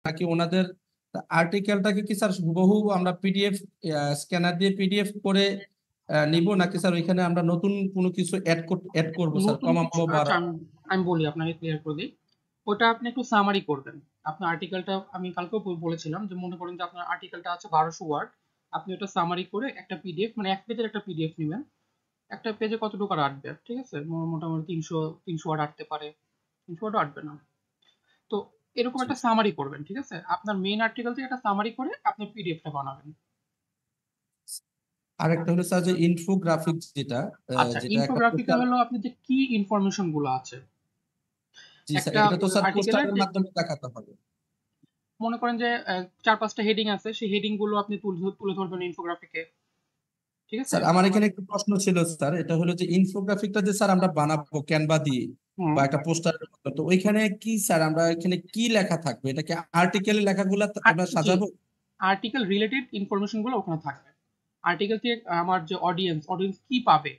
নাকি ওনাদের আর্টিকেলটাকে কি স্যার হুবহু আমরা পিডিএফ স্ক্যানার দিয়ে পিডিএফ করে নিব, নাকি স্যার ওইখানে আমরা নতুন কোনো কিছু অ্যাড করবো স্যার, নতুন কমাবো কিছু, আচ্ছা বাড়াবো? আমি বলি আপনাকে ক্লিয়ার করে দিই। ওটা আপনি একটু সামারি করবেন। আপনার আর্টিকেলটা আমি কালকেও বলেছিলাম যে মনে করেন যে আপনার আর্টিকেলটা আছে 1200 ওয়ার্ড, আপনি ওটা সামারি করে একটা পিডিএফ মানে এক পেজের একটা পিডিএফ নেবেন। একটা পেজে কতটুকু আর আটবে, ঠিক আছে? মোটামুটি 300 ওয়ার্ড আটতে পারে, 300 ওয়ার্ড আটবে না। তো এরকম একটা সামারি করবেন, ঠিক আছে? আপনার মেইন আর্টিকেল থেকে একটা সামারি করে আপনি পিডিএফটা বানাবেন। আরেকটা হলো স্যার যে ইনফোগ্রাফিক যেটা আচ্ছা, যেটা একটা ইনফোগ্রাফিকে পোস্টার। হলো আপনি যে কি ইনফরমেশন গুলো আছে জি স্যার, একটা এটা তো স্যার আর্টিকেলের পোস্টারের যে, মাধ্যমে দেখাতে হবে। মনে করেন যে 4-5টা হেডিং আছে, সেই হেডিং গুলো আপনি তুলে ধরবেন ইনফোগ্রাফিকে, ঠিক আছে? স্যার আমার এখানে একটু প্রশ্ন ছিল স্যার, এটা হলো যে ইনফোগ্রাফিকটা যে স্যার আমরা বানাবো ক্যানভা দিয়ে হুম। বা একটা পোস্টারের মতো, তো ওইখানে কি স্যার আমরা এখানে কি লেখা থাকবে? এটাকে আর্টিকেলের লেখাগুলো আমরা জি, সাজাবো? আর্টিকেল রিলেটেড ইনফরমেশন গুলো ওখানে থাকবে। আর্টিকেল থেকে আমার যে অডিয়েন্স কি পাবে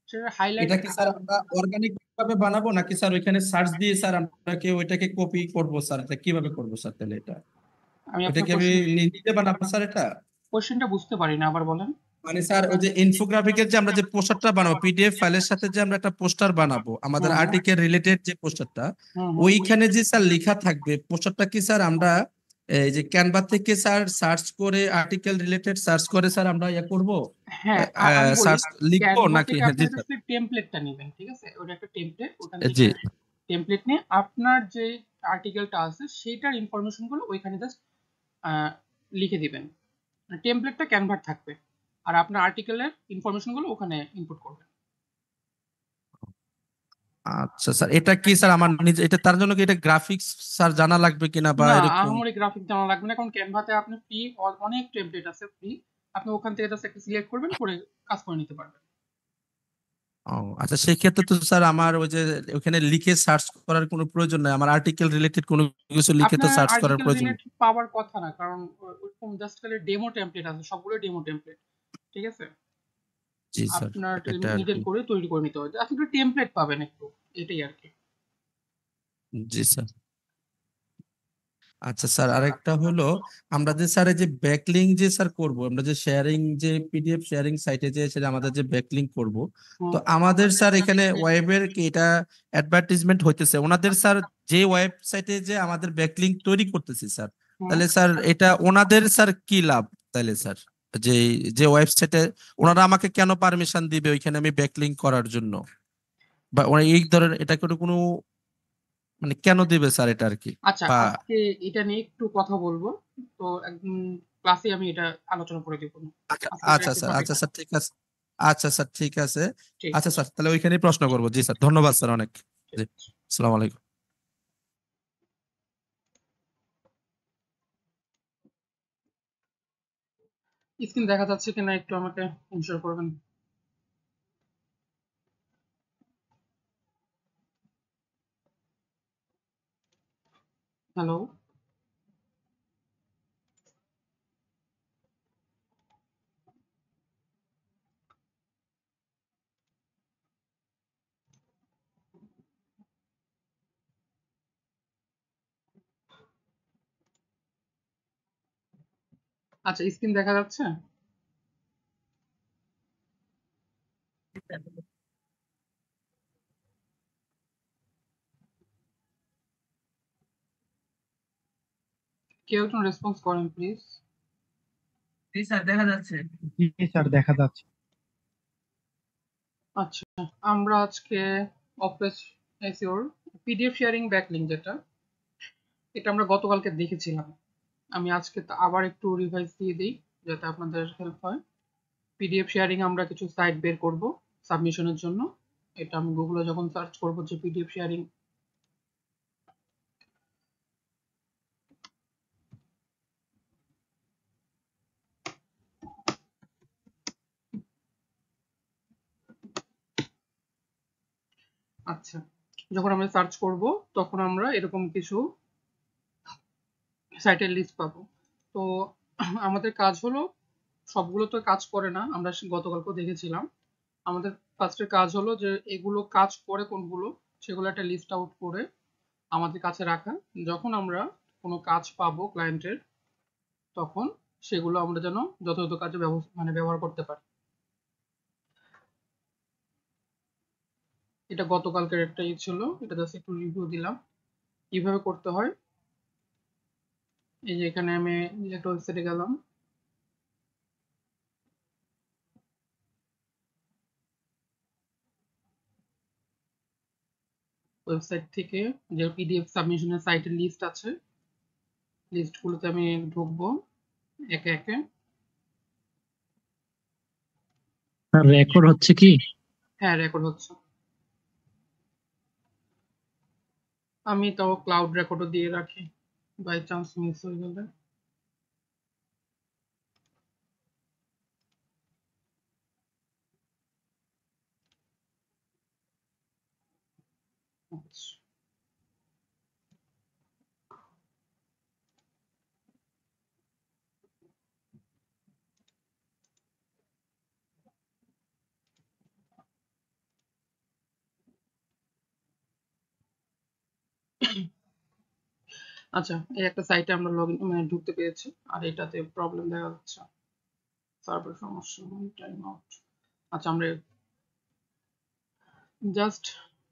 সেটা হাইলাইট। এটা কি স্যার আমরা অর্গানিক ভাবে বানাবো, নাকি স্যার ওইখানে সার্চ দিয়ে স্যার আমরা কি ওইটাকে কপি করবো স্যার? এটা কিভাবে করবো স্যার তাহলে? এটা আমি ওইটা আপনার কি আমি নিজে বানাবো স্যার এটা? কোশ্চেনটা বুঝতে পারি না, আবার বলেন। মানে স্যার ওই যে ইনফোগ্রাফিকের যে আমরা যে পোস্টারটা বানাবো পিডিএফ ফাইলের সাথে, যে আমরা একটা পোস্টার বানাবো আমাদের হুম হুম আর্টিকেল রিলেটেড যে পোস্টারটা, হুম হুম। ওইখানে যে স্যার লেখা থাকবে পোস্টারটা কি স্যার আমরা এই যে ক্যানভা থেকে স্যার সার্চ করে আর্টিকেল রিলেটেড সার্চ করে স্যার আমরা ইয়ে করবো, হ্যাঁ, আমি বলি সার্চ লিখবো ক্যানভা নাকি? থেকে হ্যাঁ জি আপনার স্যার। জাস্ট টেমপ্লেটটা নেবেন, ঠিক আছে? ওটা একটা টেমপ্লেট, ওখান জি থেকে টেমপ্লেট নিয়ে আপনার যে আর্টিকেলটা আছে সেটার ইনফরমেশন গুলো ওইখানে জাস্ট লিখে দিবেন। টেমপ্লেটটা ক্যানভার থাকবে আর আপনার আর্টিকেলের ইনফরমেশন গুলো ওখানে ইনপুট করবেন। আচ্ছা স্যার, এটা কি স্যার আমার নিজে এটা তার জন্য কি এটা গ্রাফিক্স স্যার জানা লাগবে কিনা বা না, এরকম? আহামরি গ্রাফিক জানা লাগবে না, কারণ ক্যানভাতে আপনি ফ্রি অনেক টেমপ্লেট আছে ফ্রি, আপনি ওখান থেকে জাস্ট একটা সিলেক্ট করবেন, করে কাজ করে নিতে পারবেন। ও আচ্ছা, সেই ক্ষেত্রে তো স্যার আমার ওই যে ওখানে লিখে সার্চ করার কোনো প্রয়োজন নাই, আমার আর্টিকেল রিলেটেড কোনো কিছু লিখে তো আপনার সার্চ করার আর্টিকেল প্রয়োজন নেই। রিলেটেড পাওয়ার কথা না, কারণ ওরকম জাস্ট খালি ডেমো টেমপ্লেট আছে, সবগুলো ডেমো টেমপ্লেট, ঠিক আছে? জি স্যার, আপনার এটা আর নিজের কি। করে তৈরি করে নিতে হবে, আপনি একটু টেমপ্লেট পাবেন একটু, এটাই আর কি। জি স্যার। আচ্ছা স্যার, আরেকটা হলো আমরা যে স্যার এই যে ব্যাকলিং যে স্যার করব, আমরা যে শেয়ারিং যে পিডিএফ শেয়ারিং সাইটে যে সেটা আমাদের যে ব্যাকলিং করব, হুম। তো আমাদের স্যার এখানে ওয়েবের কি এটা অ্যাডভার্টাইজমেন্ট হইতেছে ওনাদের স্যার যে ওয়েবসাইটে যে আমাদের ব্যাকলিং তৈরি করতেছি স্যার, হুম। তাহলে স্যার এটা ওনাদের স্যার কি লাভ তাহলে স্যার? যে যে ওয়েবসাইটে ওনারা আমাকে কেন পারমিশন দিবে ওইখানে আমি ব্যাকলিং করার জন্য, বা ওরা এই ধরনের এটা কোনো মানে কেন দিবে স্যার এটা আর কি? আচ্ছা, বা আজকে এটা নিয়ে একটু কথা বলবো, তো একদম ক্লাসে আমি এটা আলোচনা করে দিব। আচ্ছা আজকে এটা আচ্ছা একটা স্যার, টপিক আচ্ছা না। স্যার ঠিক আছে। আচ্ছা স্যার ঠিক আছে। ঠিক আচ্ছা আছে। স্যার, তাহলে ওইখানেই প্রশ্ন করবো। জি স্যার, ধন্যবাদ স্যার অনেক। ঠিক জি, আছে। আসসালামু আলাইকুম। স্ক্রিন দেখা যাচ্ছে কিনা একটু আমাকে ইনশিওর করবেন। হ্যালো। আচ্ছা, স্ক্রিন দেখা যাচ্ছে? কেউ একজন রেসপন্স করেন প্লিজ। জি স্যার দেখা যাচ্ছে। জি স্যার দেখা যাচ্ছে। আচ্ছা, আমরা আজকে অফিস এসইওর পিডিএফ শেয়ারিং ব্যাকলিংক যেটা, এটা আমরা গতকালকে দেখেছিলাম। আমি আজকে আবার একটু রিভাইজ দিয়ে দিই যাতে আপনাদের হেল্প হয়। পিডিএফ শেয়ারিং আমরা কিছু সাইট বের করব সাবমিশনের জন্য। এটা আমি গুগলে যখন সার্চ করব যে পিডিএফ শেয়ারিং, আচ্ছা, যখন আমরা সার্চ করব তখন আমরা এরকম কিছু সাইটের লিস্ট পাবো। তো আমাদের কাজ হলো, সবগুলো তো কাজ করে না, আমরা গতকালকেও দেখেছিলাম। আমাদের ফার্স্টের কাজ হলো যে এগুলো কাজ করে কোনগুলো সেগুলো একটা লিস্ট আউট করে আমাদের কাছে রাখা। যখন আমরা কোনো কাজ পাবো ক্লায়েন্টের, তখন সেগুলো আমরা যেন যথাযথ কাজে ব্যবহার করতে পারি। এটা গতকালকের একটা ছিল, এটা জাস্ট একটু রিভিউ দিলাম কিভাবে করতে হয়। এই যে এখানে আমি একটা ওয়েবসাইটে গেলাম, ওয়েবসাইট থেকে যে পিডিএফ সাবমিশনের সাইটের লিস্ট আছে, লিস্টগুলোতে আমি ঢুকবো একে একে। রেকর্ড হচ্ছে কি? হ্যাঁ, রেকর্ড হচ্ছে। আমি তাও ক্লাউড রেকর্ডও দিয়ে রাখি, বাই চান্স মিস হয়ে গেলে। আচ্ছা, আচ্ছা, এই একটা সাইটে আমরা মানে ঢুকতে পেরেছি, আর এটাতে প্রবলেম দেখা যাচ্ছে, সার্ভার সমস্যা, টাইম আউট। আচ্ছা, আমরা জাস্ট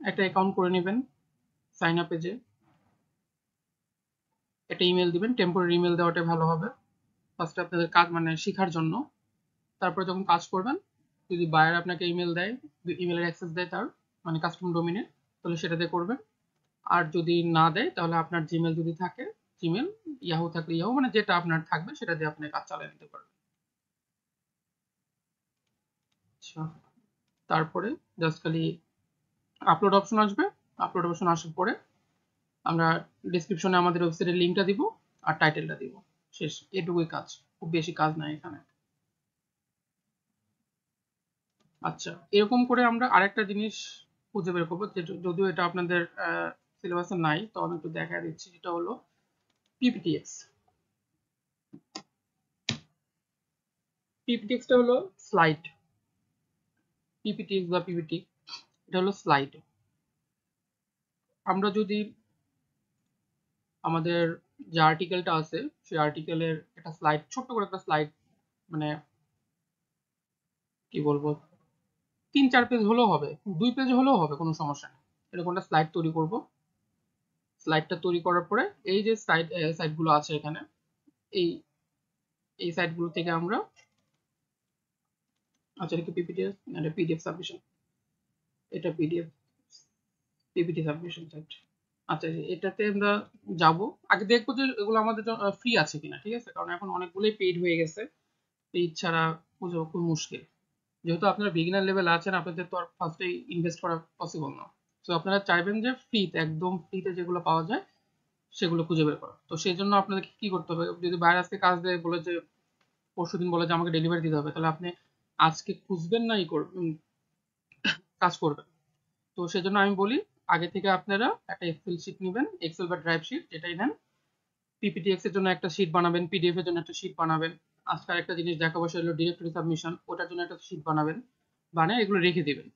একটা অ্যাকাউন্ট করে নেবেন, সাইন আপে যে একটা ইমেল দিবেন, টেম্পোরারি ইমেল দেওয়াটাই ভালো হবে ফার্স্টে আপনাদের কাজ মানে শেখার জন্য। তারপরে যখন কাজ করবেন, যদি বায়ার আপনাকে ইমেল দেয়, ইমেলের অ্যাক্সেস দেয় তার মানে কাস্টমার ডোমেইনে, তাহলে সেটা দিয়ে করবেন। আর যদি না দেয় তাহলে আপনার জিমেল যদি থাকে, জিমেল, ইয়াহু থাকলে ইয়াহু, মানে যেটা আপনার থাকবে সেটা দিয়ে আপনি কাজ চালিয়ে নিতে পারবেন। আচ্ছা, তারপরে জাস্ট খালি আপলোড অপশন আসবে, আপলোড অপশন আসার পরে আমরা ডেসক্রিপশনে আমাদের ওয়েবসাইটের লিঙ্কটা দিব আর টাইটেলটা দিব, শেষ, এটুকুই কাজ, খুব বেশি কাজ নাই এখানে। আচ্ছা, এরকম করে আমরা আরেকটা জিনিস খুঁজে বের করবো, যদিও এটা আপনাদের সিলেবাসে নাই, তো আমি একটু দেখা দিচ্ছি। যেটা হলো পিপিটিএক্স। পিপিটিএক্সটা হলো স্লাইড, পিপিটিএক্স বা পিপিটি, এটা হলো স্লাইড। আমরা যদি আমাদের যে আর্টিকেলটা আছে সেই আর্টিকেলের একটা স্লাইড, ছোট্ট করে একটা স্লাইড, মানে কি বলবো, 3-4 পেজ হলেও হবে, 2 পেজ হলেও হবে, কোনো সমস্যা নেই। এরকম একটা স্লাইড তৈরি করব। স্লাইডটা তৈরি করার পরে এই যে সাইটগুলো আছে এখানে, এই এই সাইটগুলো থেকে আমরা, আচ্ছা এটা কি পিপিটিএফ, এটা পিডিএফ সাবমিশন, এটা পিডিএফ পিপিটি সাবমিশন সাইট। আচ্ছা, এটাতে আমরা যাব, আগে দেখবো যে এগুলো আমাদের ফ্রি আছে কিনা, ঠিক আছে, কারণ এখন অনেকগুলোই পেইড হয়ে গেছে, পেইড ছাড়া খুঁজে খুব মুশকিল। যেহেতু আপনারা বিগিনার লেভেল আছেন, আপনাদের তো আর ফার্স্টেই ইনভেস্ট করা পসিবল না, তো আপনারা চাইবেন যে ফ্রিতে, একদম ফ্রিতে যেগুলো পাওয়া যায় সেগুলো খুঁজে বের করা। তো সেই জন্য আপনাদেরকে কি করতে হবে, যদি বাইরে আজকে কাজ দেয়, বলে যে পরশুদিন বলে যে আমাকে ডেলিভারি দিতে হবে, তাহলে আপনি আজকে খুঁজবেন না, কাজ করবেন। তো সেজন্য আমি বলি, আগে থেকে আপনারা একটা এক্সেল শিট নেবেন, এক্সেল বা ড্রাইভ শিট যেটাই নেন, পিপিটিএক্স এর জন্য একটা শিট বানাবেন, পিডিএফ এর জন্য একটা শিট বানাবেন, আজকাল একটা জিনিস দেখাবো সেটা হলো ডিরেক্টরি সাবমিশন, ওটার জন্য একটা শিট বানাবেন, বানিয়ে এগুলো রেখে দিবেন।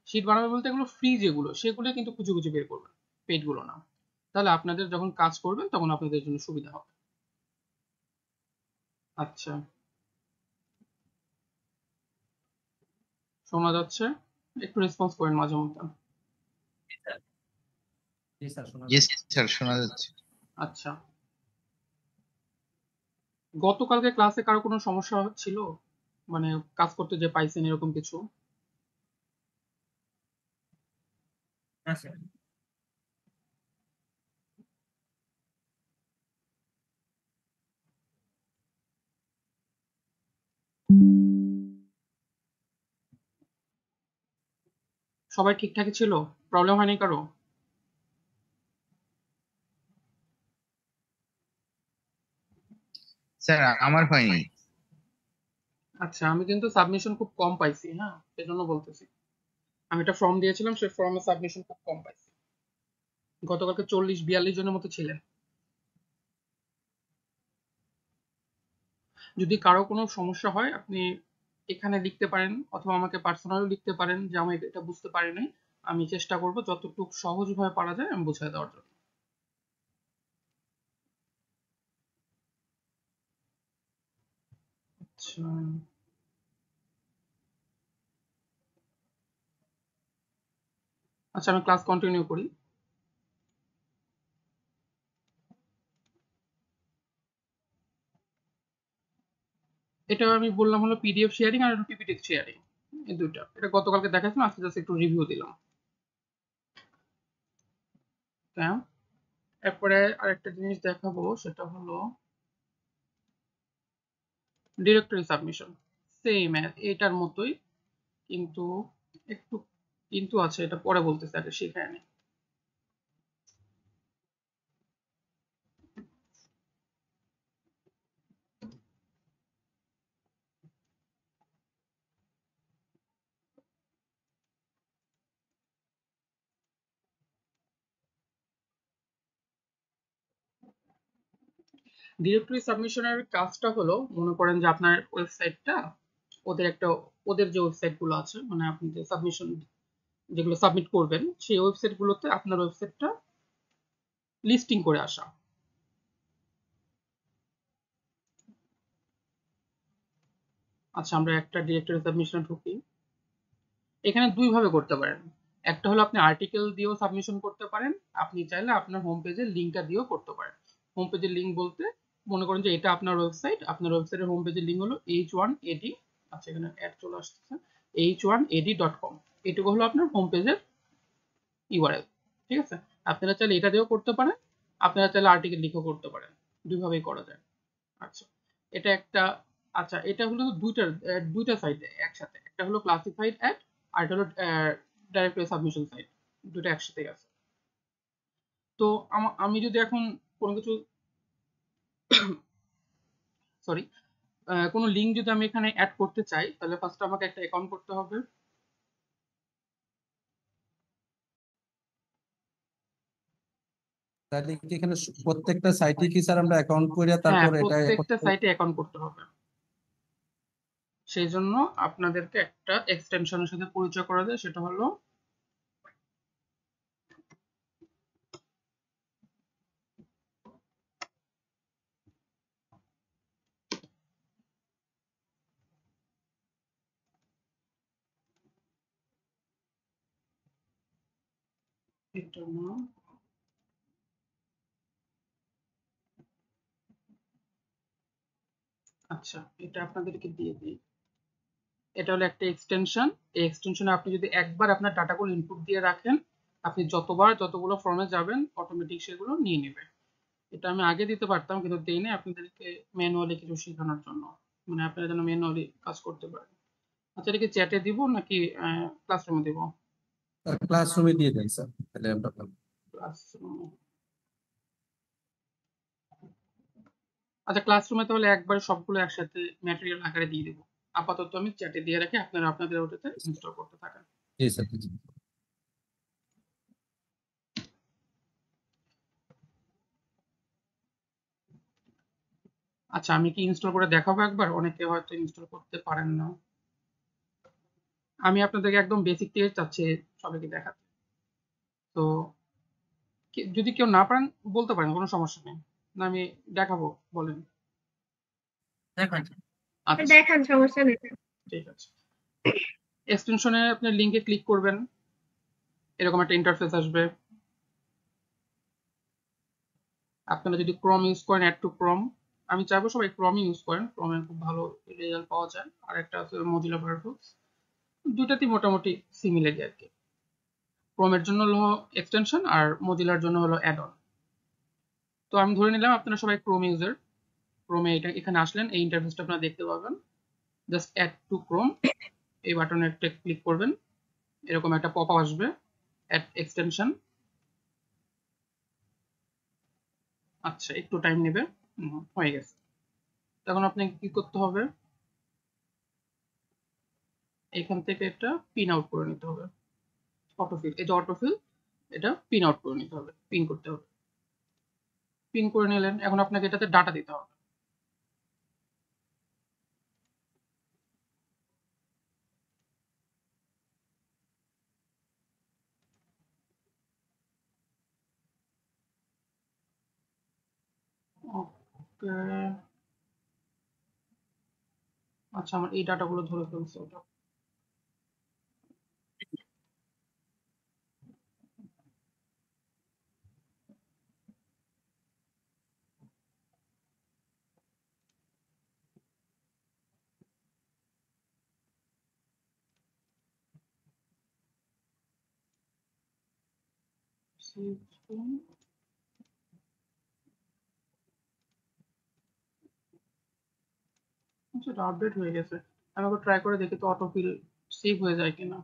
শিট বানাবেন বলতে এগুলো ফ্রি যেগুলো সেগুলো কিন্তু খুঁজে খুঁজে বের করবেন, পেইড গুলো না, তাহলে আপনাদের যখন কাজ করবেন তখন আপনাদের জন্য সুবিধা হবে। আচ্ছা, শোনা যাচ্ছে? একটু রেসপন্স করেন মাঝে মধ্যে। জি স্যার, শোনা জি যাচ্ছে। স্যার, শোনা যাচ্ছে। আচ্ছা, গতকালকে ক্লাসে কারো কোনো সমস্যা ছিল, মানে কাজ করতে যে পাইছেন এরকম কিছু? হ্যাঁ স্যার। সবাই ঠিকঠাকই ছিল, প্রবলেম হয়নি কারো? স্যার আমার হয়নি। আচ্ছা, আমি কিন্তু সাবমিশন খুব কম পাইছি, হ্যাঁ, সেজন্য বলতেছি। আমি একটা ফর্ম দিয়েছিলাম, সেই ফর্মে সাবমিশন খুব কম পাইছি। গতকালকে 40-42 জনের মতো ছিলেন। যদি কারো কোনো সমস্যা হয় আপনি এখানে লিখতে পারেন, অথবা আমাকে পার্সোনালি লিখতে পারেন যে আমি এটা বুঝতে পারি নাই, আমি চেষ্টা করব যতটুকু সহজভাবে পারা যায় আমি বুঝিয়ে দেওয়ার জন্য। আচ্ছা, আচ্ছা আমি ক্লাস কন্টিনিউ করি। এটা আমি বললাম হলো পিডিএফ শেয়ারিং আর পিপিটি শেয়ারিং, এই দুইটা। এটা গতকালকে দেখাচ্ছিলাম, আজকে জাস্ট একটু রিভিউ দিলাম। হ্যাঁ, এরপরে আরেকটা জিনিস দেখাবো, সেটা হলো ডিরেক্টরি সাবমিশন। সেম এটার মতোই, কিন্তু একটু কিন্তু আছে, এটা পরে বলতেছে, আগে শিখায় নি। ডিরেক্টরি সাবমিশনের কাজটা হলো, মনে করেন যে আপনার ওয়েবসাইটটা, ওদের একটা, ওদের যে ওয়েবসাইট গুলো আছে, মানে আপনি যে সাবমিশন যেগুলো সাবমিট করবেন, সেই ওয়েবসাইট গুলোতে আপনার ওয়েবসাইটটা লিস্টিং করে আসা। আচ্ছা, আমরা একটা ডিরেক্টরি সাবমিশনে ঢুকি। এখানে দুই ভাবে করতে পারেন। একটা হলো আপনি আর্টিকেল দিয়েও সাবমিশন করতে পারেন, আপনি চাইলে আপনার হোম পেজের লিঙ্কটা দিয়েও করতে পারেন। হোম পেজের লিঙ্ক বলতে, মনে করেন যে এটা আপনার ওয়েবসাইট, আপনার ওয়েবসাইটের হোম পেজের লিঙ্ক হলো h1ad, আচ্ছা এখানে অ্যাড চলে আসছে, h1ad.com, এটুকু হলো আপনার হোম পেজের ইউআরএল। ঠিক আছে, আপনারা চাইলে এটা দিয়েও করতে পারেন, আপনারা চাইলে আর্টিকেল লিখেও করতে পারেন, দুইভাবেই করা যায়। আচ্ছা, এটা একটা, আচ্ছা এটা হলো দুইটা সাইটে একসাথে, একটা হলো ক্লাসিফাইড অ্যাড আর এটা হলো ডাইরেক্টরি সাবমিশন সাইট, দুটো একসাথে আছে। তো আমি যদি এখন কোনো কিছু, সরি, কোনো লিঙ্ক যদি আমি এখানে অ্যাড করতে চাই, তাহলে ফার্স্ট আমাকে একটা অ্যাকাউন্ট করতে হবে। তাহলে কি এখানে প্রত্যেকটা সাইটে কি স্যার আমরা অ্যাকাউন্ট করে হ্যাঁ, তারপর এটা প্রত্যেকটা সাইটে অ্যাকাউন্ট করতে হবে। সেই জন্য আপনাদেরকে একটা এক্সটেনশনের সাথে পরিচয় করা যায়, সেটা হলো এটা না, আচ্ছা এটা আপনাদেরকে দিয়ে দিই। এটা হলো একটা এক্সটেনশন। এই এক্সটেনশনে আপনি যদি একবার আপনার ডাটাগুলো ইনপুট দিয়ে রাখেন, আপনি যতগুলো ফর্মে যাবেন অটোমেটিক সেগুলো নিয়ে নেবে। এটা আমি আগে দিতে পারতাম, কিন্তু দেই না, আপনাদেরকে ম্যানুয়ালি কিছু শেখানোর জন্য, মানে আপনারা যেন ম্যানুয়ালি কাজ করতে পারেন। আচ্ছা, এটা কি চ্যাটে দিব নাকি ক্লাসরুমে দিব? ক্লাসরুমে দিয়ে দেন স্যার, তাহলে আমরা পাবো। ক্লাসরুমে, আচ্ছা ক্লাসরুমে তাহলে একবার সবগুলো একসাথে ম্যাটেরিয়াল আকারে দিয়ে দেবো। আপাতত আমি চ্যাটে দিয়ে রাখি, আপনারা আপনাদের ওটাতে ইনস্টল করতে থাকেন। জি স্যার, জি। আচ্ছা, আমি কি ইনস্টল করে দেখাবো একবার? অনেকে হয়তো ইনস্টল করতে পারেন না। আমি আপনাদেরকে একদম বেসিক থেকে চাচ্ছি সবাইকে দেখাতে। তো যদি কেউ না পারেন বলতে পারেন, কোনো সমস্যা নেই, না আমি দেখাবো, বলেন। দেখান আচ্ছা দেখান, সমস্যা নেই। ঠিক আছে। এক্সটেনশনে আপনি লিঙ্কে ক্লিক করবেন, এরকম একটা ইন্টারফেস আসবে। আপনারা যদি ক্রম ইউজ করেন, অ্যাড টু ক্রম, আমি চাইবো সবাই ক্রম ইউজ করেন, ক্রমে খুব ভালো রেজাল্ট পাওয়া যায়। আর একটা আছে মজিলা ফায়ারফক্স, দুটাতেই মোটামুটি সিমিলারই আর কি। ক্রমের জন্য হলো এক্সটেনশন আর মজিলার জন্য হলো অ্যাড অন। তো আমি ধরে নিলাম আপনারা সবাই ক্রোম ইউজার। ক্রোমে এটা এখানে আসলেন, এই ইন্টারফেসটা আপনারা দেখতে পাবেন। জাস্ট অ্যাড টু ক্রোম, এই বাটনে একটা ক্লিক করবেন, এরকম একটা পপ আপ আসবে, অ্যাড এক্সটেনশন। আচ্ছা, একটু টাইম নেবে, হয়ে গেছে। তখন আপনাকে কি করতে হবে, এখান থেকে এটা পিন আউট করে নিতে হবে। অটোফিল, এই যে অটোফিল, এটা পিন আউট করে নিতে হবে, পিন করতে হবে। পিন করে নিলেন, এখন আপনাকে এটাতে ডাটা দিতে হবে। ওকে, আচ্ছা, আমার এই ডাটাগুলো ধরে ফেলছে ওটা। আচ্ছা, এটা আপডেট হয়ে গেছে। আমি একবার ট্রাই করে দেখি তো অটোফিল সেভ হয়ে যায় কিনা।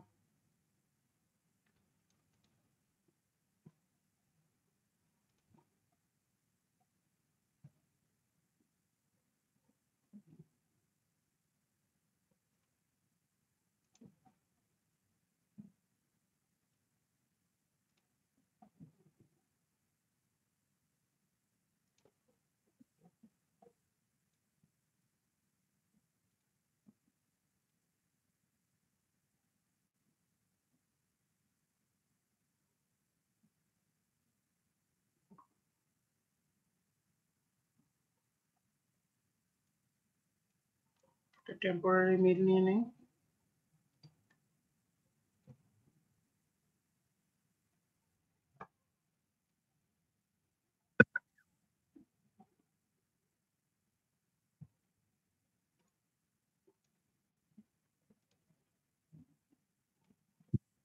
টেম্পোরারি মেল নিয়ে নেই।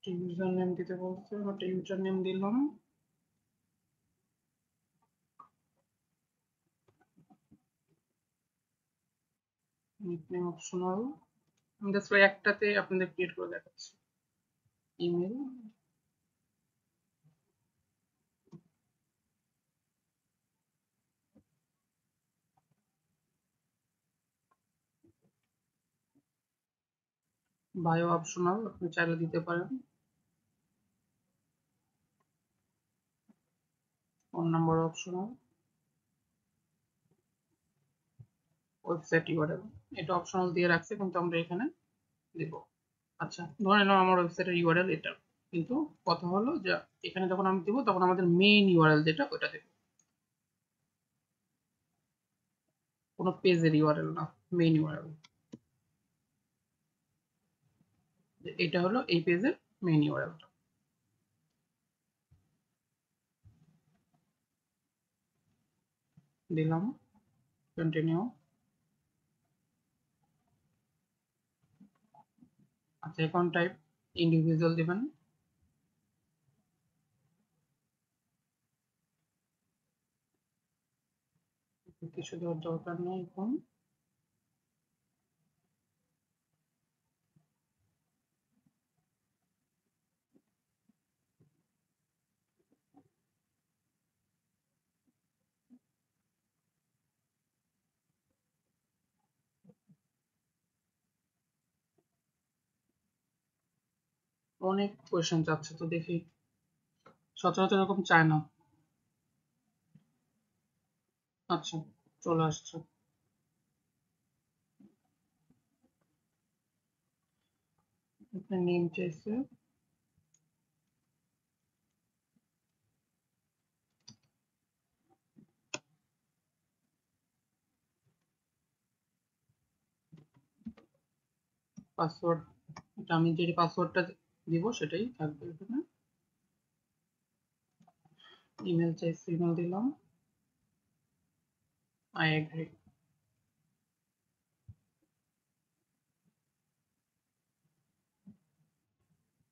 ইউজার নেম দিতে বলছে, একটা ইউজার নেম দিলাম। Nickname optional. আমি জাস্ট একটাতে আপনাদের ক্রিয়েট করে দেখাচ্ছি। ইমেল, বায়ো অপশনাল, আপনি চাইলে দিতে পারেন। Phone number optional. Website URL, এটা অপশনাল দিয়ে রাখছে কিন্তু আমরা এখানে দেব। আচ্ছা, ধরে নিলাম আমার ওয়েবসাইটের ইউআরএল এটা, কিন্তু কথা হলো যে এখানে যখন আমি দেবো তখন আমাদের মেইন ইউআরএল যেটা ওটা দেব, কোনো পেজের ইউআরএল না, মেইন ইউআরএল। এটা হলো এই পেজের মেইন ইউআরএলটা। দিলাম কন্টিনিউ। আচ্ছা, অ্যাকাউন্ট টাইপ ইন্ডিভিজুয়াল দিবেন। কিছু দেওয়ার দরকার নেই এখন। অনেক কোয়েশ্চেন চাচ্ছে তো দেখি, সচরাচর এরকম চায় না। আচ্ছা, চলে আসছে। আপনার নেম চাইছে, পাসওয়ার্ড, এটা আমি যে পাসওয়ার্ডটা দিব সেটাই থাকবে এখানে। ইমেল চাইছে, ইমেল দিলাম। I agree.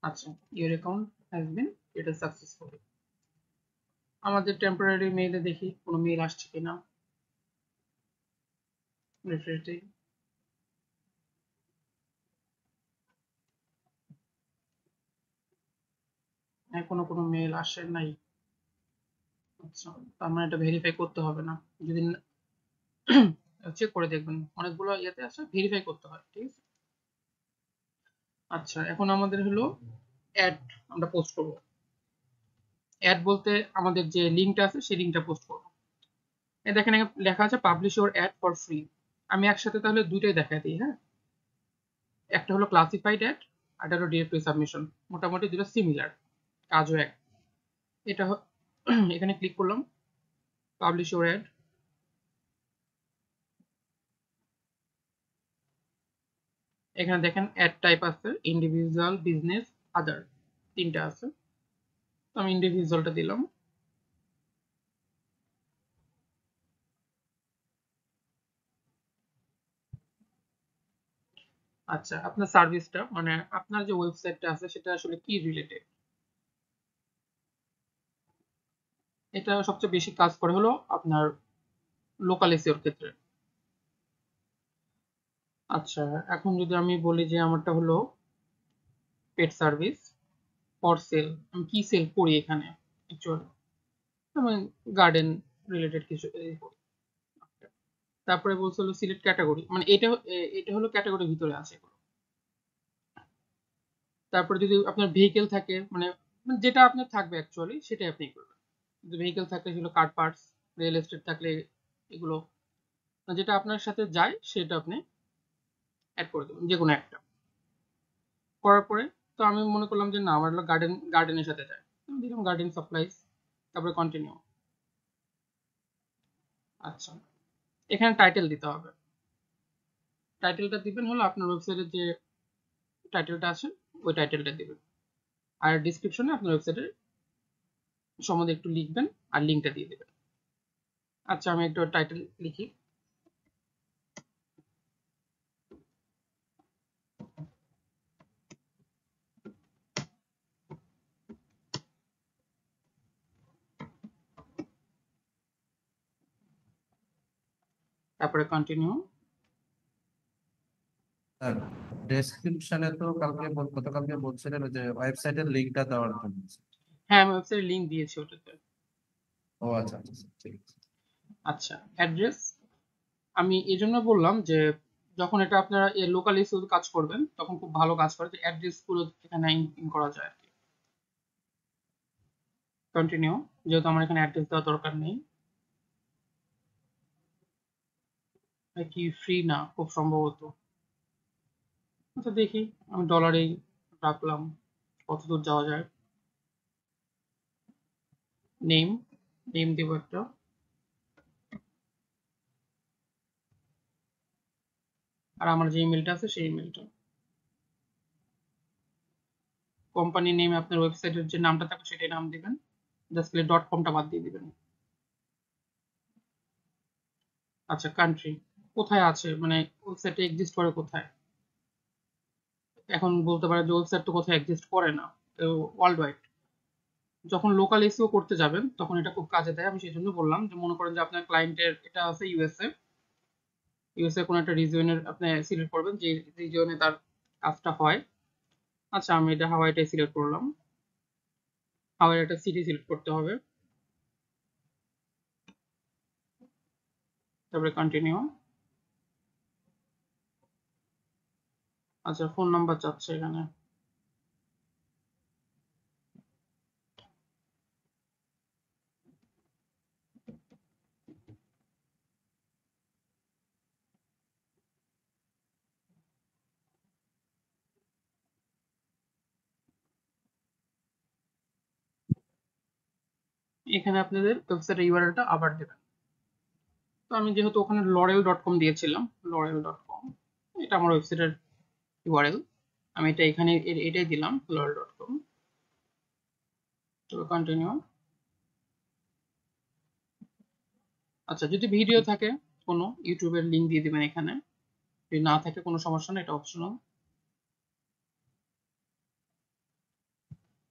আচ্ছা, your account has been created successfully. আমাদের টেম্পোরারি মেইলে দেখি কোনো মেইল আসছে কিনা, রিফ্রেশ দিই। এখনো কোনো মেইল আসে নাই। আচ্ছা, তার মানে এটা ভেরিফাই করতে হবে না, যদি চেক করে দেখবেন, অনেকগুলো ইয়েতে আছে, ভেরিফাই করতে হয়, ঠিক আছে। আচ্ছা, এখন আমাদের হলো অ্যাড আমরা পোস্ট করব। অ্যাড বলতে আমাদের যে লিঙ্কটা আছে সেই লিঙ্কটা পোস্ট করব। এই দেখেন এখানে লেখা আছে publish your ad for free. আমি একসাথে তাহলে দুইটাই দেখাই দিই, হ্যাঁ। একটা হলো ক্লাসিফাইড অ্যাড, আর একটা হলো ডিরেক্টরি সাবমিশন। মোটামুটি দুটো সিমিলার, কাজও এক। এটা এখানে ক্লিক করলাম, পাবলিশ ইওর অ্যাড। এখানে দেখেন অ্যাড টাইপ আছে, ইন্ডিভিজুয়াল, বিজনেস, আদার, তিনটা আছে। তো আমি ইন্ডিভিজুয়ালটা দিলাম। আচ্ছা, আপনার সার্ভিসটা মানে আপনার যে ওয়েবসাইটটা আছে সেটা আসলে কি রিলেটেড, এটা সবচেয়ে বেশি কাজ করে হলো আপনার লোকাল এসইওর ক্ষেত্রে। আচ্ছা, এখন যদি আমি বলি যে আমারটা হলো পেট সার্ভিস ফর সেল, আমি কি সেল করি এখানে অ্যাকচুয়ালি, আমি গার্ডেন রিলেটেড কিছু এই করি। তারপরে বলছিল সিলেক্ট ক্যাটাগরি, মানে এটা হলো ক্যাটাগরির ভিতরে আছে এগুলো। তারপরে যদি আপনার ভেহিকেল থাকে, মানে যেটা আপনার থাকবে অ্যাকচুয়ালি সেটাই আপনি করবেন। যদি ভেহিকেল থাকলে সেগুলো কার পার্টস, রিয়েল এস্টেট থাকলে এগুলো, যেটা আপনার সাথে যায় সেটা আপনি অ্যাড করে দেবেন, যে কোনো একটা। করার পরে তো আমি মনে করলাম যে না, আমার হলো গার্ডেনের সাথে যায়, আমি দিলাম গার্ডেন সাপ্লাইজ, তারপরে কন্টিনিউ। আচ্ছা, এখানে টাইটেল দিতে হবে। টাইটেলটা দিবেন হলো আপনার ওয়েবসাইটের যে টাইটেলটা আছে ওই টাইটেলটা দিবেন, আর ডিসক্রিপশনে আপনার ওয়েবসাইটের সম্বন্ধে একটু লিখবেন আর লিঙ্কটা দিয়ে দেবেন। আচ্ছা, আমি একটু টাইটেল লিখি। তারপরে কন্টিনিউ। স্যার ডেসক্রিপশনে তো গতকালকে বলছিলেন যে ওয়েবসাইটের লিংকটা দেওয়ার জন্য। হ্যাঁ, আমি ওয়েবসাইটের লিঙ্ক দিয়েছি ওটাতে। ও আচ্ছা আচ্ছা স্যার, ঠিক আছে। আচ্ছা, অ্যাড্রেস আমি এই জন্য বললাম যে যখন এটা আপনারা লোকাল এসইও কাজ করবেন তখন খুব ভালো কাজ করে যে অ্যাড্রেস গুলো এখানে ইন করা যায় আর কি। কন্টিনিউ, যেহেতু আমার এখানে অ্যাড্রেস দেওয়ার দরকার নেই। কি ফ্রি না খুব সম্ভবত। আচ্ছা দেখি, আমি ডলারেই রাখলাম, কত দূর যাওয়া যায়। নেম, নেম দিব একটা। আর আমার যে ইমেলটা আছে সেই ইমেলটা। কোম্পানি নেম আপনার ওয়েবসাইটের যে নামটা থাকে সেটাই নাম দিবেন, জাস্ট খালি ডট কমটা বাদ দিয়ে দিবেন। আচ্ছা, কান্ট্রি কোথায় আছে, মানে ওয়েবসাইটে এক্সিস্ট করে কোথায়। এখন বলতে পারে যে ওয়েবসাইট তো কোথায় এক্সিস্ট করে না, ওয়ার্ল্ড ওয়াইড। যখন লোকাল এসইও করতে যাবেন তখন এটা খুব কাজে দেয়। আমি সেই জন্য বললাম যে মনে করেন যে আপনার ক্লায়েন্টের এটা আছে ইউএসএ, ইউএসএ কোনো একটা রিজিয়নের আপনি সিলেক্ট করবেন যে রিজিয়নে তার কাজটা হয়। আচ্ছা, আমি এটা হাওয়াইটাই সিলেক্ট করলাম। হাওয়াইয়ের একটা সিটি সিলেক্ট করতে হবে, তারপরে কন্টিনিউ। আচ্ছা, ফোন নাম্বার চাচ্ছে এখানে। এখানে আপনাদের ওয়েবসাইটের ইউআরএলটা আবার দেবেন। তো আমি যেহেতু ওখানে লরেল.কম দিয়েছিলাম, লরেল.কম এটা আমার ওয়েবসাইটের ইউআরএল, আমি এটা এখানে এটাই দিলাম লরেল.কম। তো কন্টিনিউ। আচ্ছা, যদি ভিডিও থাকে কোনো ইউটিউবের লিংক দিয়ে দিবেন এখানে, যদি না থাকে কোনো সমস্যা নেই, এটা অপশনাল।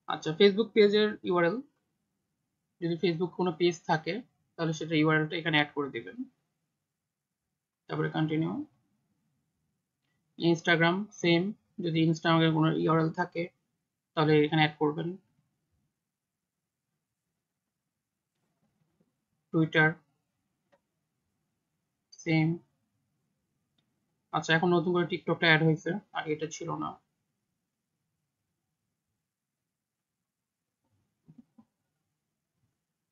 আচ্ছা, ফেসবুক পেজের ইউআরএল, যদি ফেসবুক কোনো পেজ থাকে তাহলে সেটা ইউআরএলটা এখানে অ্যাড করে দিবেন, তারপরে কন্টিনিউ। ইনস্টাগ্রাম সেম, যদি ইনস্টাগ্রামের কোনো ইউআরএল থাকে তাহলে এখানে অ্যাড করবেন। Twitter same. আচ্ছা, এখন নতুন করে টিকটকটা অ্যাড হয়েছে, আগে এটা ছিল না।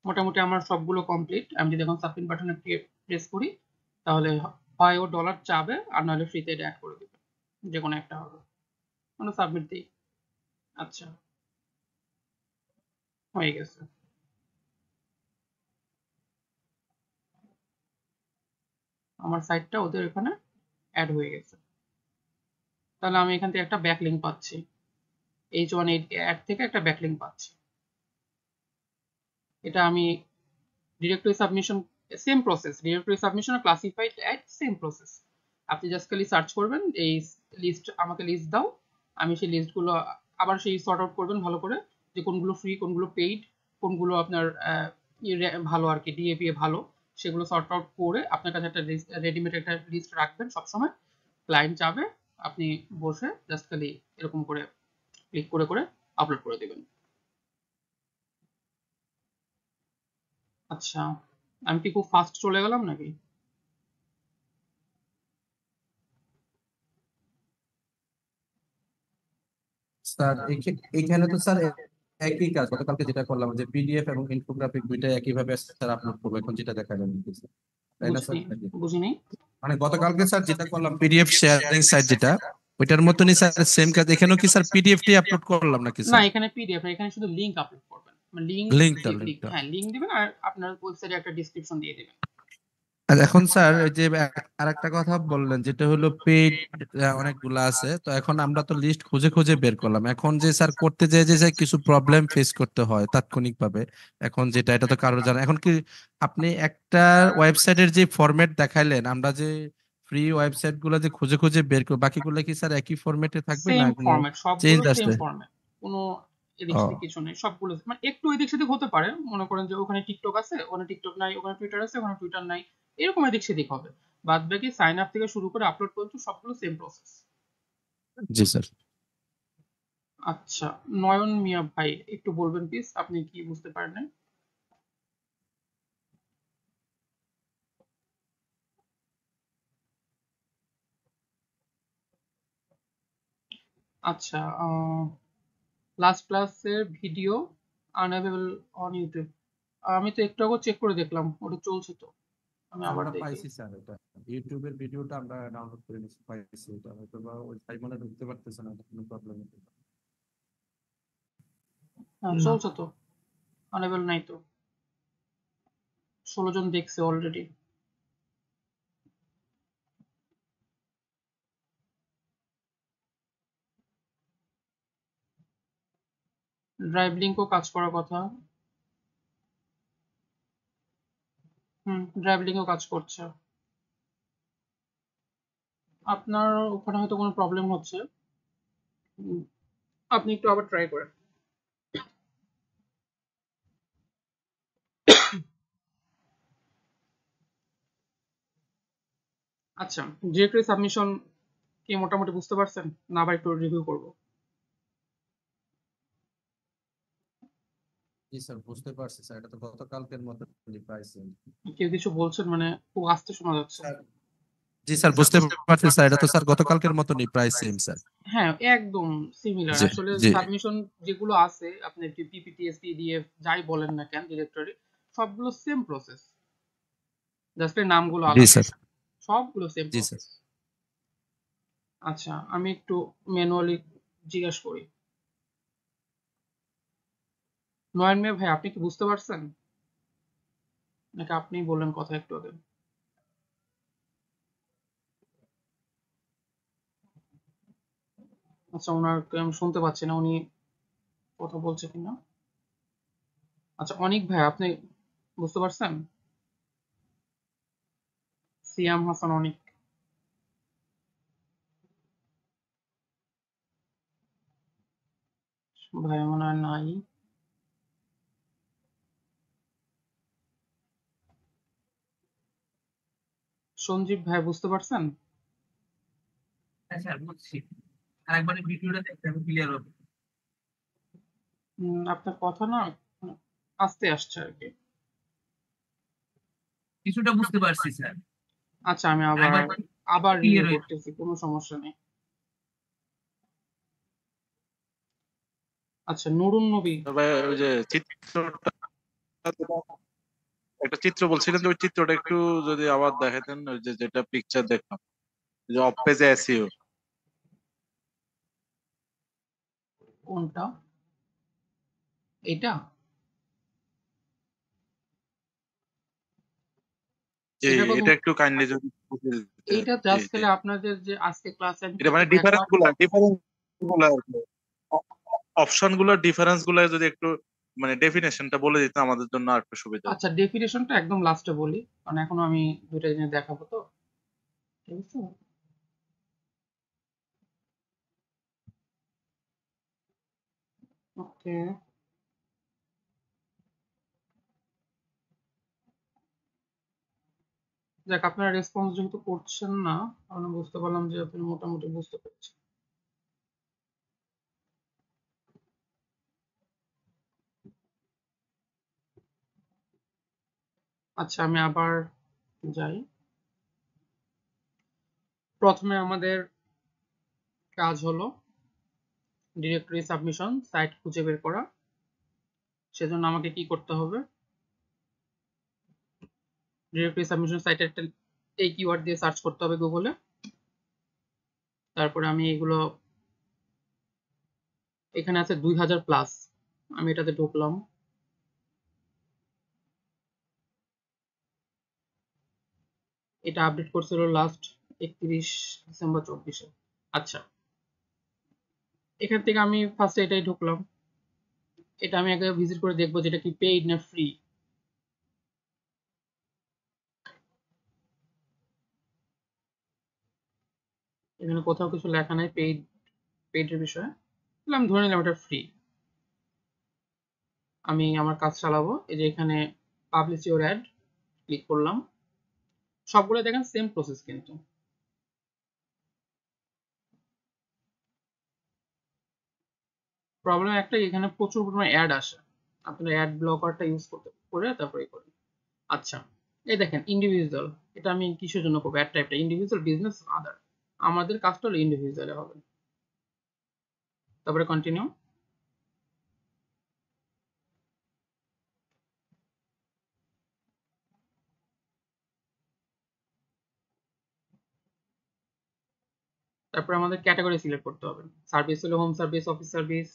মোটামুটি আমার সবগুলো কমপ্লিট। আমি যদি এখন সাবমিট বাটনে প্রেস করি তাহলে হয় ও ডলার চাবে আর নাহলে ফ্রিতে এটা অ্যাড করে দেবে, যে কোনো একটা হবে। মানে সাবমিট দিই। আচ্ছা, হয়ে গেছে। আমার সাইটটা ওদের এখানে অ্যাড হয়ে গেছে। তাহলে আমি এখান থেকে একটা ব্যাকলিঙ্ক পাচ্ছি, H1 অ্যাড থেকে একটা ব্যাকলিঙ্ক পাচ্ছি। এটা আমি directory submission, same process, directory submission আর ক্লাসিফাইড অ্যাড সেম প্রসেস। আপনি জাস্ট খালি সার্চ করবেন, এই লিস্ট, আমাকে লিস্ট দাও, আমি সেই লিস্টগুলো আবার সেই সর্ট আউট করবেন ভালো করে, যে কোনগুলো ফ্রি, কোনগুলো পেইড, কোনগুলো আপনার ভালো আর কি, ডিএপিএ ভালো, সেগুলো সর্ট আউট করে আপনার কাছে একটা রেডিমেড একটা লিস্ট রাখবেন সবসময়। ক্লায়েন্ট যাবে, আপনি বসে জাস্ট খালি এরকম করে ক্লিক করে করে আপলোড করে দেবেন। আচ্ছা, আমি কি খুব ফাস্ট চলে গেলাম নাকি? স্যার এখানে তো স্যার একই কাজ, গতকালকে যেটা করলাম যে পিডিএফ এবং ইনফোগ্রাফিক দুইটা একইভাবে স্যার আপলোড করবো, এখন যেটা দেখালেন স্যার, তাই না স্যার? বুঝিনি। মানে গতকালকে স্যার যেটা করলাম পিডিএফ শেয়ারিং সাইট যেটা, ওইটার মতনই স্যার সেম কাজ এখানেও কি স্যার পিডিএফ টি আপলোড করলাম নাকি না, স্যার? এখানে পিডিএফ না, এখানে শুধু লিংক আপলোড করবেন, মানে লিংক, লিঙ্কটা হ্যাঁ লিংক দিবেন আর আপনার ওয়েবসাইটে একটা ডেসক্রিপশন দিয়ে দিবেন। আর এখন স্যার এই যে আরেকটা কথা বললেন যেটা হলো পেইড অনেকগুলো আছে, তো এখন আমরা তো লিস্ট খুঁজে খুঁজে বের করলাম, এখন যে স্যার করতে যে কিছু প্রবলেম ফেস করতে হয় তাৎক্ষণিকভাবে, এখন যেটা এটা তো কারো জানা, এখন কি আপনি একটা ওয়েবসাইটের যে ফরম্যাট দেখাইলেন, আমরা যে ফ্রি ওয়েবসাইট গুলো যে খুঁজে খুঁজে বের করব, বাকিগুলো কি স্যার একই ফরম্যাটে থাকবে না সেম কোনো ফরম্যাট, চেঞ্জ সবগুলো সেম আসবে? ফরম্যাট, কোনো এদিক ও সেদিক কিছু নেই, সবগুলো মানে একটু এদিক সেদিক হতে পারে, মনে করেন যে ওখানে টিকটক আছে, ওখানে টিকটক নাই, ওখানে টুইটার আছে, ওখানে টুইটার নাই, এরকম এদিক সেদিক হবে। বাদ বাকি সাইন আপ থেকে শুরু করে আপলোড পর্যন্ত সবগুলো সেম প্রসেস। জি স্যার। আচ্ছা, নয়ন মিয়া ভাই একটু বলবেন প্লিজ, আপনি কি বুঝতে পারেন? আচ্ছা, লাস্ট ক্লাসের ভিডিও আনঅ্যাভেলেবল অন ইউটিউব, আমি তো একটু আগে চেক করে দেখলাম, ওটা চলছে তো, আমি আবার আমরা দেখি। পাইছি স্যার, এটা ইউটিউবের ভিডিওটা আমরা ডাউনলোড করে নিচ্ছি, পাইছি, এটা হয়তো বা ওই সাইমনে ঢুকতে পারতেছে না, কোনো প্রবলেম হতে পারে। হ্যাঁ চলছে তো, আনঅ্যাভেলেবল নাই তো, 16 জন দেখছে অলরেডি। ড্রাইভ লিঙ্কও কাজ করার কথা। ড্রাইভ লিঙ্কও কাজ করছে। আপনার ওখানে হয়তো কোনো প্রবলেম হচ্ছে, উম, আপনি একটু আবার ট্রাই করেন। আচ্ছা, ডিরেক্টরি সাবমিশন কি মোটামুটি বুঝতে পারছেন না, আবার একটু রিভিউ করব? জি স্যার, বুঝতে পারছি স্যার, এটা তো গতকালকের মতো পাইছি। কেউ কিছু বলছেন, মানে খুব আস্তে শোনা যাচ্ছে। জি স্যার, বুঝতে পারছি স্যার, এটা তো স্যার গতকালকের মতনই প্রায় সেম স্যার। হ্যাঁ একদম সিমিলার, জি আসলে জি সাবমিশন যেগুলো আছে আপনি পিপিটিএস পিডিএফ যাই বলেন না কেন, ডিরেক্টরি সবগুলো সেম প্রসেস, জাস্ট এর নামগুলো জি আলাদা, স্যার। সবগুলো সেম জি স্যার। প্রসেস। আচ্ছা, আমি একটু ম্যানুয়ালি জিজ্ঞেস করি। নয়ন মিয়া ভাই, আপনি কি বুঝতে পারছেন নাকি আপনিই বললেন কথা একটু আগে? আচ্ছা, ওনাকে আমি শুনতে পাচ্ছি না, উনি কথা বলছে কিনা। আচ্ছা, অনিক ভাই আপনি বুঝতে পারছেন? সিয়াম হাসান অনিক ভাই মনে হয় নাই। সঞ্জীব ভাই বুঝতে পারছেন? হ্যাঁ স্যার বুঝছি, আরেকবার ভিডিওটা দেখতে আমি ক্লিয়ার হবে। আপনার কথা না আস্তে আসছে আর কি। কিছুটা বুঝতে পারছি স্যার, আচ্ছা, আমি আবার আরেকবার আবার রিভিউ ক্লিয়ার হয়ে করতেছি, কোনো সমস্যা নেই। আচ্ছা, নুরুন নবী। তবে ওই যে চিত্রটা, একটা চিত্র বলছিলেন, যে ওই চিত্রটা একটু যদি আবার দেখাতেন, ওই যে যেটা পিকচার দেখলাম, যে অফ পেজে এসইও, কোনটা? এটা? যে এটার কথা এটা একটু কাইন্ডলি যদি বুঝিয়ে দিতেন। এইটা জি জাস্ট জি খালি আপনাদের যে আজকে ক্লাসে আমি এটা কিছু মানে ডিফারেন্স গুলা অপশন গুলোর ডিফারেন্স গুলা যদি একটু মানে ডেফিনেশনটা বলে দিতে আমাদের জন্য আর একটু সুবিধা হতো। আচ্ছা ডেফিনেশনটা একদম লাস্টে বলি, কারণ এখনো আমি দুইটা জিনিস দেখাবো তো, ঠিক আছে? ওকে, যাক আপনারা রেসপন্স যেহেতু করছেন না, আমি বুঝতে পারলাম যে আপনি মোটামুটি বুঝতে পেরেছেন। আচ্ছা আমি আবার যাই। প্রথমে আমাদের কাজ হলো ডিরেক্টরি সাবমিশন সাইট খুঁজে বের করা। সেজন্য আমাকে কি করতে হবে, ডিরেক্টরি সাবমিশন সাইটের একটা এই কিওয়ার্ড দিয়ে সার্চ করতে হবে গুগলে। তারপরে আমি এগুলো, এখানে আছে 2000 প্লাস, আমি এটাতে ঢুকলাম। এটা আপডেট করছিল লাস্ট 31 ডিসেম্বর 24-এ। আচ্ছা এখান থেকে আমি ফার্স্টে এটাই ঢুকলাম। এটা আমি আগে ভিজিট করে দেখবো যেটা কি পেইড না ফ্রি। এখানে কোথাও কিছু লেখা নাই পেইডের বিষয়ে, তাহলে আমি ধরে নিলাম এটা ফ্রি। আমি আমার কাজ চালাবো। এই যে এখানে পাবলিশ ইওর অ্যাড ক্লিক করলাম। সবগুলো দেখেন সেম প্রসেস, কিন্তু প্রবলেম একটাই, এখানে প্রচুর পরিমাণে অ্যাড আসে। আপনারা অ্যাড ব্লকারটা ইউজ করে তারপরে করেন। আচ্ছা এই দেখেন ইন্ডিভিজুয়াল, এটা আমি কিসের জন্য করবো? অ্যাড টাইপটা ইন্ডিভিজুয়াল, বিজনেস, আদার। আমাদের কাজটা হলো ইন্ডিভিজুয়ালে হবে। তারপরে কন্টিনিউ। তারপরে আমাদের ক্যাটাগরি সিলেক্ট করতে হবে। সার্ভিস হলে হোম সার্ভিস, অফিস সার্ভিস,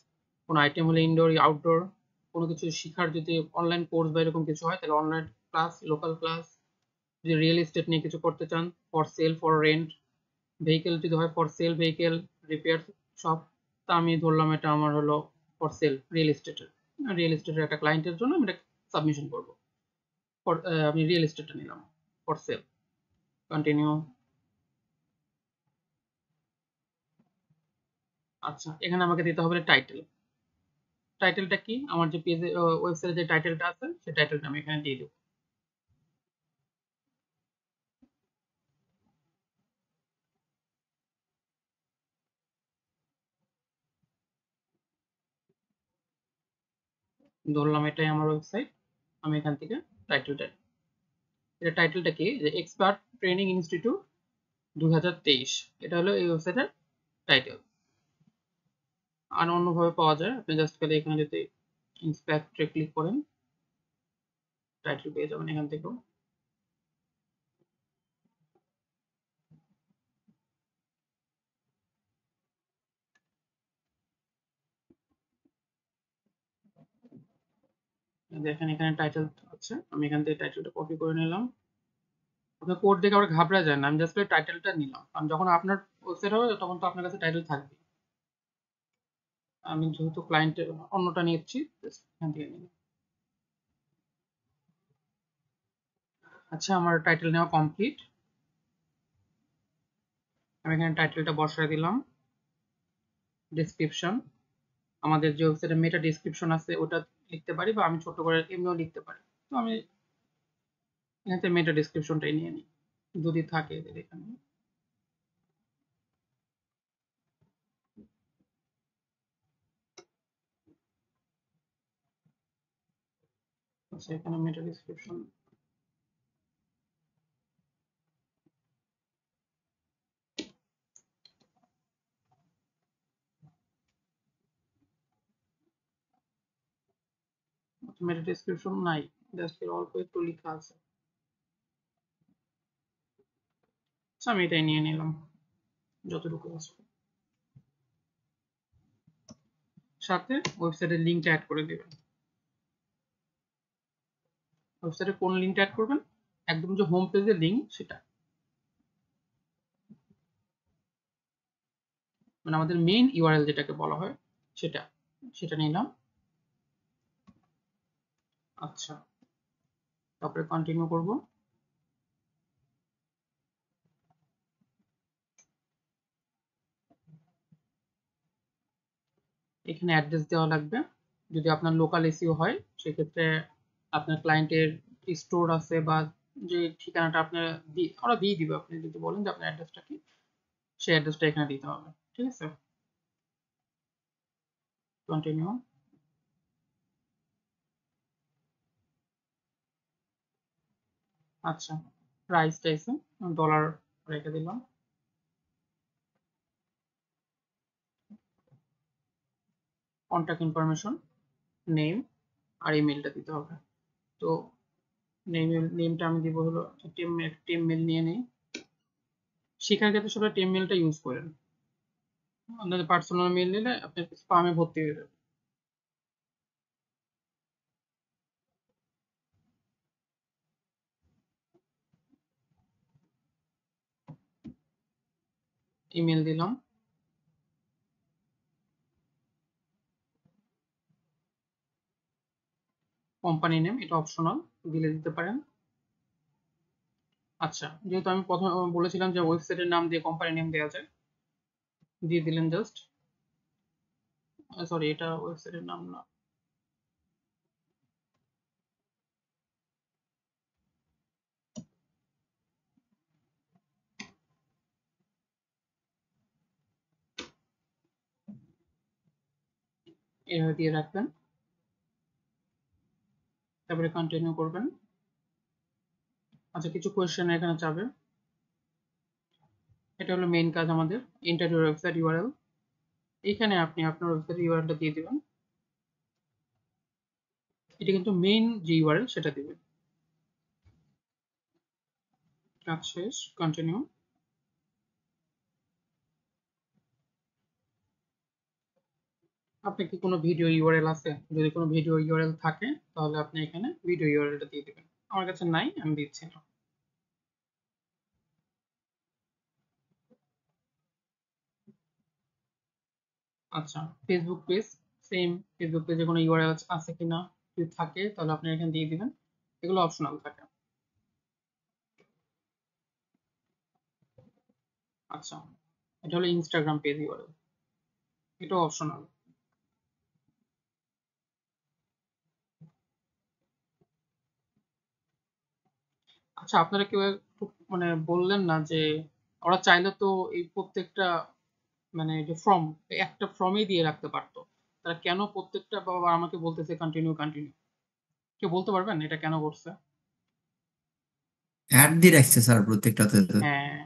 কোনো আইটেম হলে ইনডোর, আউটডোর, কোনো কিছু শিখার যদি অনলাইন কোর্স বা এরকম কিছু হয় তাহলে অনলাইন ক্লাস, লোকাল ক্লাস, যদি রিয়েল এস্টেট নিয়ে কিছু করতে চান, for sale, for rent, vehicle যদি হয় ফর সেল ভেহিকেল, রিপেয়ার সব। তা আমি ধরলাম এটা আমার হলো ফর সেল, রিয়েল এস্টেটের একটা ক্লায়েন্টের জন্য আমি এটা সাবমিশন করবো। আমি রিয়েল এস্টেটটা নিলাম ফর সেল। কন্টিনিউ। আচ্ছা এখানে আমাকে দিতে হবে টাইটেল। টাইটেলটা কি, আমার যে পেজে ওয়েবসাইটে যে টাইটেলটা আছে সেই টাইটেলটা আমি এখানে দিয়ে দেব। ধরলাম এটাই আমার ওয়েবসাইট, আমি এখান থেকে টাইটেলটা, এটা টাইটেলটা কি, যে এক্সপার্ট ট্রেনিং ইনস্টিটিউট 2023, এটা হলো এই ওয়েবসাইটের টাইটেল। আর অন্যভাবে পাওয়া যায়, আপনি জাস্ট খালি এখানে যদি ইন্সপেক্টরে ক্লিক করেন টাইটেল পেয়ে যাবেন এখান থেকেও। দেখেন এখানে টাইটেল আছে, আমি এখান থেকে টাইটেলটা কপি করে নিলাম। আপনার কোড দেখে আবার ঘাবড়া যায় না, আমি জাস্ট টাইটেলটা নিলাম, কারণ যখন আপনার ওয়েবসাইট হবে তখন তো আপনার কাছে টাইটেল থাকবে। আমি যেহেতু ক্লায়েন্টের অন্যটা নিচ্ছি এখান থেকে নিলাম। আচ্ছা আমার টাইটেল নেওয়া কমপ্লিট। আমি এখানে টাইটেলটা বসায় দিলাম। ডেসক্রিপশন, আমাদের যে ওয়েবসাইটে মেটা ডেসক্রিপশন আছে ওটা লিখতে পারি, বা আমি ছোট করে এমনিও লিখতে পারি। তো আমি এখান থেকে মেটা ডেসক্রিপশনটাই নিয়ে নিই যদি থাকে এদের এখানে। আচ্ছা এখানে মেটা ডেসক্রিপশন, মেটা ডেসক্রিপশন নাই, জাস্ট অল্প একটু লেখা আছে। আচ্ছা আমি এটাই নিয়ে নিলাম যতটুকু আছে। সাথে ওয়েবসাইটের লিঙ্কটা অ্যাড করে দেবেন। ওয়েবসাইটে কোন লিঙ্কটা অ্যাড করবেন, একদম যে হোম পেজের লিঙ্ক সেটা। মানে আমাদের মেইন ইউআরএল যেটাকে বলা হয় সেটা সেটা নিলাম। আচ্ছা, তারপরে কন্টিনিউ করব। এখানে অ্যাড্রেস দেওয়া লাগবে। যদি আপনার লোকাল এসিও হয় সেক্ষেত্রে আপনার ক্লায়েন্টের স্টোর আছে বা যে ঠিকানাটা আপনার ওরা দিয়ে দিবে। আপনি যদি বলেন যে আপনার অ্যাড্রেসটা কি, সেই অ্যাড্রেসটা এখানে দিতে হবে। ঠিক আছে, কন্টিনিউ। আচ্ছা, প্রাইস চাইছে, ডলার রেখে দিলাম। কন্ট্যাক্ট ইনফরমেশন, নেম আর ইমেলটা দিতে হবে। তো নেমটা আমি দিব হলো টেম মেল নিয়ে নেই। শেখার ক্ষেত্রে সবাই টেম মেলটা ইউজ করেন। আপনাদের পার্সোনাল মেল নিলে আপনার স্পামে ভর্তি হয়ে যাবে। ইমেল দিলাম। কোম্পানি নেম এটা অপশনাল, দিলে দিতে পারেন। আচ্ছা, যেহেতু আমি প্রথমে বলেছিলাম যে ওয়েবসাইটের নাম দিয়ে কোম্পানি নেম দেওয়া যায়, দিয়ে দিলেন জাস্ট। সরি, এটা ওয়েবসাইটের নাম না। এভাবে দিয়ে রাখবেন, তারপরে কন্টিনিউ করবেন। আচ্ছা, কিছু কোয়েশ্চেন এখানে চাবে। এটা হলো মেইন কাজ আমাদের, এন্টার ইউর ওয়েবসাইট ইউআরএল। এখানে আপনি আপনার ওয়েবসাইট ইউআরএলটা দিয়ে দিবেন। এটা কিন্তু মেইন যে ইউআরএল সেটা দিবেন। কাজ শেষ, কন্টিনিউ। আপনার কি কোনো ভিডিও ইউআরএল আছে? যদি কোনো ভিডিও ইউআরএল থাকে তাহলে আপনি এখানে ভিডিও ইউআরএলটা দিয়ে দিবেন। আমার কাছে নাই, আমি দিচ্ছি না। আচ্ছা, ফেসবুক পেজ, সেম ফেসবুক পেজে কোনো ইউআরএল আছে কিনা, যদি থাকে তাহলে আপনি এখানে দিয়ে দিবেন। এগুলো অপশনাল থাকে। আচ্ছা, এটা হলো ইনস্টাগ্রাম পেজ ইউআরএল, এটা অপশনাল। আচ্ছা, আপনারা কেউ একটু মানে বললেন না যে ওরা চাইলে তো এই প্রত্যেকটা মানে যে ফর্ম, একটা ফর্মেই দিয়ে রাখতে পারতো, তারা কেন প্রত্যেকটা বাবা আমাকে বলতেছে কন্টিনিউ কন্টিনিউ? কেউ বলতে পারবেন এটা কেন করছে? অ্যাড দিয়ে রাখছে স্যার প্রত্যেকটাতে তো। হ্যাঁ,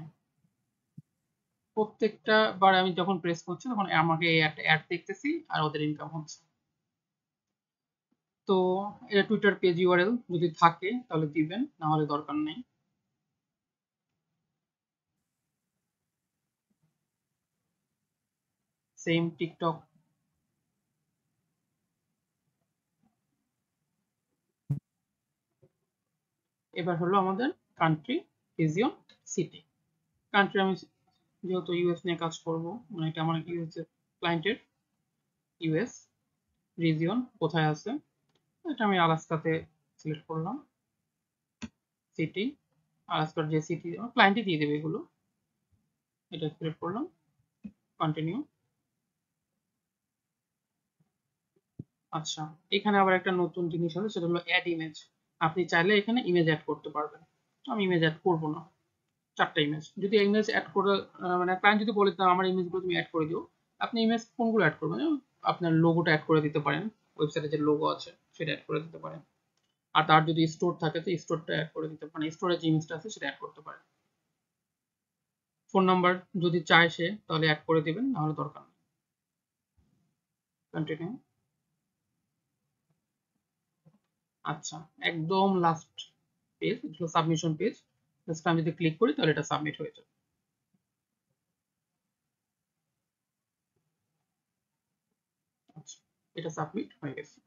প্রত্যেকটা বার আমি যখন প্রেস করছি তখন আমাকে একটা অ্যাড দেখতেছি আর ওদের ইনকাম হচ্ছে। তো এটা টুইটার পেজ ইউআরএল যদি থাকে তাহলে দিবেন, না হলে দরকার নেই। Same TikTok. এবার হলো আমাদের কান্ট্রি, রিজিয়ন, সিটি। কান্ট্রি আমি যেহেতু ইউএস নিয়ে কাজ করব, মানে এটা আমার ইউএস ক্লায়েন্টের ইউএস। রিজিয়ন কোথায় আছে, এটা আমি আলাস্কাতে সিলেক্ট করলাম। সিটি, আলাস্কার যে সিটি ক্লায়েন্টই দিয়ে দেবে এগুলো, এটা সিলেক্ট করলাম। কন্টিনিউ। আচ্ছা, এখানে আবার একটা নতুন জিনিস আছে, সেটা হলো অ্যাড ইমেজ। আপনি চাইলে এখানে ইমেজ অ্যাড করতে পারবেন। আমি ইমেজ অ্যাড করব না, 4টা ইমেজ। যদি ইমেজ অ্যাড করে মানে ক্লায়েন্ট যদি বলে আমার ইমেজগুলো তুমি অ্যাড করে দিও, আপনি ইমেজ কোনগুলো অ্যাড করবেন? আপনার লোগোটা অ্যাড করে দিতে পারেন, ওয়েবসাইটে যে লোগো আছে সেটা অ্যাড করে দিতে পারেন। আর তার যদি স্টোর থাকে তো স্টোরটা অ্যাড করে দিতে পারেন, স্টোরে যে ইমেজটা আছে সেটা অ্যাড করতে পারেন। ফোন নাম্বার যদি চায় সে তাহলে অ্যাড করে দিবেন, নাহলে দরকার নেই। কন্টিনিউ। আচ্ছা, একদম লাস্ট পেজ হলো সাবমিশন পেজ। জাস্ট আমি যদি ক্লিক করি তাহলে এটা সাবমিট হয়ে যাবে। আচ্ছা, এটা সাবমিট হয়ে গেছে।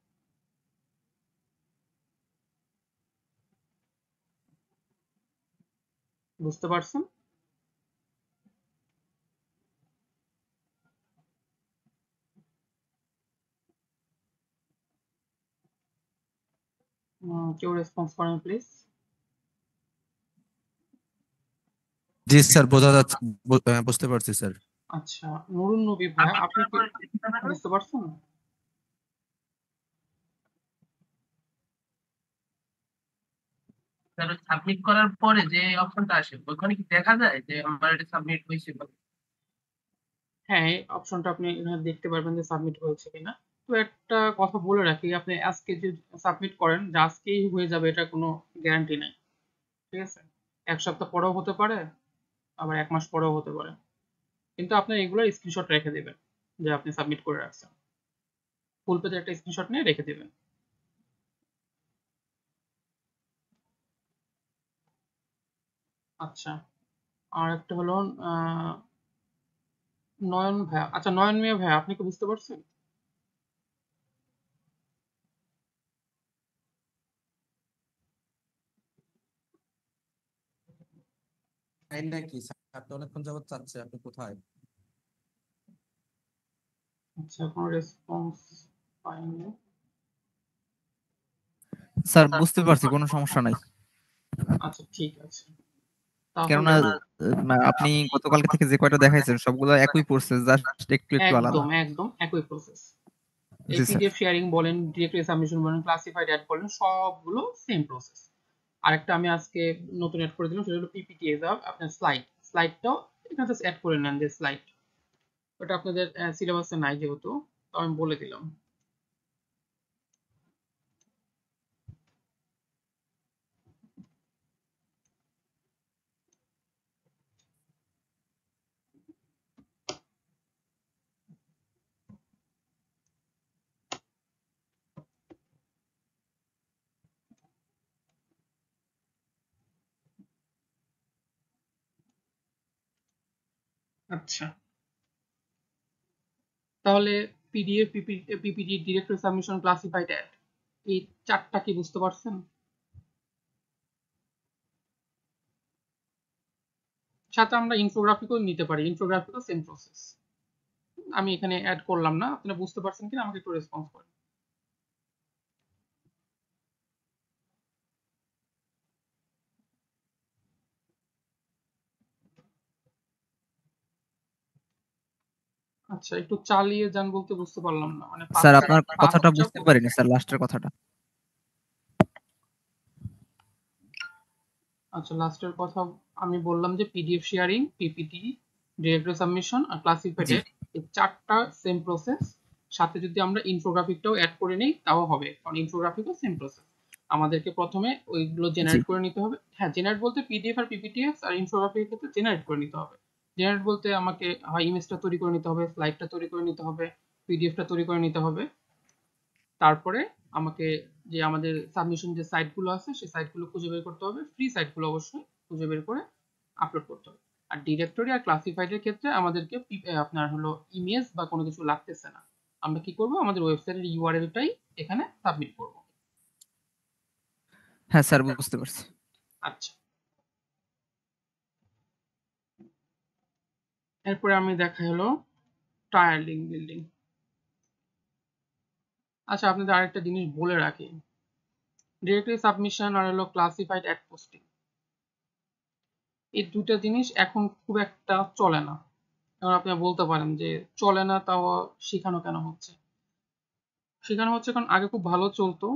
বুঝতে পারছেন? কেউ রেসপন্স করেন প্লিজ। জি স্যার, বোঝা যাচ্ছে, বুঝতে পারছি স্যার। আচ্ছা, নুরুন নবী ভাইয়া, সাবমিট আপনি করার কি পরে দেখতে পাবেন বুঝতে পারছেন? সাবমিট করার পরে যে অপশনটা আসে ওখানে কি দেখা যায় যে আমার এটা সাবমিট হয়েছে বা হ্যাঁ, এই অপশনটা আপনি এখানে দেখতে পারবেন যে সাবমিট হয়েছে কিনা। তো একটা কথা বলে রাখি, আপনি আজকে যে সাবমিট করেন যে আজকেই হয়ে যাবে এটা কোনো গ্যারান্টি নাই। ঠিক আছে, এক সপ্তাহ পরেও হতে পারে, আবার এক মাস পরেও হতে পারে। কিন্তু আপনি এগুলোর স্ক্রিনশট রেখে দিবেন যে আপনি সাবমিট করে রাখছেন। ফুল পেজের একটা স্ক্রিনশট নিয়ে রেখে দিবেন। আচ্ছা, আর একটা হলো নয়ন ভাইয়া। আচ্ছা, নয়ন মিয়া ভাইয়া, আপনি কি বুঝতে পারছেন? তাই নাকি? স্যার তো অনেকক্ষণ যাবত চাচ্ছে, আপনি কোথায়? আচ্ছা, কোনো রেসপন্স পাইনি। স্যার বুঝতে পারছি, কোনো সমস্যা নাই। আচ্ছা, ঠিক আছে, কেননা তাহলে আপনি গতকালকে থেকে যে কয়টা দেখাইছেন সবগুলো একই প্রসেস, জাস্ট একটু একটু আলাদা। একদম একদম একই প্রসেস। এই জি স্যার। পিডিএফ শেয়ারিং বলেন, ডিরেক্টরি সাবমিশন বলেন, ক্লাসিফাইড অ্যাড বলেন, সবগুলো সেম প্রসেস। আরেকটা আমি আজকে নতুন অ্যাড করে দিলাম, সেটা হলো পিপিটি এক্সাম, আপনার স্লাইডটাও এখানে জাস্ট অ্যাড করে নেন যে স্লাইড। ওটা আপনাদের সিলেবাসে নাই যেহেতু, তো আমি বলে দিলাম। আচ্ছা, তাহলে PDF, PPT, directory submission, classified ad, এই চারটা কি বুঝতে পারছেন? সাথে আমরা ইনফোগ্রাফিকও নিতে পারি, ইনফোগ্রাফিকও সেম প্রসেস। আমি এখানে অ্যাড করলাম না, আপনারা বুঝতে পারছেন কিনা আমাকে একটু রেসপন্স করেন। আচ্ছা, একটু চালিয়ে যান বলতে বুঝতে পারলাম না, মানে স্যার পাঁচটা আপনার কথাটা পাঁচটা বুঝতে পারিনি স্যার, লাস্টের কথাটা। আচ্ছা, লাস্টের কথা আমি বললাম যে PDF sharing, PPT, directory submission আর ক্লাসিফাইড জি। এই চারটা সেম প্রসেস। সাথে যদি আমরা ইনফোগ্রাফিকটাও অ্যাড করে নিই তাও হবে, কারণ ইনফোগ্রাফিকও সেম প্রসেস। আমাদেরকে প্রথমে ওইগুলো জি। জেনারেট করে নিতে হবে। হ্যাঁ, জেনারেট বলতে পিডিএফ আর পিপিটিএফ আর ইনফোগ্রাফিকের ক্ষেত্রে জেনারেট করে নিতে হবে। জেনারেট বলতে আমাকে হয় ইমেজটা তৈরি করে নিতে হবে, স্লাইডটা তৈরি করে নিতে হবে, পিডিএফটা তৈরি করে নিতে হবে। তারপরে আমাকে যে আমাদের সাবমিশন যে সাইটগুলো আছে সেই সাইটগুলো খুঁজে বের করতে হবে, ফ্রি সাইটগুলো অবশ্যই খুঁজে বের করে আপলোড করতে হবে। আর ডিরেক্টরি আর ক্লাসিফাইডের ক্ষেত্রে আমাদেরকে আপনার হলো ইমেজ বা কোনো কিছু লাগতেছে না। আমরা কি করব, আমাদের ওয়েবসাইটের ইউআরএলটাই এখানে সাবমিট করব। হ্যাঁ স্যার বুঝতে পারছি। আচ্ছা, এরপরে আমি দেখাই হলো টায়ার লিঙ্ক বিল্ডিং। আচ্ছা, আপনাদের আরেকটা জিনিস বলে রাখি, ডিরেক্টরি সাবমিশন আর হলো ক্লাসিফাইড অ্যাড পোস্টিং, এই দুইটা জিনিস এখন খুব একটা চলে না। এবার আপনি বলতে পারেন যে চলে না, তাও শেখানো কেন হচ্ছে? শেখানো হচ্ছে কারণ আগে খুব ভালো চলতো,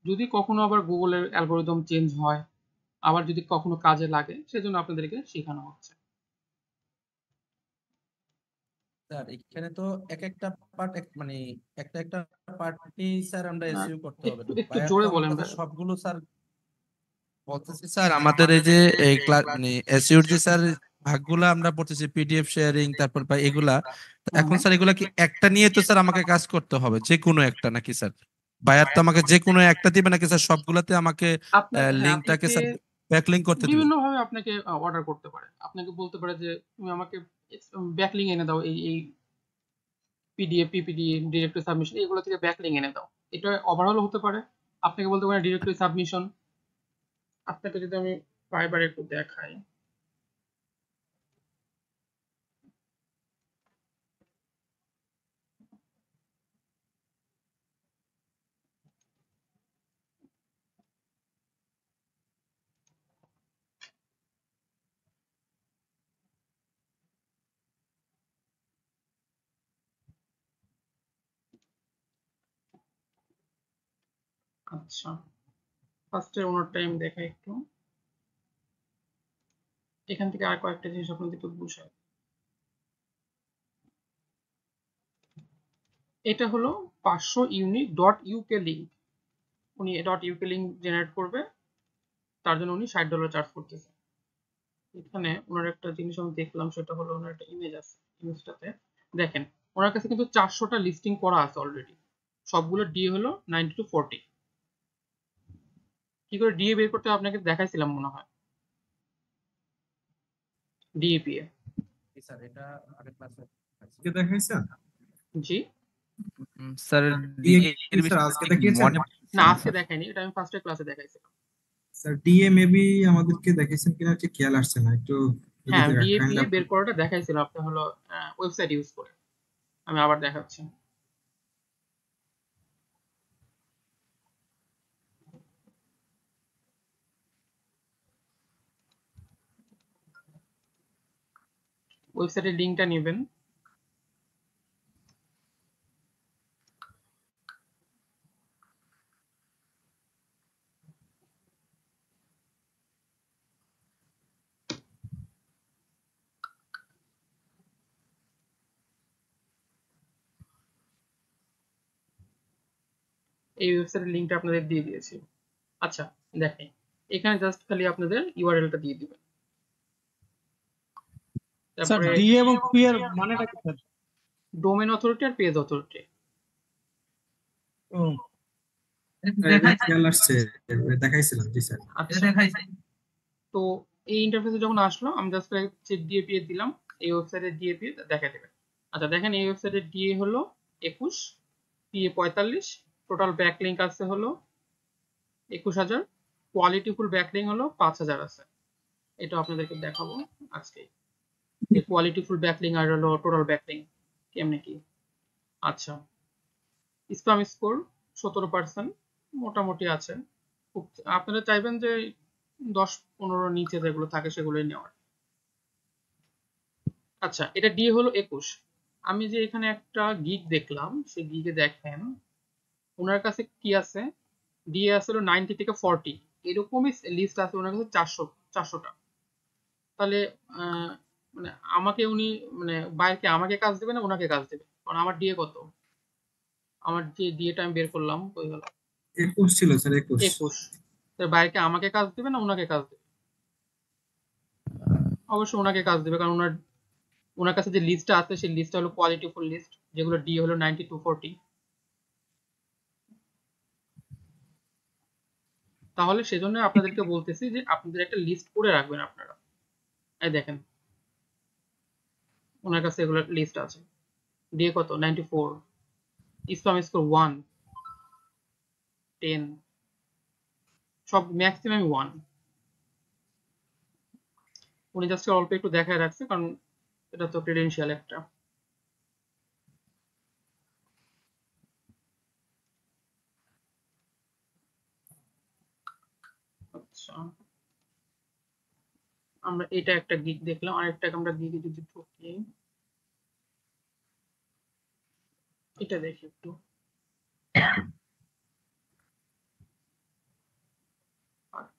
যদি কখনো আবার গুগলের অ্যালগোরিদম চেঞ্জ হয়, আবার যদি কখনো কাজে লাগে, সেজন্য আপনাদেরকে শেখানো হচ্ছে। স্যার এখানে তো এক একটা পার্ট, মানে একটা একটা পার্টি স্যার আমরা এসইউ করতে হবে, একটু তো একটু বায়ার তো জোরে আমার বলেন কাছে ভাই। সবগুলো স্যার বলতেছি স্যার, আমাদের এই যে এই ক্লাস মানে এসইউর যে স্যার ভাগগুলা আমরা পড়তেছি, পিডিএফ শেয়ারিং তারপর বা এগুলা, তো এখন স্যার এগুলা কি একটা নিয়ে তো স্যার আমাকে কাজ করতে হবে, যে কোনো একটা নাকি স্যার? বায়ার তো আমাকে যে কোনো একটা দিবে নাকি স্যার সবগুলাতে আমাকে আপনার, হ্যাঁ, লিঙ্কটাকে আপনাকে স্যার ব্যাকলিঙ্ক করতে দিবে? বিভিন্ন ভাবে আপনাকে অর্ডার করতে পারে। আপনাকে বলতে পারে যে তুমি আমাকে ব্যাকলিঙ্ক এনে দাও, এই পিডিএফ, পিপিটি, ডিরেক্টরি সাবমিশন এগুলো থেকে ব্যাকলিঙ্ক এনে দাও। এটা ওভারঅল হতে পারে। আপনাকে বলতে পারে ডিরেক্টরি সাবমিশন। আপনাকে যদি আমি ফাইবার একটু দেখাই, আচ্ছা, ফার্স্টে ওনার টাইম দেখা একটু, এখান থেকে আর কয়েকটা জিনিস আপনাদের একটু বুঝাই। এটা হলো 500 ইউনিক ডট ইউকে লিঙ্ক, উনি ডট ইউকে লিঙ্ক জেনারেট করবে, তার জন্য উনি $60 চার্জ করতেছে। এখানে ওনার একটা জিনিস আমি দেখলাম, সেটা হলো ওনার একটা ইমেজ আছে, ইমেজটাতে দেখেন ওনার কাছে কিন্তু 400টা লিস্টিং করা আছে অলরেডি, সবগুলো ডিএ হলো 90 to 40। কি করে ডিএ বের করতে হয় আপনাকে দেখাইছিলাম মনে হয়, ডিএপিএ। স্যার এটা আগের ক্লাসে আজকে দেখাইছেন? জি স্যার ডিএ এর স্যার বিষয়ে আজকে ঠিক দেখিয়েছেন? মনে না, পড়ছে না আজকে স্যার। দেখাইনি, এটা আমি ফার্স্টের ক্লাসে দেখাইছিলাম। স্যার ডিএ মেবি আমাদেরকে দেখাইছেন কিনা ঠিক খেয়াল আসছে না, একটু যদি হ্যাঁ, ডিএপিএ কাইন্ডলি বের করাটা দেখাইছিলাম আপনার হলো ওয়েবসাইট ইউজ করে, আমি আবার দেখাচ্ছি। ওয়েবসাইটের লিঙ্কটা নেবেন, এই ওয়েবসাইটের লিঙ্কটা আপনাদের দিয়ে দিয়েছি। আচ্ছা দেখেন, এখানে জাস্ট খালি আপনাদের ইউআরএলটা দিয়ে দিবেন, স্যার তারপরে ডি এবং পি এর মানেটা কি স্যার? ডোমেন অথরিটি আর পেজ অথরিটি। ও দেখাইছে খেয়াল আসছে, দেখাইছিলাম জি স্যার। এটা আচ্ছা, দেখাইছে তো এই ইন্টারফেসে যখন আসলো আমি জাস্ট চেক ডিএপিএ দিলাম, এই ওয়েবসাইটের ডিএপিএ দেখা দেবে। আচ্ছা দেখেন, এই ওয়েবসাইটের ডিএ হলো 21, পিএ 45, টোটাল ব্যাকলিংক আছে হলো 21,000, কোয়ালিটিফুল ব্যাকলিংক হলো 5,000 আছে। এটা আপনাদেরকে দেখাবো আজকে, এই কোয়ালিটিফুল ব্যাকলিংক আর হলো টোটাল ব্যাকলিংক কেমনে কি। আচ্ছা, স্প্যাম স্কোর 17%, মোটামুটি আছে। আপনারা চাইবেন যে 10-15 নিচে যেগুলো থাকে সেগুলোই নেওয়ার। আচ্ছা, এটা ডিএ হলো 21। আমি যে এখানে একটা গিগ দেখলাম, সেই গিগে দেখেন ওনার কাছে কি আছে, ডিএ আছে হলো 90 থেকে 40, এরকমই লিস্ট আছে ওনার কাছে 400টা। তাহলে মানে আমাকে উনি মানে বাইরকে আমাকে কাজ দেবে না ওনাকে কাজ দেবে? কারণ আমার ডিএ কত, আমার যে ডিএটা আমি বের করলাম কই গেল, 21 ছিল স্যার, 21। 21। বাইরকে আমাকে কাজ দেবে না ওনাকে কাজ দেবে? অবশ্যই ওনাকে কাজ দেবে, কারণ ওনার কাছে যে লিস্টটা আছে সেই লিস্টটা হলো কোয়ালিটিফুল লিস্ট, যেগুলো ডি হলো 90 to 40। তাহলে সেজন্য আপনাদেরকে বলতেছি যে আপনাদের একটা লিস্ট করে রাখবেন আপনারা। এই দেখেন ওনার কাছে এগুলো লিস্ট আছে, ডিএ কত 94, স্প্যাম স্কোর 1, 10, সব ম্যাক্সিমাম 1। উনি জাস্ট অল্প একটু দেখায় রাখছে, কারণ এটা তো ক্রেডেনশিয়াল একটা। আচ্ছা, আমরা এটা একটা গিগ দেখলাম, আরেকটা আমরা গিগে যদি ঢুকি, এটা দেখি একটু।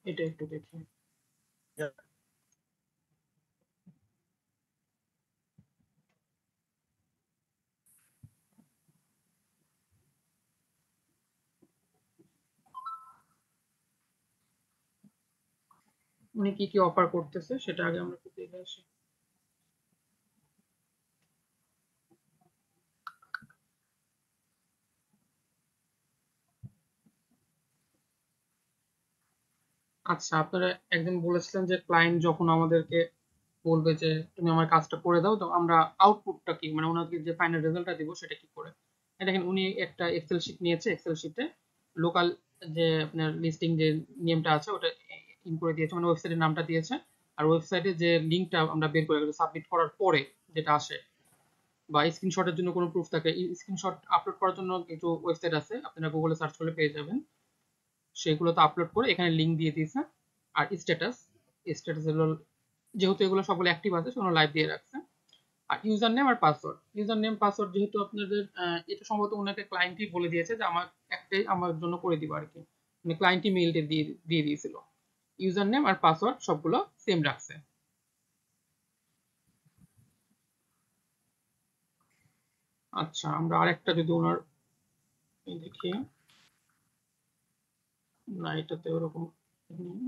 এটা একটু দেখি, উনি কি কি অফার করতেছে সেটা আগে আমরা একটু দেখে আসি। আচ্ছা, আপনারা একজন বলেছিলেন যে ক্লায়েন্ট যখন আমাদেরকে বলবে যে তুমি আমার কাজটা করে দাও, তো আমরা আউটপুটটা কি, মানে ওনাকে যে ফাইনাল রেজাল্টটা দিব সেটা কি করে। দেখেন উনি একটা এক্সেল শিট নিয়েছে, এক্সেল শিটে লোকাল যে আপনার লিস্টিং যে নেমটা আছে ওটা ইন করে দিয়েছে, মানে ওয়েবসাইটের নামটা দিয়েছে, আর ওয়েবসাইটে যে লিঙ্কটা আমরা বের করে সাবমিট করার পরে যেটা আসে, বা স্ক্রিনশটের জন্য কোনো প্রুফ থাকে, স্ক্রিনশট আপলোড করার জন্য কিছু ওয়েবসাইট আছে, আপনারা গুগলে সার্চ করলে পেয়ে যাবেন, সেগুলোতে আপলোড করে এখানে লিঙ্ক দিয়ে দিয়েছে। আর স্ট্যাটাস, স্ট্যাটাস হলো যেহেতু এগুলো সবগুলো অ্যাক্টিভ আছে সেগুলো লাইভ দিয়ে রাখছে। আর ইউজার নেম আর পাসওয়ার্ড, ইউজার নেম পাসওয়ার্ড যেহেতু আপনাদের এটা সম্ভবত ওনাকে ক্লায়েন্টই বলে দিয়েছে যে আমার একটাই আমার জন্য করে দিব আর কি, মানে ক্লায়েন্ট মেইলটা দিয়ে দিয়েছিল, ইউজার নেম আর পাসওয়ার্ড সবগুলো সেম রাখছে। আচ্ছা, আমরা আরেকটা যদি ওনার দেখি, না এটাতে ওরকম নেই।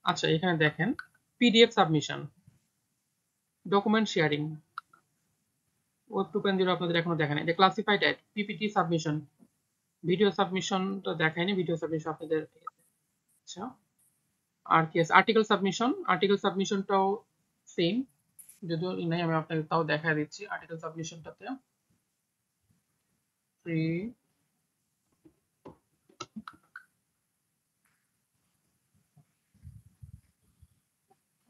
আচ্ছা, এখানে দেখেন PDF submission, document sharing, web 2.0 আপনাদের এখনো দেখায় নাই। এটা classified ad, PPT submission, video সাবমিশনটা দেখায়নি, ভিডিও সাবমিশন আপনাদের। আচ্ছা, আর কি আছে, আর্টিকেল সাবমিশন, আর্টিকেল সাবমিশনটাও সেম, যদিও নাই, আমি আপনাকে তাও দেখা দিচ্ছি। আর্টিকেল সাবমিশনটাতে ফ্রি,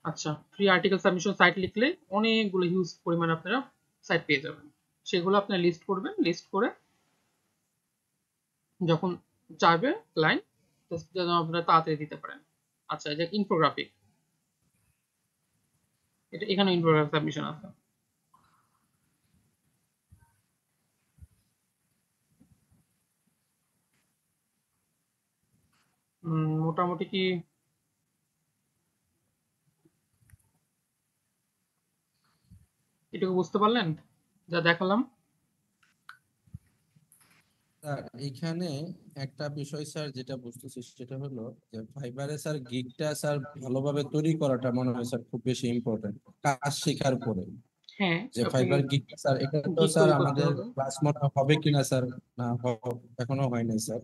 আচ্ছা ফ্রি আর্টিকেল সাবমিশন সাইট লিখলে অনেকগুলো হিউজ পরিমাণ আপনারা সাইট পেয়ে যাবেন। সেগুলো আপনারা লিস্ট করবেন, লিস্ট করে যখন চাইবে ক্লায়েন্ট যেন আপনারা তাড়াতাড়ি দিতে পারেন। আচ্ছা, এই যে ইনফোগ্রাফিক, এটা এখানে ইনফোগ্রাফিক সাবমিশন আছে। মোটামুটি কি এটুকু বুঝতে পারলেন যা দেখালাম? স্যার এখানে একটা বিষয় স্যার যেটা বুঝতেছি সেটা হলো যে ফাইবারে স্যার গিগটা স্যার ভালোভাবে তৈরি করাটা মনে হয় স্যার খুব বেশি ইম্পর্টেন্ট কাজ শেখার পরে। হ্যাঁ, যে আপনাকে ফাইবার গিগ স্যার এটা তো গিগ স্যার তৈরি করতে আমাদের হবে। ক্লাস মনে হয় হবে কিনা স্যার, না এখনো হয় নাই স্যার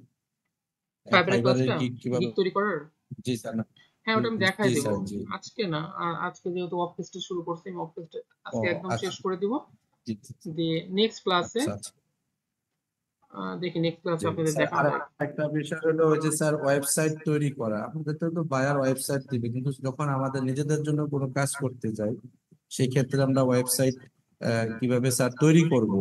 ফাইবারের ফাইবারের ক্লাসটা গিগ কিভাবে। গিগ তৈরি করার, জি স্যার না। হ্যাঁ ওটা আমি দেখাই জি দেবো স্যার জি। আজকে না, আজকে যেহেতু অফ টেস্টে শুরু করছি, আমি অফ টেস্টে ও আজকে একদম আচ্ছা। শেষ করে দিব। জি জি, জি। দিয়ে নেক্সট ক্লাসে আচ্ছা আচ্ছা দেখি, নেক্সট ক্লাসে জি আপনাদের স্যার। দেখানো আর যায়। একটা বিষয় হলো ওই যে স্যার ওয়েবসাইট তৈরি করা, আমাদের তো বায়ার ওয়েবসাইট দিবে, কিন্তু যখন আমাদের নিজেদের জন্য কোনো কাজ করতে যাই সেই ক্ষেত্রে আমরা ওয়েবসাইট কিভাবে স্যার তৈরি করব,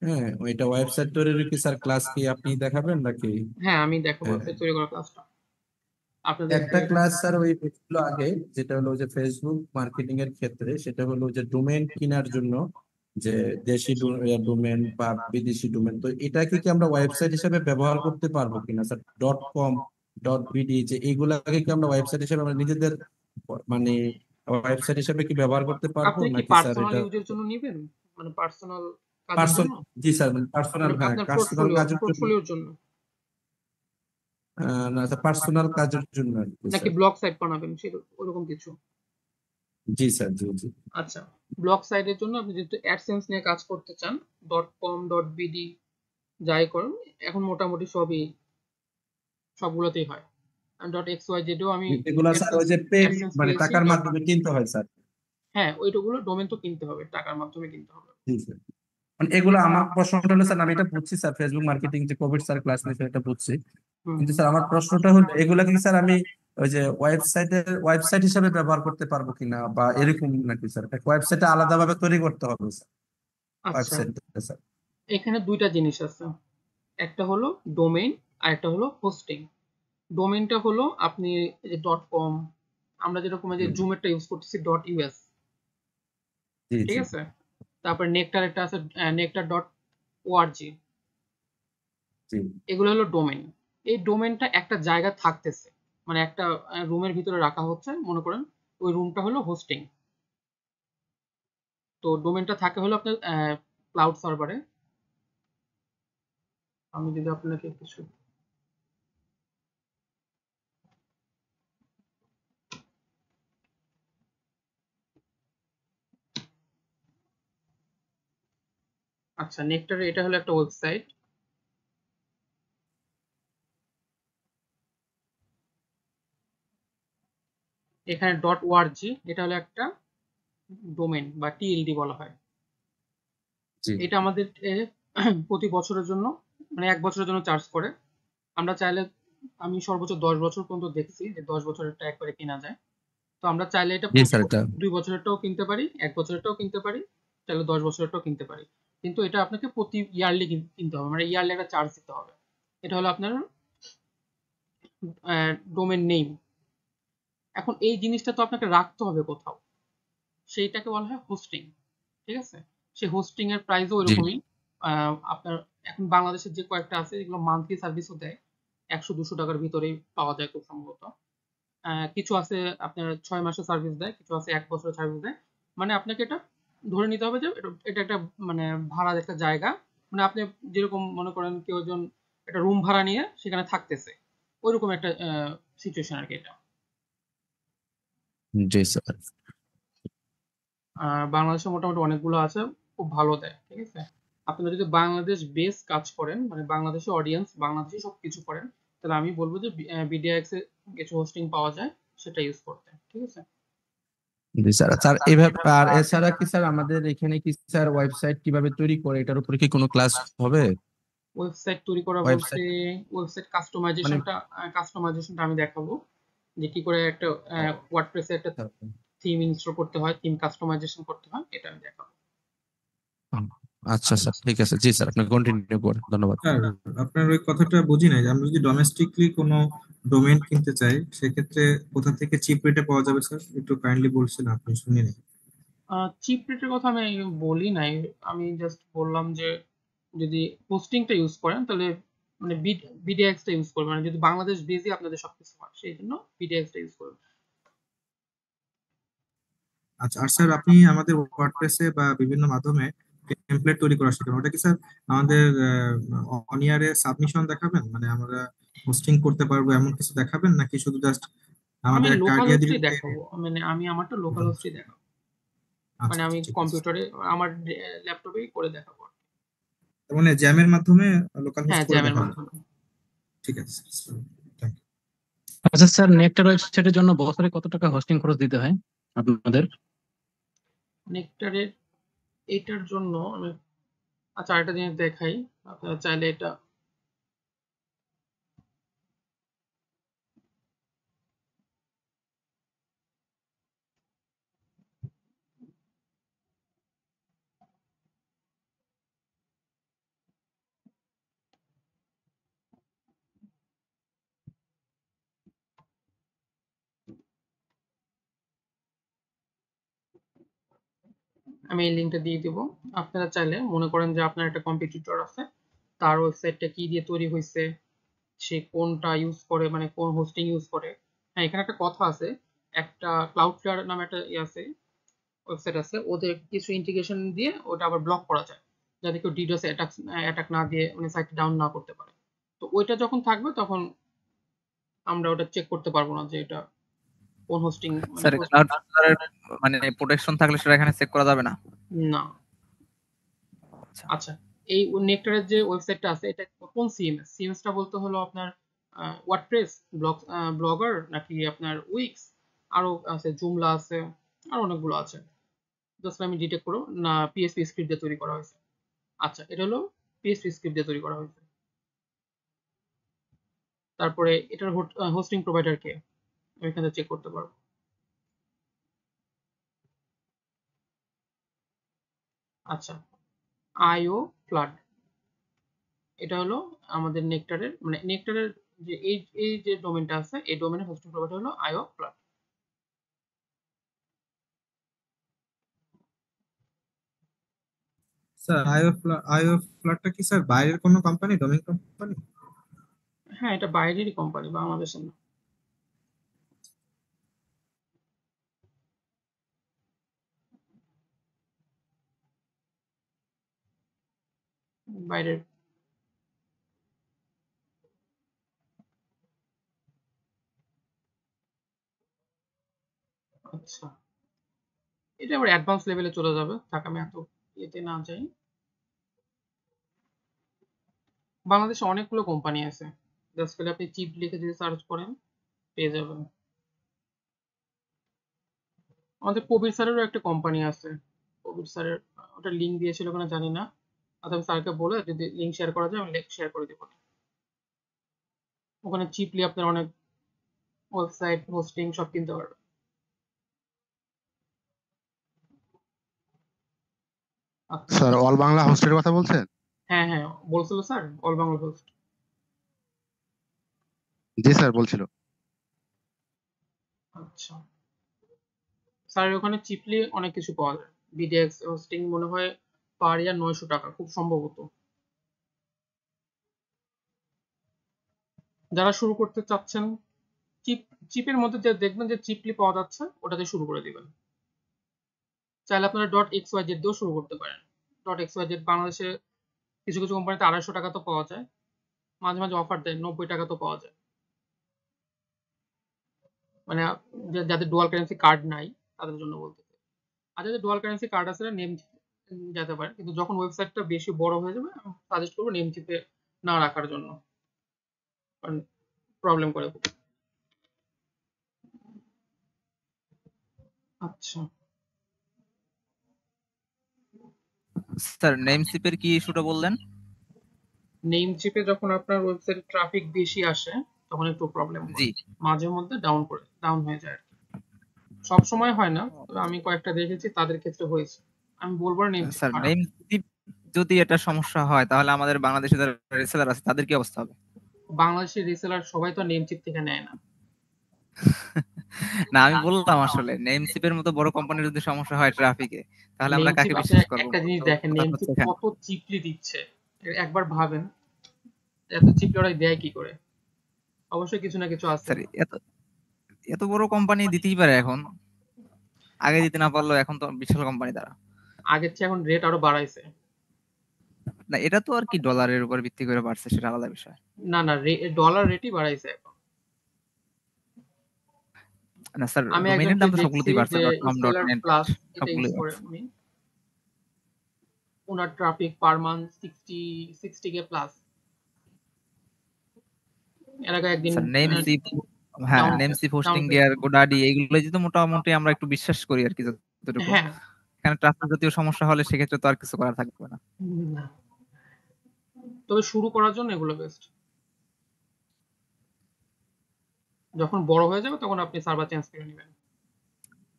হ্যাঁ ওইটা ওয়েবসাইট তৈরির কি স্যার ক্লাস কি আপনি দেখাবেন নাকি? হ্যাঁ, আমি দেখাবো আহ, ওয়েবসাইট তৈরি করার ক্লাসটা আপনাদেরকে। একটা ক্লাস স্যার ওই ছিল আগে, যেটা হলো যে ফেসবুক মার্কেটিং এর ক্ষেত্রে, সেটা হলো যে ডোমেন কেনার জন্য যে দেশি ডোমেন বা বিদেশি ডোমেন, তো এটাকে কি আমরা ওয়েবসাইট হিসেবে ব্যবহার করতে পারবো কিনা স্যার? .com .bd যে এইগুলাকে কি আমরা ওয়েবসাইট হিসেবে আমরা নিজেদের মানে ওয়েবসাইট হিসেবে কি ব্যবহার করতে পারবো আপনি কি নাকি স্যার পার্সোনাল এটা ইউজের জন্য নেবেন, মানে পার্সোনাল কাজের পার্সোনাল? জন্য, জি স্যার পার্সোনাল, মানে হ্যাঁ আপনার পার্সোনাল কাজের জন্য। পোর্টফোলিওর জন্য, না স্যার পার্সোনাল কাজের জন্য আর কি নাকি স্যার। ব্লগ সাইট বানাবেন ওরকম কিছু? জি স্যার জি জি। আচ্ছা, ব্লগ সাইটের জন্য আপনি যেহেতু অ্যাডসেন্স নিয়ে কাজ করতে চান, .com .bd যাই করুন, এখন মোটামুটি সবগুলোতেই হয়। .xyz ও আমি এগুলা স্যার ওই যে অ্যাডসেন্স মানে পেয়েছি। টাকার মাধ্যমে কিনতে হয় স্যার। হ্যাঁ, ওইগুলো ডোমেন তো কিনতে হবে, টাকার মাধ্যমে কিনতে হবে। জি স্যার। মানে এগুলো আমার প্রশ্নটা হলো স্যার, আমি এটা বুঝছি স্যার ফেসবুক মার্কেটিং যে কোভিড স্যার ক্লাস নিয়েছে এটা বুঝছি, হুম। কিন্তু স্যার আমার প্রশ্নটা হলো এগুলা কি স্যার আমি ওই যে ওয়েবসাইট হিসেবে ব্যবহার করতে পারবো কিনা বা এরকম নাকি স্যার? ওয়েবসাইটে আলাদাভাবে তৈরি করতে হবে স্যার আচ্ছা, ওয়েবসাইট স্যার? এখানে দুইটা জিনিস আছে, একটা হলো ডোমেইন আর একটা হলো হোস্টিং। ডোমেইনটা হলো আপনি এই যে .com, আমরা যেরকম এই যে জুমেরটা ইউজ করতেছি .us, জি ঠিক জি আছে? তারপর নেকটার একটা আছে nectar.org, জি এগুলো হলো ডোমেইন। এই ডোমেইনটা একটা জায়গা থাকতেছে, মানে একটা রুমের ভিতরে রাখা হচ্ছে, মনে করেন ওই রুমটা হলো হোস্টিং। তো ডোমেইনটা থাকে হলো আপনার ক্লাউড সার্ভারে। আমি যদি আপনাকে কিছু, আচ্ছা নেকটারে এটা হলো একটা ওয়েবসাইট, এখানে .org এটা হলো একটা ডোমেন বা টিএলডি বলা হয়। জি এটা আমাদের প্রতি বছরের জন্য, মানে 1 বছরের জন্য চার্জ করে। আমরা চাইলে, আমি সর্বোচ্চ 10 বছর পর্যন্ত দেখছি যে 10 বছরেরটা একবারে কেনা যায়। তো আমরা চাইলে এটা জি স্যার এটা 2 বছরেরটাও কিনতে পারি, 1 বছরেরটাও কিনতে পারি, চাইলে 10 বছরেরটাও কিনতে পারি। কিন্তু এটা আপনাকে প্রতি ইয়ারলি কিনতে হবে, মানে ইয়ারলি একটা চার্জ দিতে হবে। এটা হলো আপনার ডোমেন নেম। এখন এই জিনিসটা তো আপনাকে রাখতে হবে কোথাও, সেইটাকে বলা হয় হোস্টিং, ঠিক আছে? সেই হোস্টিং এর প্রাইসও জি ওইরকমই। আপনার এখন বাংলাদেশের যে কয়েকটা আছে এগুলো মান্থলি সার্ভিসও দেয়, 100-200 টাকার ভিতরেই পাওয়া যায় খুব সম্ভবত। কিছু আছে আপনার 6 মাসের সার্ভিস দেয়, কিছু আছে 1 বছরের সার্ভিস দেয়। মানে আপনাকে এটা ধরে নিতে হবে যে এটা একটা মানে ভাড়ার একটা জায়গা। মানে আপনি যেরকম মনে করেন কেউ একজন একটা রুম ভাড়া নিয়ে সেখানে থাকতেছে, ওইরকম একটা সিচুয়েশন আর কি এটা। জি স্যার। বাংলাদেশে মোটামুটি অনেকগুলো আছে, খুব ভালো দেয়, ঠিক আছে। আপনারা যদি বাংলাদেশ বেস কাজ করেন, মানে বাংলাদেশি অডিয়েন্স, বাংলাদেশি সবকিছু করেন, তাহলে আমি বলবো যে বিডিএক্স এ কিছু হোস্টিং পাওয়া যায়, সেটা ইউজ করতে, ঠিক আছে। জি স্যার। স্যার এইভাবে আর এছাড়া কি স্যার আমাদের এখানে কি স্যার ওয়েবসাইট কিভাবে তৈরি করে এটার উপরে কি কোনো ক্লাস হবে? ওয়েবসাইট তৈরি করা বলতে ওয়েবসাইট ওয়েবসাইট মানে কাস্টমাইজেশনটা আমি দেখাবো, যে কি করে একটা ওয়ার্ডপ্রেসে একটা থিম ইনস্টল করতে হয়, থিম কাস্টমাইজেশন করতে হয়, এটা আমি দেখাবো। আচ্ছা স্যার, ঠিক আছে। জি স্যার, আপনি কন্টিনিউ করেন, ধন্যবাদ। স্যার আপনার ওই কথাটা বুঝি নাই যে আমরা যদি ডোমেস্টিকলি কোনো ডোমেইন কিনতে চাই সেক্ষেত্রে কোথা থেকে চিপ রেটে পাওয়া যাবে স্যার, একটু কাইন্ডলি বলছেন, আপনি শুনি নাই। চিপ রেটের কথা আমি বলি নাই, আমি জাস্ট বললাম যে যদি হোস্টিংটা ইউজ করেন তাহলে মানে বিডিএক্সটা ইউজ করবেন, মানে যদি বাংলাদেশ বেসই আপনাদের সবকিছু হয় সেই জন্য বিডিএক্সটা ইউজ করবেন। আচ্ছা, আর স্যার আপনি আমাদের ওয়ার্ডপ্রেসে বা বিভিন্ন মাধ্যমে টেমপ্লেট তৈরি করা শেখান, ওটা কি স্যার আমাদের অনিয়ারে সাবমিশন দেখাবেন, মানে আমরা হোস্টিং করতে পারবো এমন কিছু দেখাবেন, নাকি শুধু জাস্ট আমি আমাদের একটা লোকাল আইডিয়া দিলে? হোস্টই দেখাবো, মানে আমি আমারটা লোকাল হোস্টই দেখাবো, আচ্ছা মানে আমি আচ্ছা, ঠিক আছে। কম্পিউটারে আমার ল্যাপটপেই করে দেখাবো। তার মানে জ্যামের মাধ্যমে লোকাল হোস্ট হ্যাঁ, করে জ্যামের দেখাবেন। মাধ্যমে। ঠিক আছে স্যার, থ্যাংক ইউ। আচ্ছা স্যার, নেকটার ওয়েবসাইটের জন্য বছরে কত টাকা হোস্টিং খরচ দিতে হয় আপনাদের? নেক্টারের এটার জন্য আমি আচ্ছা আরেকটা জিনিস দেখাই, আপনারা চাইলে এটা আমি এই লিঙ্কটা দিয়ে দিব। আপনারা চাইলে মনে করেন যে আপনার একটা কম্পিটিটর আছে, তার ওয়েবসাইটটা কি দিয়ে তৈরি হয়েছে, সে কোনটা ইউজ করে, মানে কোন হোস্টিং ইউজ করে। হ্যাঁ, এখানে একটা কথা আছে, একটা ক্লাউডফ্লেয়ার নামে একটা আছে, ওয়েবসাইট আছে, ওদের কিছু ইন্টিগ্রেশন দিয়ে ওটা আবার ব্লক করা যায়, যাতে কেউ ডিডোস অ্যাটাক না দিয়ে মানে সাইট ডাউন না করতে পারে। তো ওইটা যখন থাকবে তখন আমরা ওটা চেক করতে পারবো না যে এটা কোন হোস্টিং মানে স্যার ক্লাউডফ্লাওয়ারের মানে প্রোটেকশন থাকলে সেটা এখানে চেক করা যাবে না? না। আচ্ছা, এই নেকটারের যে ওয়েবসাইটটা আছে এটা কোন সিএমএস? সিএমএসটা বলতে হলো আপনার ওয়ার্ডপ্রেস, ব্লগার, নাকি আপনার উইক্স, আরো আছে জুমলা আছে, আর অনেকগুলো আছে। জাস্ট আমি ডিটেক্ট করো না পিএসপি স্ক্রিপ্ট দিয়ে তৈরি করা হয়েছে। আচ্ছা, এটা হলো পিএসপি স্ক্রিপ্ট দিয়ে তৈরি করা হয়েছে। তারপরে এটার হোস্টিং প্রোভাইডার কে, আমি এখানে চেক করতে পারবো। আচ্ছা, আইও ফ্লাড, এটা হলো আমাদের নেকটারের, মানে নেকটারের যে এই যে ডোমেনটা আছে, এই ডোমেনের হোস্টিং প্রোভাইডার হলো আইও ফ্লাড। স্যার আইও ফ্ল্যাটটা কি স্যার বাইরের কোনো কোম্পানি, ডোমেইন কোম্পানি? হ্যাঁ, এটা বাইরেরই কোম্পানি, বাংলাদেশের না। বাইরের। আচ্ছা, এটা আবার অ্যাডভান্স লেভেলে চলে যাবে, থাক আমি এত ইয়েতে না যাই। বাংলাদেশে অনেকগুলো কোম্পানি আছে, জাস্ট খালি আপনি চিপ লিখে যদি সার্চ করেন পেয়ে যাবেন। আমাদের কবির স্যারেরও একটা কোম্পানি আছে, কবির স্যারের ওটা লিঙ্ক দিয়েছিল কিনা জানি না, অথবা স্যারকে বলে যদি লিঙ্ক শেয়ার করা যায় আমি লিঙ্ক শেয়ার করে দেবো। ওখানে চিপলি আপনার অনেক ওয়েবসাইট হোস্টিং সব কিনতে পারবেন। আচ্ছা, স্যার অল বাংলা হোস্টের কথা বলছেন? হ্যাঁ হ্যাঁ, বলছিল স্যার অল বাংলা হোস্ট। জি স্যার বলছিল। আচ্ছা, স্যার ওখানে চিপলি অনেক কিছু পাওয়া যায়। বিডিএক্স হোস্টিং মনে হয় পার ইয়ার 900 টাকা খুব সম্ভবত। যারা শুরু করতে চাচ্ছেন চিপের মধ্যে যে দেখবেন যে চিপলি পাওয়া যাচ্ছে ওটাতে শুরু করে দিবেন। চাইলে আপনারা .xyz দিয়েও শুরু করতে পারেন। .xyz বাংলাদেশে কিছু কিছু কোম্পানিতে 250 টাকা তো পাওয়া যায়, মাঝে মাঝে অফার দেয় 90 টাকা তো পাওয়া যায়। মানে যাদের ডুয়াল কারেন্সি কার্ড নাই তাদের জন্য বলতেছে। আর যাদের ডুয়াল কারেন্সি কার্ড আছে নেম যেতে পারে, কিন্তু যখন ওয়েবসাইটটা বেশি বড় হয়ে যাবে আমি সাজেস্ট করবো নেম চিপে না রাখার জন্য, কারণ প্রবলেম করে খুব। আচ্ছা, স্যার নেমসিপের কি ইস্যুটা বললেন? নেম চিপে যখন আপনার ওয়েবসাইটে ট্রাফিক বেশি আসে তখন একটু প্রবলেম করে, জি মাঝে মধ্যে ডাউন হয়ে যায় আর কি। সব সময় হয় না, তবে আমি কয়েকটা দেখেছি তাদের ক্ষেত্রে হয়েছে। আমি বলবো না নেম চিপ স্যার খারাপ। নেমসিপ যদি এটা সমস্যা হয় তাহলে আমাদের বাংলাদেশে যারা রিসেলার আছে তাদের কি অবস্থা হবে? বাংলাদেশের রিসেলার সবাই তো নেম চিপ থেকে নেয় না। না আমি বললাম আসলে নেমসিপের মতো বড় কোম্পানির যদি সমস্যা হয় ট্রাফিকে তাহলে আমরা নেম চিপ কাকে আপনি বিশ্বাস করবো? একটা জিনিস মূলত দেখেন, কথা নেম হচ্ছে চিপ এখানে। কত চিপলি দিচ্ছে, একবার ভাবেন এত চিপলি ওরা দেয় কি করে। অবশ্যই কিছু না কিছু আছে। স্যার এত এত বড় কোম্পানি দিতেই পারে এখন, আগে দিতে না পারলেও এখন তো বিশাল কোম্পানি তারা। আগের চেয়ে এখন রেট আরো বাড়াইছে। না এটা তো আর কি ডলারের উপর ভিত্তি করে বাড়ছে, সেটা আলাদা বিষয়। না না, ডলার রেটই বাড়াইছে এখন। না স্যার আমি ডোমেইনের একজনকে দাম তো দেখছি সবগুলোতেই বাড়ছে, যে .com সেলার .net প্লাস এটা সবগুলোই ইউজ করে বাড়ছে। উনি, ওনার traffic per month 60K plus. এর আগে একদিন স্যার নেমসিপ, হ্যাঁ ডাউন নেমসিপ, ডাউন হোস্টিং হয়ে গিয়ার, গেছে। গোডাডি এইগুলো যদি মোটামুটি আমরা একটু বিশ্বাস করি আর কি যতটুকু। হ্যাঁ, এখানে ট্রাফিক জাতীয় সমস্যা হলে সেক্ষেত্রে তো আর কিছু করার থাকবে না। তবে শুরু করার জন্য এগুলো বেস্ট। যখন বড় হয়ে যাবে তখন আপনি সার্ভার চেঞ্জ করে নেবেন।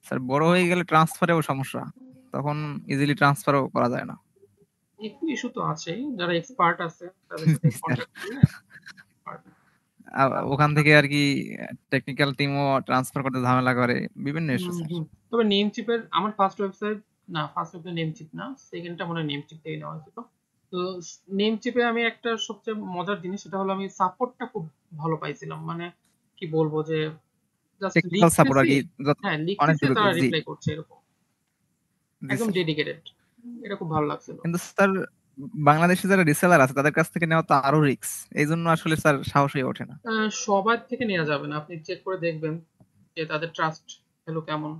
স্যার বড় হয়ে গেলে ট্রান্সফারেও সমস্যা, তখন ইজিলি ট্রান্সফারও করা যায় না। একটু ইস্যু তো আছেই, যারা এক্সপার্ট আছে তাদের সাথে স্যার কন্ট্যাক্ট করলে পারবে। ওখান থেকে আর কি টেকনিক্যাল টিমও ট্রান্সফার করতে ঝামেলা করে, বিভিন্ন ইস্যু স্যার। তবে নেম চিপের আমার ফার্স্ট ওয়েবসাইট, না ফার্স্ট ওয়েবসাইট নেম চিপ না, সেকেন্ডটা মনে হয় নেম চিপ থেকে নেওয়া হয়েছিল। তো নেম চিপে আমি একটা সবচেয়ে মজার জিনিস সেটা হলো আমি সাপোর্টটা খুব ভালো পাইছিলাম। মানে কি বলবো যে জাস্ট টেকনিক্যাল সাপোর্ট আর লিখতেছি, কি হ্যাঁ অনেক লিখতেছি দ্রুত, তারা জি রিপ্লাই করছে, এরকম জি একদম স্যার। ডেডিকেটেড। এটা খুব ভালো লাগছিল। কিন্তু স্যার বাংলাদেশে যারা রিসেলার আছে তাদের কাছ থেকে নেওয়া তো আরো রিস্ক, এই জন্য আসলে স্যার সাহস হয়ে ওঠে না। সবার থেকে নেওয়া যাবে না, আপনি চেক করে দেখবেন যে তাদের ট্রাস্ট ভ্যালু কেমন।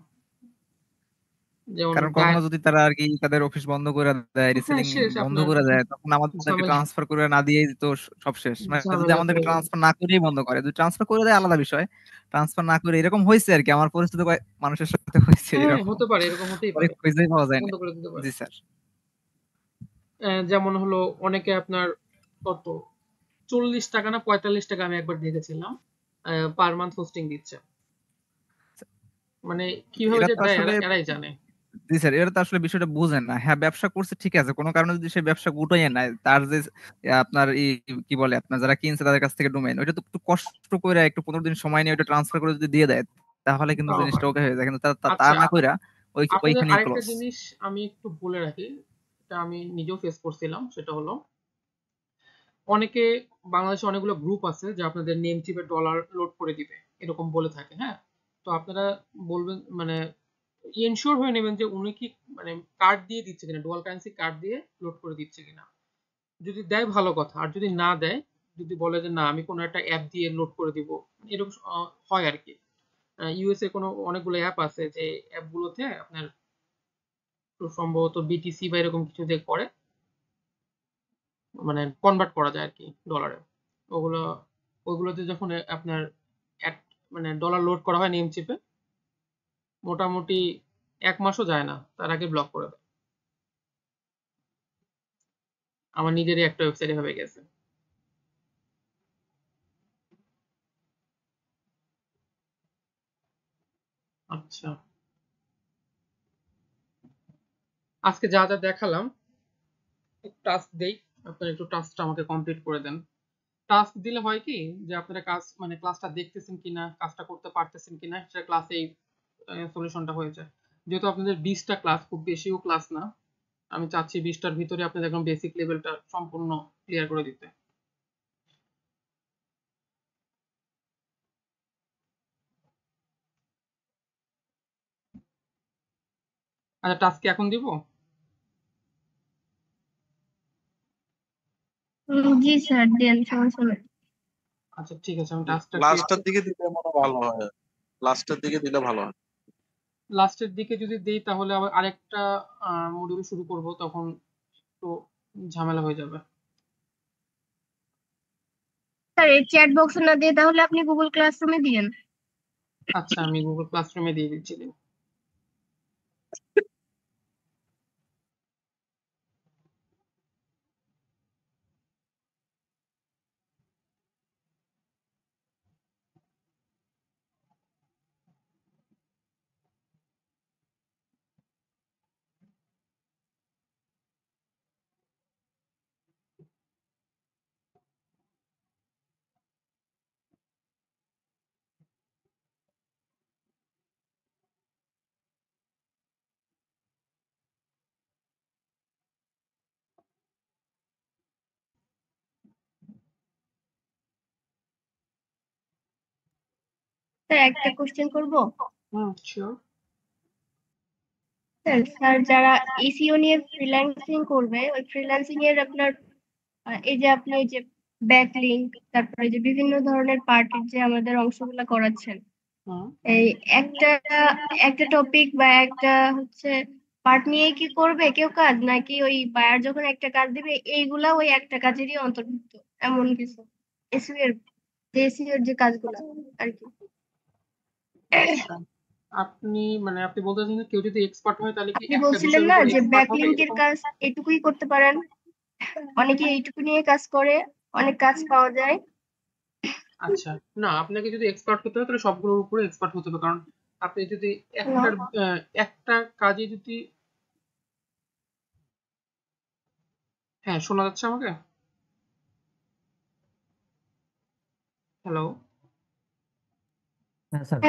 যেমন কারণ কখনো যদি তারা আর কি তাদের অফিস বন্ধ করে দেয়, হ্যাঁ রিসেলিং শেষ বন্ধ আপনার করে দেয়, তখন আমাদেরকে ঝামেলা ট্রান্সফার করে না দিয়েই তো সব শেষ। মানে যদি ঝামেলা আমাদেরকে করে যাবে। ট্রান্সফার না করেই বন্ধ করে, যদি ট্রান্সফার করে দেয় আলাদা বিষয়, ট্রান্সফার না করে এরকম হয়েছে আর কি, আমার পরিচিত মানুষের সাথে হয়েছে হ্যাঁ এরকম, হতে পারে, এরকম হতেই পরে পারে, খুঁজেই পাওয়া যায় না। বন্ধ করে দিতে পারে। জি স্যার। যেমন হলো অনেকে আপনার কত 40 টাকা না 45 টাকা আমি একবার দেখেছিলাম পার মান্থ হোস্টিং দিচ্ছে। মানে কিভাবে এরা যে তো দেয় আসলে, এরাই জানে। জি স্যার, এরা তো আসলে বিষয়টা বুঝেন না। হ্যাঁ ব্যবসা করছে ঠিক আছে, কোনো কারণে যদি সে ব্যবসা গুটাইয়ে নেয়, তার যে আপনার কি বলে আপনার যারা কিনছে তাদের কাছ থেকে ডোমেইন, ওইটা তো একটু কষ্ট করে একটু 15 দিন সময় নিয়ে ওইটা ট্রান্সফার করে যদি দিয়ে দেয় তাহলে কিন্তু তাও জিনিসটা হয়। ওকে হয়ে যায়, কিন্তু তা আচ্ছা, না কইরা আপনাদের ওইখানেই আরেকটা ক্লোজ। জিনিস আমি একটু বলে রাখি, এটা আমি নিজেও ফেস করছিলাম। সেটা হলো অনেকে বাংলাদেশে অনেকগুলো গ্রুপ আছে যে আপনাদের নেম চিপে ডলার লোড করে দিবে এরকম বলে থাকে। হ্যাঁ, তো আপনারা বলবেন মানে এনশিওর হয়ে নেবেন যে উনি কি মানে কার্ড দিয়ে দিচ্ছে কিনা, ডুয়াল কারেন্সি কার্ড দিয়ে লোড করে দিচ্ছে কিনা। যদি দেয় ভালো কথা, আর যদি না দেয়, যদি বলে যে না আমি কোনো একটা অ্যাপ দিয়ে লোড করে দিব, এরকম হয় আর কি। ইউএসএ কোনো অনেকগুলো অ্যাপ আছে যে অ্যাপগুলোতে আপনার সম্ভবত বিটিসি বা এরকম কিছু দিয়ে করে মানে কনভার্ট করা যায় আর কি ডলারে। ওগুলো ওইগুলোতে যখন আপনার মানে ডলার লোড করা হয় নেম চিপে, মোটামুটি 1 মাসও যায় না তার আগে ব্লক করে দেয়। আমার নিজেরই একটা ওয়েবসাইট এভাবে গেছে। আচ্ছা, আজকে যা যা দেখালাম টাস্ক দেই, আপনারা একটু টাস্কটা আমাকে কমপ্লিট করে দেন। টাস্ক দিলে হয় কি যে আপনারা কাজ মানে ক্লাসটা দেখতেছেন কিনা, কাজটা করতে পারতেছেন কিনা সেটা ক্লাসেই সলিউশনটা হয়ে যায়। যেহেতু আপনাদের 20টা ক্লাস, খুব বেশিও ক্লাস না, আমি চাচ্ছি 20টার ভিতরে আপনাদের একদম বেসিক লেভেলটা সম্পূর্ণ ক্লিয়ার করে দিতে। আচ্ছা টাস্ক কি এখন দিব? জি স্যার দেন, সমস্যা নেই। আচ্ছা ঠিক আছে, আমি টাস্কটা লাস্টের দিকে দিলে মনে হয় ভালো হয়, লাস্টের দিকে দিলে ভালো হয়। লাস্টের দিকে যদি দেই তাহলে আবার আরেকটা মডিউল শুরু করব, তখন একটু ঝামেলা হয়ে যাবে। স্যার এই চ্যাট বক্সে না দিয়ে তাহলে আপনি গুগল ক্লাসরুমে দিয়েন। আচ্ছা আমি গুগল ক্লাসরুমে দিয়ে দিচ্ছি দিন। স্যার একটা কোশ্চেন করব। শিওর। স্যার যারা এসইও নিয়ে ফ্রিল্যান্সিং করবে, ওই ফ্রিল্যান্সিং এর আপনার এই যে আপনি এই যে ব্যাকলিংক, তারপরে যে বিভিন্ন ধরনের পার্টের যে আমাদের অংশগুলো করাচ্ছেন, এই একটা একটা টপিক বা একটা হচ্ছে পার্ট নিয়ে কি করবে কেউ কাজ, নাকি ওই বায়ার যখন একটা কাজ দিবে এইগুলা ওই একটা কাজেরই অন্তর্ভুক্ত এমন কিছু? এসইও এর যে কাজগুলো আর কি। আচ্ছা আপনি মানে আপনি বলতে চাচ্ছেন যে কেউ যদি এক্সপার্ট হয় তাহলে কি আপনি একটা বলছিলেন বিষয়ের না উপর যে এক্সপার্ট হবে ব্যাকলিংকের এরকম? কাজ এটুকুই করতে পারেন, অনেকে এইটুকু নিয়ে কাজ করে, অনেক কাজ পাওয়া যায়। আচ্ছা না, আপনাকে যদি এক্সপার্ট হতে হয় তাহলে সবগুলোর উপরে এক্সপার্ট হতে হবে, কারণ আপনি যদি একটা কাজে যদি হ্যাঁ শোনা যাচ্ছে আমাকে? হ্যালো হ্যাঁ স্যার।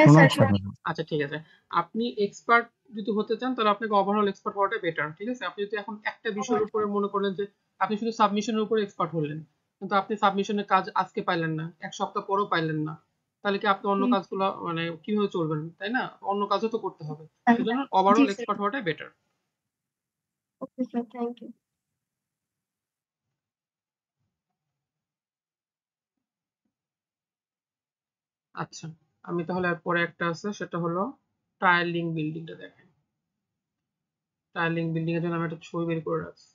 আচ্ছা ঠিক আছে, আপনি এক্সপার্ট যদি হতে চান তাহলে আপনাকে ওভারঅল এক্সপার্ট হওয়াটা বেটার, ঠিক আছে? আপনি যদি এখন একটা বিষয়ের উপরে মনে করলেন যে আপনি শুধু সাবমিশনের উপরে এক্সপার্ট হলেন, কিন্তু আপনি সাবমিশনের কাজ আজকে পাইলেন না, এক সপ্তাহ পরেও পাইলেন না, তাহলে কি আপনি অন্য কাজগুলো মানে কিভাবে চলবেন, তাই না? অন্য কাজও তো করতে হবে, সেজন্য ওভারঅল এক্সপার্ট হওয়াটাই better. Okay sir, thank you. আচ্ছা আমি তাহলে এরপরে একটা আছে, সেটা হলো টায়ার লিঙ্ক বিল্ডিংটা দেখেন। টায়ার লিঙ্ক বিল্ডিং এর জন্য আমি একটা ছবি বের করে রাখছি,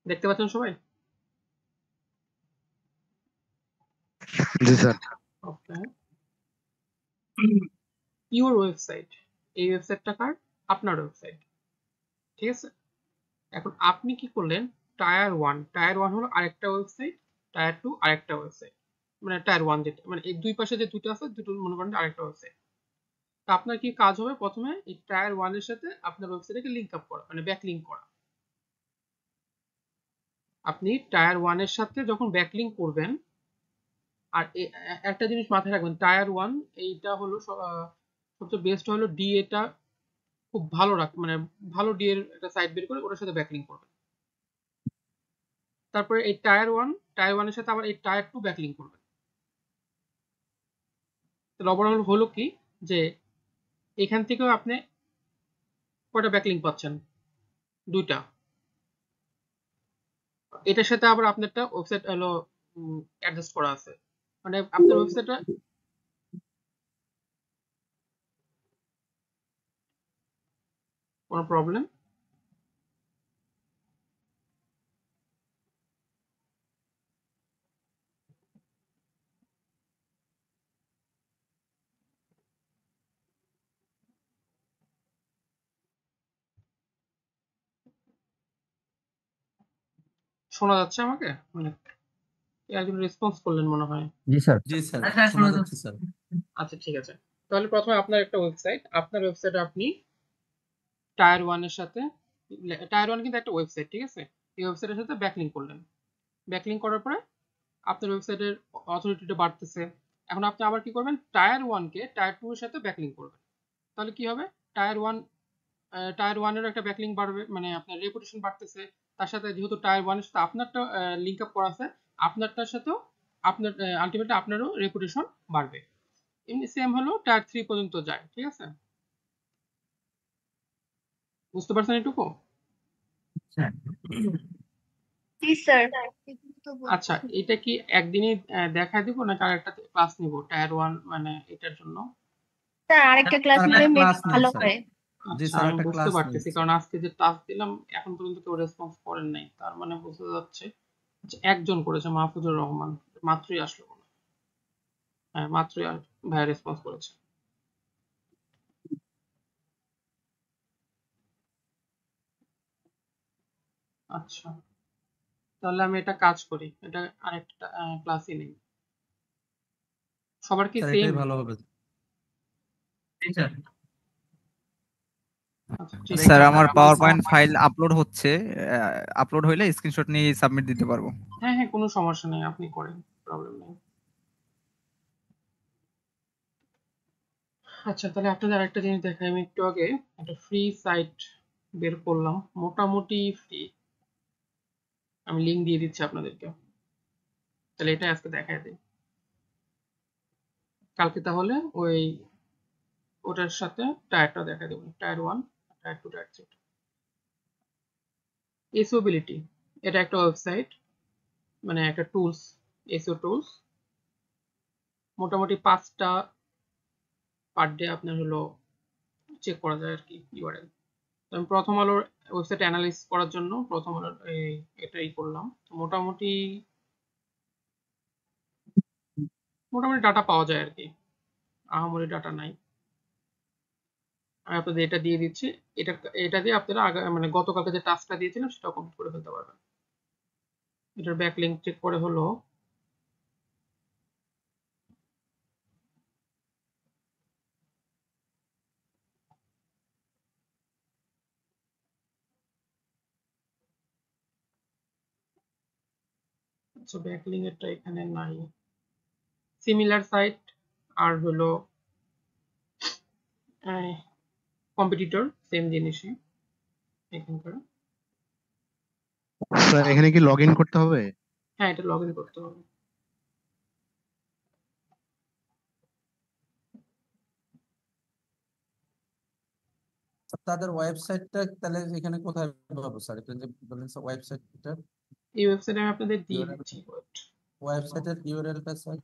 দেখতে পাচ্ছেন সবাই? জি স্যার। ওকে, ইউর ওয়েবসাইট, এই ওয়েবসাইটটা কার? আপনার ওয়েবসাইট, ঠিক আছে? এখন আপনি কি করলেন, টায়ার ওয়ান হলো আরেকটা ওয়েবসাইট, টায়ার টু আরেকটা ওয়েবসাইট, মানে টায়ার ওয়ান যেটা মানে এই দুই পাশে যে দুটো আছে দুটো মনে করেন আরেকটা ওয়েবসাইট। তো আপনার কি কাজ হবে, প্রথমে এই টায়ার ওয়ানের সাথে আপনার ওয়েবসাইটকে লিঙ্ক আপ করা, মানে ব্যাক লিঙ্ক করা। আপনি টায়ার ওয়ানের সাথে যখন ব্যাক লিঙ্ক করবেন, আর একটা জিনিস মাথায় রাখবেন, টায়ার ওয়ান এইটা হলো সবচেয়ে বেস্ট হলো ডিএটা খুব ভালো মানে ভালো ডি এর একটা সাইট বের করে ওটার সাথে ব্যাকলিঙ্ক করবেন। তারপরে এই টায়ার ওয়ানের সাথে আবার এই টায়ার টু ব্যাকলিঙ্ক করবেন। তাহলে ওভারঅল হলো কি যে এখান থেকেও আপনি কয়টা ব্যাকলিঙ্ক পাচ্ছেন? দুইটা। এটার সাথে আবার আপনারটা ওয়েবসাইট হলো অ্যাডজাস্ট করা আছে, মানে আপনার ওয়েবসাইটটা কোনো প্রবলেম? শোনা যাচ্ছে আমাকে? মানে একজন রেসপন্স করলেন মনে হয়। জি স্যার আচ্ছা শোনা যাচ্ছে স্যার। আচ্ছা ঠিক আছে, তাহলে প্রথমে আপনার একটা ওয়েবসাইট, আপনার ওয়েবসাইটে আপনি টায়ার ওয়ানের সাথে, টায়ার ওয়ান কিন্তু একটা ওয়েবসাইট, ঠিক আছে? এই ওয়েবসাইটের সাথে ব্যাকলিঙ্ক করলেন, ব্যাকলিঙ্ক করার পরে আপনার ওয়েবসাইটের অথরিটিটা বাড়তেছে। এখন আপনি আবার কি করবেন, টায়ার ওয়ানকে টায়ার টু এর সাথে ব্যাকলিঙ্ক করবেন। তাহলে কি হবে, টায়ার ওয়ানের একটা ব্যাকলিঙ্ক বাড়বে, মানে আপনার রেপুটেশন বাড়তেছে। তার সাথে যেহেতু টায়ার ওয়ানের সাথে আপনারটা লিঙ্ক আপ করা আছে, আপনারটার সাথেও আপনার আলটিমেটলি আপনারও রেপুটেশন বাড়বে। এমনি সেম হলো টায়ার 3 পর্যন্ত যায়, ঠিক আছে? বুঝতে পারছেন এটুকু? জি স্যার। আচ্ছা, এটা কি একদিনই দেখায় দিব নাকি আরেকটা ক্লাস নিব টায়ার 1 মানে এটার জন্য? স্যার আরেকটা ক্লাস স্যার, নিলে একটা মেবি ক্লাস নেন ভালো স্যার। হয়। জি আচ্ছা, স্যার, আমি একটা বুঝতে ক্লাস পারতেছি নিন কারণ আজকে যে টাস্ক দিলাম এখন পর্যন্ত কেউ রেসপন্স করেন নাই, তার মানে বোঝা যাচ্ছে যে একজন করেছে, মাহফুজুর রহমান, মাত্রই আসলো মনে হয়। হ্যাঁ, মাত্রই ভাইয়া রেসপন্স করেছে। আচ্ছা, তাহলে আমি এটা কাজ করি, এটা আরেকটা ক্লাসই নেই। সবার কি স্যার, সেম? এটাই ভালো হবে। আচ্ছা, ঠিক স্যার আছে। আমার পাওয়ার পয়েন্ট ফাইল আপলোড হচ্ছে, আপলোড হইলে স্ক্রিনশট নিয়ে সাবমিট দিতে পারবো। হ্যাঁ হ্যাঁ, কোনো সমস্যা নেই, আপনি করেন, প্রবলেম নেই। আচ্ছা, তাহলে আপনাদের আরেকটা জিনিস দেখাই। আমি একটু আগে একটা ফ্রি সাইট বের করলাম, মোটামুটি ফ্রি। আমি লিংক দিয়ে দিচ্ছি আপনাদেরকে, তাহলে এটা আজকে দেখায় দিই। কালকে তাহলে ওটার সাথে টায়ারটা দেখা দেবো, টায়ার 1, টায়ার 2, টায়ার 3। এসিওবিলিটি, এটা একটা ওয়েবসাইট, মানে একটা টুলস, এসিও টুলস। মোটামুটি 5টা পার ডে আপনার হলো চেক করা যায় আর কি ইউআরএল। আমি প্রথম আলোর ওয়েবসাইট অ্যানালাইজ করার জন্য প্রথম আলোর এটাই করলাম। মোটামুটি ডাটা পাওয়া যায় আর কি, আহামরি ডাটা নাই। আমি আপনাদের এটা দিয়ে দিচ্ছি, এটা দিয়ে আপনারা মানে গতকালকে যে টাস্কটা দিয়েছিলাম সেটা কমপ্লিট করে ফেলতে পারবেন। এটার ব্যাকলিংক চেক করে হলো আচ্ছা, ব্যাকলিংক এরটা এখানে নাই। সিমিলার সাইট আর হলো কম্পিটিটর, সেম জিনিসই এখানকার। স্যার এখানে কি লগ ইন করতে হবে? হ্যাঁ, এটা লগ ইন করতে হবে। তাদের ওয়েবসাইটটা তাহলে এখানে কোথায় পাবো স্যার? এটা যে বললেন স্যার ওয়েবসাইটটা, এই ওয়েবসাইটে আমি আপনাদের দিয়ে দিচ্ছি। ওয়েবসাইটের ইউআরএলটা স্যার।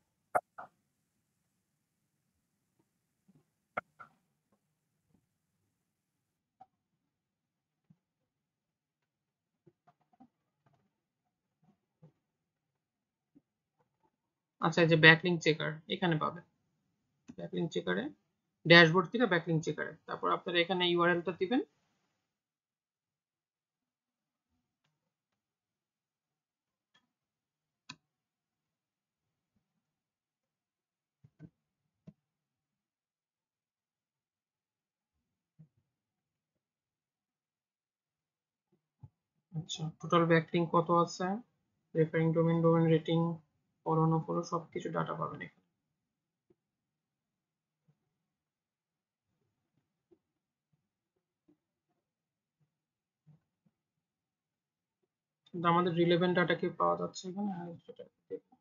আচ্ছা, এই যে ব্যাকলিংক চেকার এখানে পাবে, ব্যাকলিংক চেকারে ড্যাশবোর্ড থেকে ব্যাকলিংক চেকারে, তারপর আপনারা এখানে ইউআরএলটা দিবেন। আচ্ছা, টোটাল ব্যাকলিংক কত আছে, referring domain, domain rating, follow না ফলো, সবকিছু ডাটা পাবেন এখানে। কিন্তু আমাদের রিলেভেন্ট ডাটা কি পাওয়া যাচ্ছে এখানে? হ্যাঁ, সেটা দেখুন।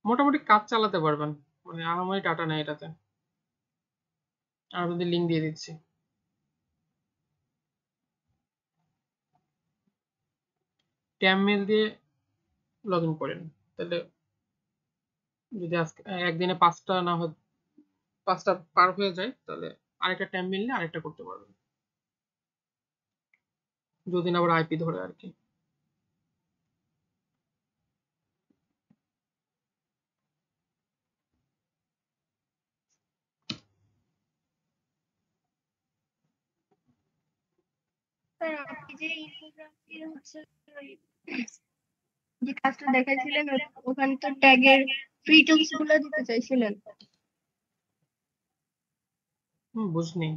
মোটামুটি কাজ চালাতে পারবেন, মানে আহামরি ডাটা নেই এটাতে। আর আপনাদের লিঙ্ক দিয়ে দিচ্ছি। ট্যাম মেল দিয়ে লগ ইন করেন, তাহলে যদি আজকে একদিনে 5টা না হয় 5টা পার হয়ে যায়, তাহলে আরেকটা ট্যাম মেল নিয়ে আরেকটা করতে পারবেন, যদি না আবার আইপি ধরে আর কি। স্যার আপনি যে ইনফোগ্রাফি হচ্ছে ওই যে কাজটা দেখাইছিলেন ওখানে তো ট্যাগের ফ্রি টুলস গুলো দিতে চাইছিলেন। বুঝনি।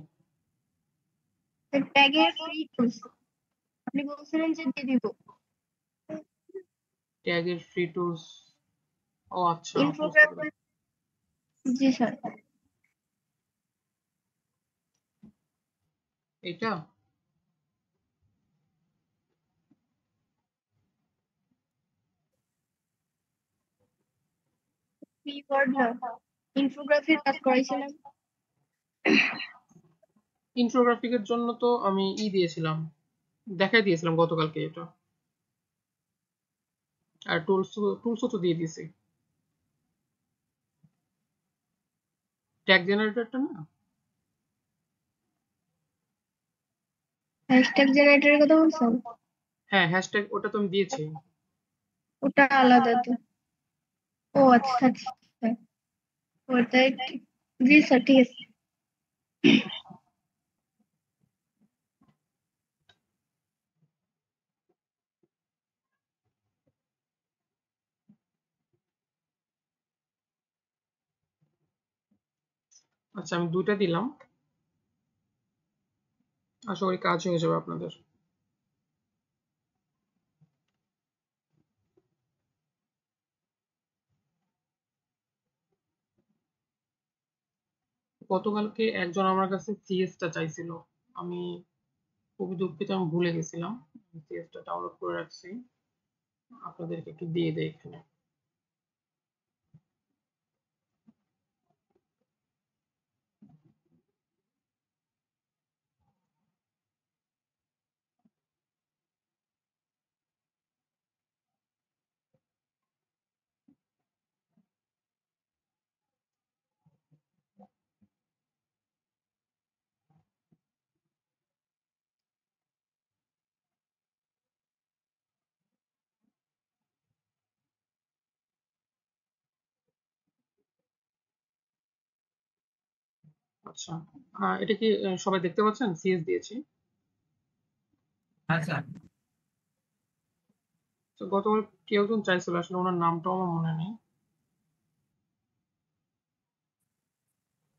ট্যাগের ফ্রি টুলস আপনি বলছিলেন যে দিয়ে দিব। ট্যাগের ফ্রি টুলস, ও আচ্ছা, বুঝতে ইনফোগ্রাফি, পেরেছি। জি স্যার। এটা কিওয়ার্ড না, ইনফোগ্রাফির কাজ করাইছিলাম। ইনফোগ্রাফিকের জন্য তো আমি দিয়েছিলাম, দেখাই দিয়েছিলাম গতকালকে এটা, আর টুলসও তো দিয়ে দিয়েছি। ট্যাগ জেনারেটরটা না, হ্যাশট্যাগ জেনারেটরের কথা বলছেন? হ্যাঁ হ্যাশট্যাগ ওটা তো আমি দিয়েছি। ওটা আলাদা তো। ও আচ্ছা আচ্ছা, ওটাই ঠিক। জি স্যার, ঠিক আছে। আচ্ছা আমি 2টা দিলাম, আশা করি কাজ হয়ে যাবে আপনাদের। গতকালকে একজন আমার কাছে সিএসটা চাইছিল, আমি খুবই দুঃখিত, আমি ভুলে গেছিলাম। সিএসটা ডাউনলোড করে রাখছি, আপনাদেরকে একটু দিয়ে দেই এখানে। আচ্ছা এটা কি সবাই দেখতে পাচ্ছেন? সিএস দিয়েছি। আচ্ছা তো গতবার কেউ একজন চাইছিল, আসলে ওনার নামটাও আমার মনে নেই।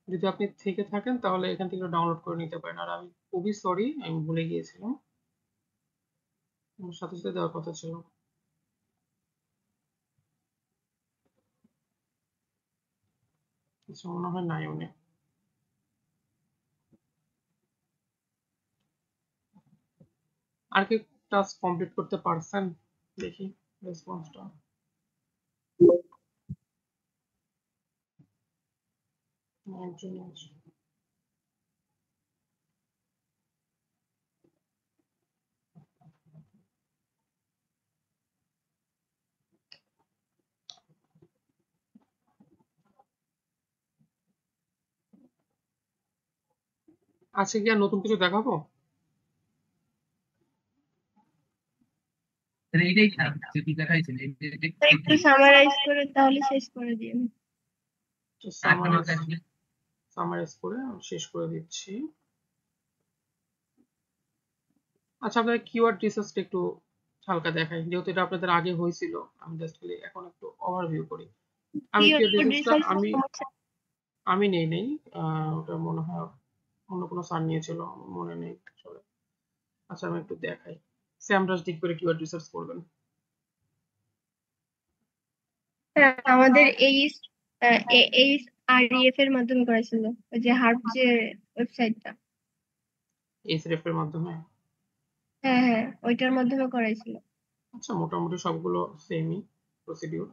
যদি আপনি থেকে থাকেন তাহলে এখান থেকে ডাউনলোড করে নিতে পারেন, আর আমি খুবই সরি, আমি ভুলে গিয়েছিলাম, আমার সাথে সাথে দেওয়ার কথা ছিল। আচ্ছা মনে হয় নাই উনি। আর কি টাস্ক কমপ্লিট করতে পারছেন? দেখি রেসপন্সটা। একজন আছে। আজকে কি আর নতুন কিছু দেখাবো? এইটাই খারাপ যেটি দেখাইছেন একটু সামারাইজ করে তাহলে শেষ করে দিন। সামারাইজ করে আমি শেষ করে দিচ্ছি। আচ্ছা আপনাদের কিওয়ার্ড রিসার্চটা একটু হালকা দেখাই, যেহেতু এটা আপনাদের আগে হয়েছিল, আমি জাস্ট খালি এখন একটু ওভারভিউ করি। আমি কিওয়ার্ড রিসার্চটা আমি নেই ওটা মনে হয় অন্য কোনো স্যার নিয়েছিল, আমার মনে নেই আসলে। আচ্ছা আমি একটু দেখাই, স্যামরাজ ঠিক করে কিওয়ার্ড রিসার্চ করবেন। হ্যাঁ, আমাদের এই আরইএফ এর মাধ্যমে করেছিল, ওই যে হার্প যে ওয়েবসাইটটা। এইচএফ এর মাধ্যমে? হ্যাঁ হ্যাঁ, ওইটার মাধ্যমে করাইছিল। আচ্ছা মোটামুটি সবগুলো সেমই প্রসিডিউর।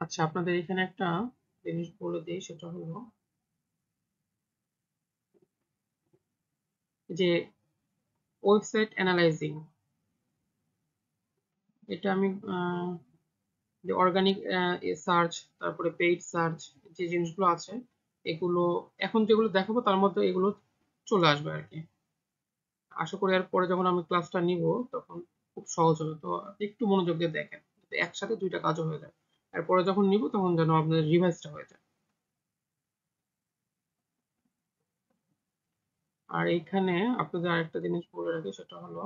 আচ্ছা আপনাদের এখানে একটা জিনিস বলে দিই, সেটা হলো যে ওয়েবসাইট অ্যানালাইজিং, এটা আমি যে অর্গানিক সার্চ, তারপরে পেইড সার্চ, যে জিনিসগুলো আছে এগুলো এখন যেগুলো দেখাবো তার মধ্যে এগুলো চলে আসবে আর কি। আশা করি এর পরে যখন আমি ক্লাসটা নিব তখন খুব সহজ হবে। তো একটু মনোযোগ দিয়ে দেখেন, যাতে একসাথে দুইটা কাজও হয়ে যায়। এরপরে যখন নিব তখন যেন আপনাদের রিভাইজটা হয়ে যায়। আর এইখানে আপনাদের আরেকটা জিনিস বলে রাখি, সেটা হলো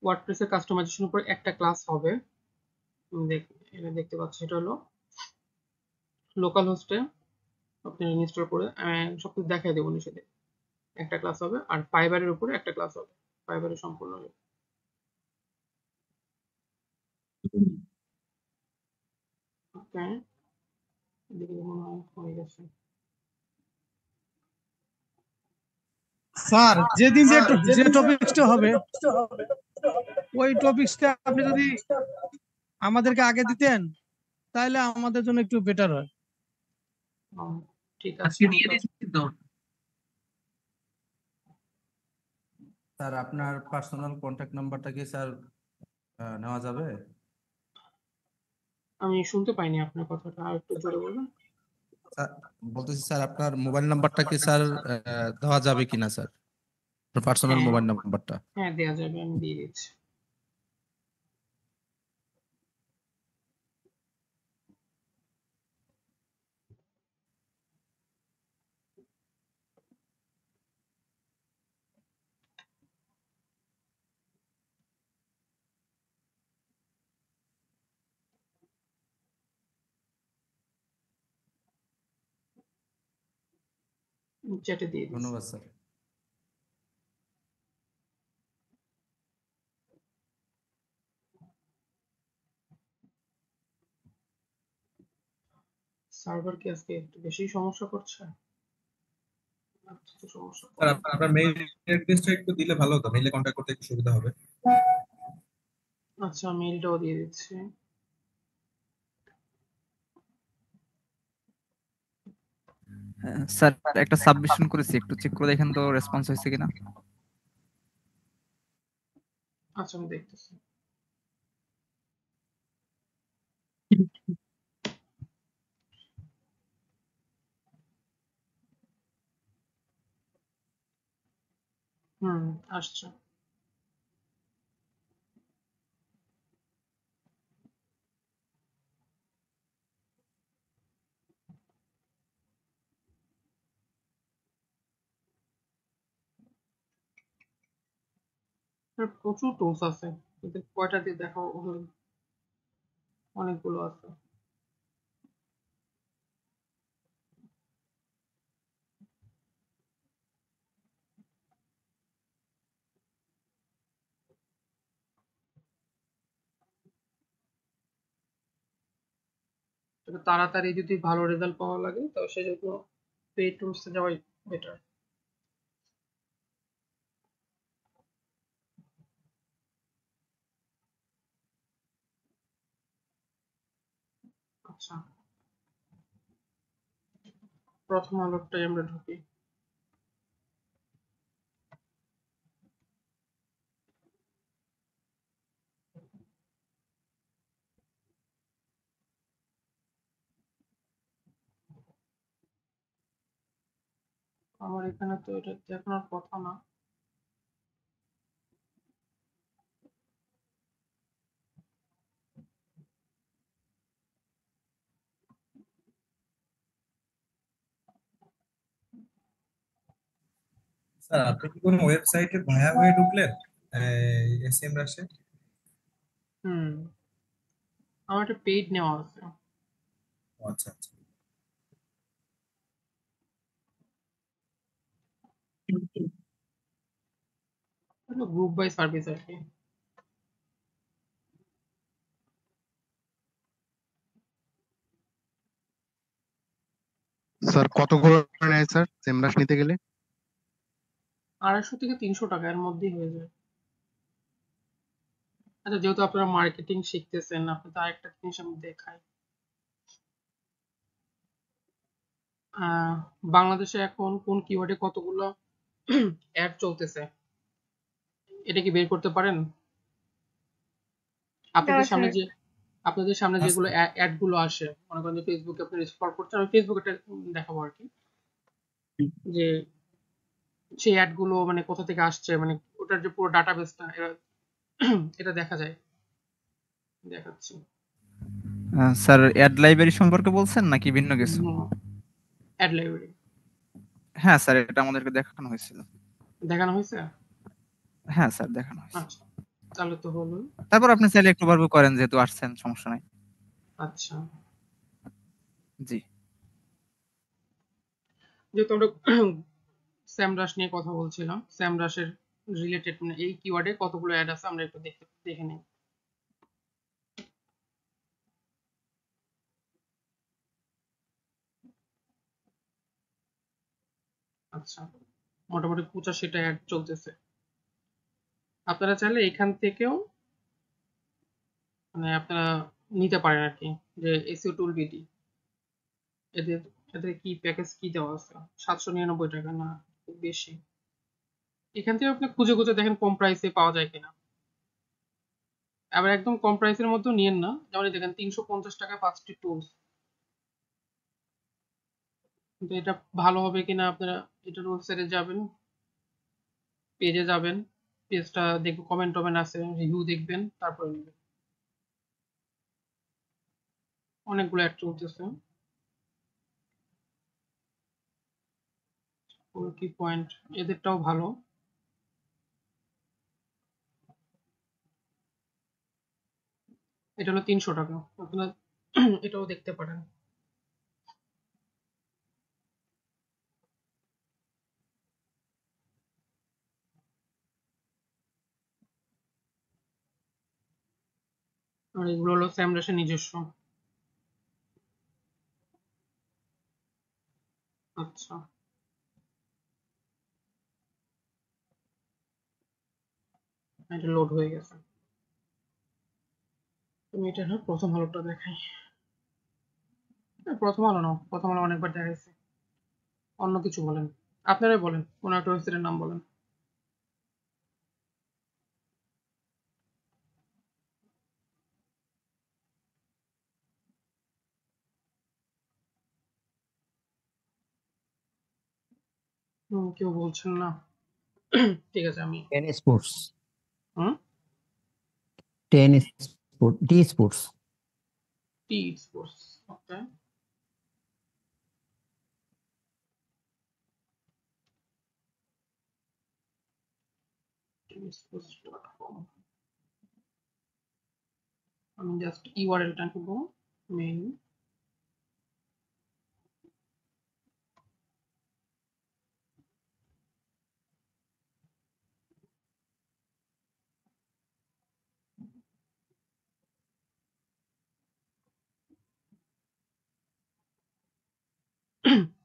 ওয়ার্ডপ্রেসের কাস্টমাইজেশন উপর একটা ক্লাস হবে। এখানে দেখতে পাচ্ছি, এটা হলো লোকাল হোস্টে আপনি ইনস্টল করে সবকিছু দেখাই দেবো নিচে। একটা ক্লাস হবে, আর ফাইবারের উপরে একটা ক্লাস হবে, ফাইবারের সম্পূর্ণ। ওকে, এদিকে মনে হয় হয়ে গেছে। স্যার যেদিন যে টপিকসটা হবে ওই টপিকসটা আপনি যদি আমাদেরকে আগে দিতেন তাহলে আমাদের জন্য একটু বেটার হয়। ঠিক আছে, আজকে দিয়ে দিচ্ছি তো। স্যার আপনার পার্সোনাল কন্ট্যাক্ট নাম্বারটা কি স্যার নেওয়া যাবে? আমি শুনতে পাইনি আপনার কথাটা, আর একটু জোরে বলবেন। স্যার বলতেছি স্যার আপনার মোবাইল নাম্বারটা কি স্যার দেওয়া যাবে কিনা স্যার, পার্সোনাল হ্যাঁ মোবাইল নাম্বারটা? হ্যাঁ, দেওয়া যাবে, আমি দিয়ে দিচ্ছি। চ্যাটে দিয়ে দিচ্ছি। ধন্যবাদ স্যার। সার্ভার কি আজকে একটু বেশি সমস্যা করছে? আচ্ছা, তো সমস্যা স্যার করে। আপনার মেইল অ্যাড্রেসটা একটু দিলে ভালো হতো, মেইলে কন্ট্যাক্ট করতে একটু সুবিধা হবে। আচ্ছা, মেইলটাও দিয়ে দিচ্ছি। স্যার একটা সাবমিশন করেছি, একটু চেক করে দেখেন তো রেসপন্স হয়েছে কিনা। আচ্ছা, আমি দেখতেছি। আসছে। প্রচুর টুলস আছে, কিন্তু কয়টা দিয়ে দেখো, অনেকগুলো আছে। তবে তাড়াতাড়ি যদি ভালো রেজাল্ট পাওয়া লাগে তো সেজন্য পেইড টুলসে যাওয়াই বেটার। আচ্ছা, প্রথম আলোটাই আমরা ঢুকি। আমার এখানে তো এটা দেখানোর কথা না। স্যার আপনি কি কোনো ওয়েবসাইটে ভায়া হয়ে ঢুকলেন এসএম রাশে? হুম, আমার একটা পেইড নেওয়া আছে। আচ্ছা আচ্ছা। গ্রুপ বাই সার্ভিস আর কি। স্যার কত করে নেয় স্যার সেমরাস নিতে গেলে? 250 থেকে 300 টাকা এর মধ্যেই হয়ে যায়। আচ্ছা, যেহেতু আপনারা মার্কেটিং শিখতেছেন, আপনি তো আরেকটা জিনিস আমি দেখাই। বাংলাদেশে এখন কোন কিওয়ার্ডে কতগুলো অ্যাড চলতেছে এটা কি বের করতে পারেন? না আপনাদের সামনে স্যার। যে আপনাদের সামনে যেগুলো অ্যাড গুলো আসে, মনে করেন যে ফেসবুকে আপনি স্ক্রল করছেন, আমি ফেসবুকে দেখাবো আর কি, যে সেই অ্যাড গুলো মানে কোথা থেকে আসছে, মানে ওটার যে পুরো ডাটাবেসটা এটা দেখা যায়। দেখাচ্ছি। স্যার অ্যাড লাইব্রেরি সম্পর্কে বলছেন নাকি ভিন্ন কিছু? অ্যাড লাইব্রেরি হ্যাঁ স্যার, এটা আমাদেরকে দেখানো হয়েছিল। দেখানো হয়েছে? হ্যাঁ স্যার, দেখানো হয়েছে। আচ্ছা, তাহলে তো হলো। তারপর আপনি চাইলে একটু বারবার করেন, যেহেতু আসছেন, সমস্যা নাই। আচ্ছা, জি। যেহেতু আমরা স্যামরাশ নিয়ে কথা বলছিলাম, স্যামরাশের রিলেটেড মানে এই কিওয়ার্ডে কতগুলো অ্যাড আছে আমরা একটু দেখে নিই। আচ্ছা, মোটামুটি 85টা অ্যাড চলতেছে। আপনারা চাইলে এখান থেকেও মানে আপনারা নিতে পারেন আর কি, যে এসইও টুল বিডি এদের এদের কি প্যাকেজ কি দেওয়া আছে, 799 টাকা না, খুব বেশি। এখান থেকে আপনি খুঁজে খুঁজে দেখেন কম প্রাইসে পাওয়া যায় কিনা। আবার একদম কম প্রাইসের মধ্যেও নিয়েন না, যেমন এই দেখেন 350 টাকায় 5টি টুলস। কিন্তু এটা ভালো হবে কিনা আপনারা এটার ওয়েবসাইটে যাবেন, পেজে যাবেন, পেজটা দেখবেন কমেন্ট টমেন্ট আছে, রিভিউ দেখবেন, তারপরে নেবেন। অনেকগুলো অ্যাড চলতেছে। কি পয়েন্ট এদেরটাও ভালো। এটা হলো 300 টাকা, আপনারা এটাও দেখতে পারেন। আর এগুলো হলো স্যামরাশের নিজস্ব। আচ্ছা, এটা লোড হয়ে গেছে। তুমি এটা না প্রথম আলোটা দেখাই। প্রথম আলো নাও, প্রথম আলো অনেকবার দেখাইছে। অন্য কিছু বলেন, আপনারাই বলেন, কোন একটা ওয়েবসাইটের নাম বলেন। কেউ বলছেন না। ঠিক আছে, আমি টেন স্পোর্টস হুম ten sport T Sports T Sports, ওকে। sports.com আমি জাস্ট ইউআরএলটা নেব, মেইন।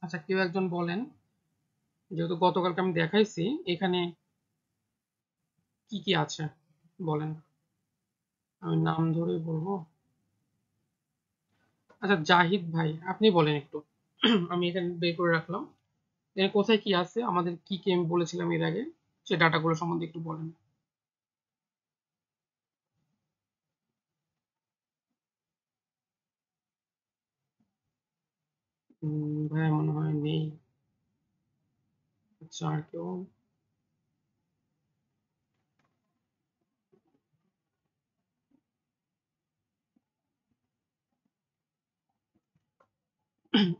আচ্ছা, কেউ একজন বলেন, যেহেতু গতকালকে আমি দেখাইছি, এখানে কি কি আছে বলেন, আমি নাম ধরে বলবো। আচ্ছা, জাহিদ ভাই আপনি বলেন একটু। আমি এখানে বের করে রাখলাম, এখানে কোথায় কি আছে, আমাদের কি কি আমি বলেছিলাম এর আগে, সে ডাটাগুলো সম্বন্ধে একটু বলেন। ভাই মনে হয় নেই। আচ্ছা, আর কেউ?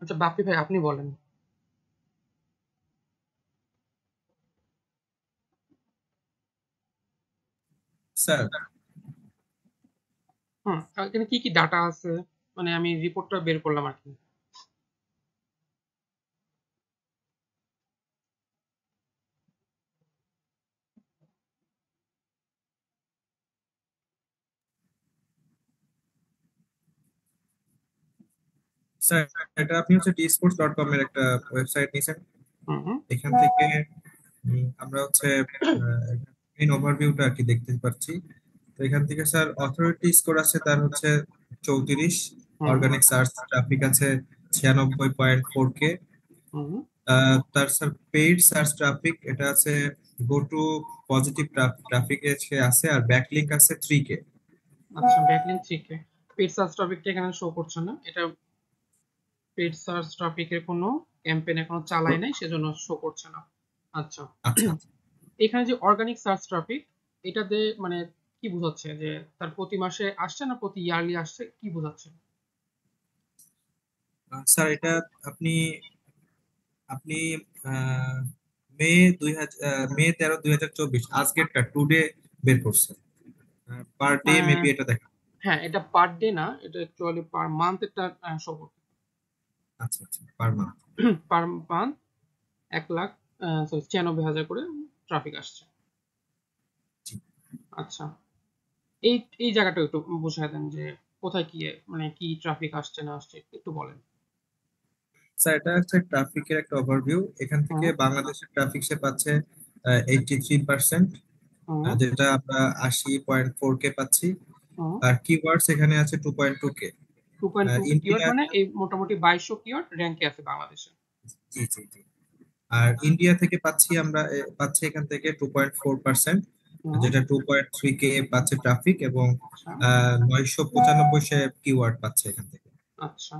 আচ্ছা, বাপ্পি ভাই আপনি বলেন। স্যার এখানে কি কি ডাটা আছে, মানে আমি রিপোর্টটা বের করলাম আর কি। স্যার এটা আপনি হচ্ছে tsports.com এর একটা ওয়েবসাইট নিয়েছেন। এখান থেকে আমরা হচ্ছে মেইন ওভারভিউটা আর কি দেখতে পাচ্ছি। তো এখান থেকে স্যার অথরিটি স্কোর আছে তার হচ্ছে 34, অর্গানিক সার্চ ট্রাফিক আছে 96.4K, হুম। তার স্যার পেইড সার্চ ট্রাফিক, এটা আছে গো টু পজিটিভ ট্রাফিক আছে, আর ব্যাকলিংক আছে 3K। আচ্ছা, ব্যাকলিংক 3K। পেড সার্চ ট্রাফিকটা এখানে শো করছে না, এটা পেড সার্চ ট্রাফিকের কোনো ক্যাম্পেইন এখনো চালাই নাই, সেজন্য শো করছে না। আচ্ছা, আচ্ছা এখানে যে অর্গানিক সার্চ ট্রাফিক, এটাতে মানে কি বোঝাচ্ছে যে তার প্রতি মাসে আসছে না প্রতি ইয়ারলি আসছে, কি বোঝাচ্ছে? স্যার এটা আপনি আপনি আহ, মে 13 2024 আজকেরটা টুডে বের করছে, পার ডে মেবি এটা দেখা। হ্যাঁ, এটা পার ডে না, এটা অ্যাকচুয়ালি পার মান্থ এটা শো করছে। আচ্ছা আচ্ছা, পার মান্থ। পার মান্থ 1,96,000 করে ট্রাফিক আসছে। আচ্ছা, এই এই জায়গাটা একটু বুঝাই দেন যে কোথায় কি মানে কি ট্রাফিক আসছে না আসছে একটু বলেন। স্যার এটা হচ্ছে ট্রাফিকের একটা ওভারভিউ। এখান থেকে বাংলাদেশের ট্রাফিক সে পাচ্ছে 83%, হুম, যেটা আমরা 80.4K পাচ্ছি। হুম। আর কিওয়ার্ডস এখানে আছে 2.2K। 2.2 কিওয়ার্ড ইন্ডিয়া, মানে এই মোটামুটি 2200 কিওয়ার্ড র্যাঙ্কে আছে বাংলাদেশে। জি জি জি। আর ইন্ডিয়া থেকে পাচ্ছি আমরা পাচ্ছি এখান থেকে 2.4%, হুম, যেটা 2.3K পাচ্ছে ট্রাফিক, এবং আচ্ছা 995 সে কিওয়ার্ড পাচ্ছে এখান থেকে। আচ্ছা,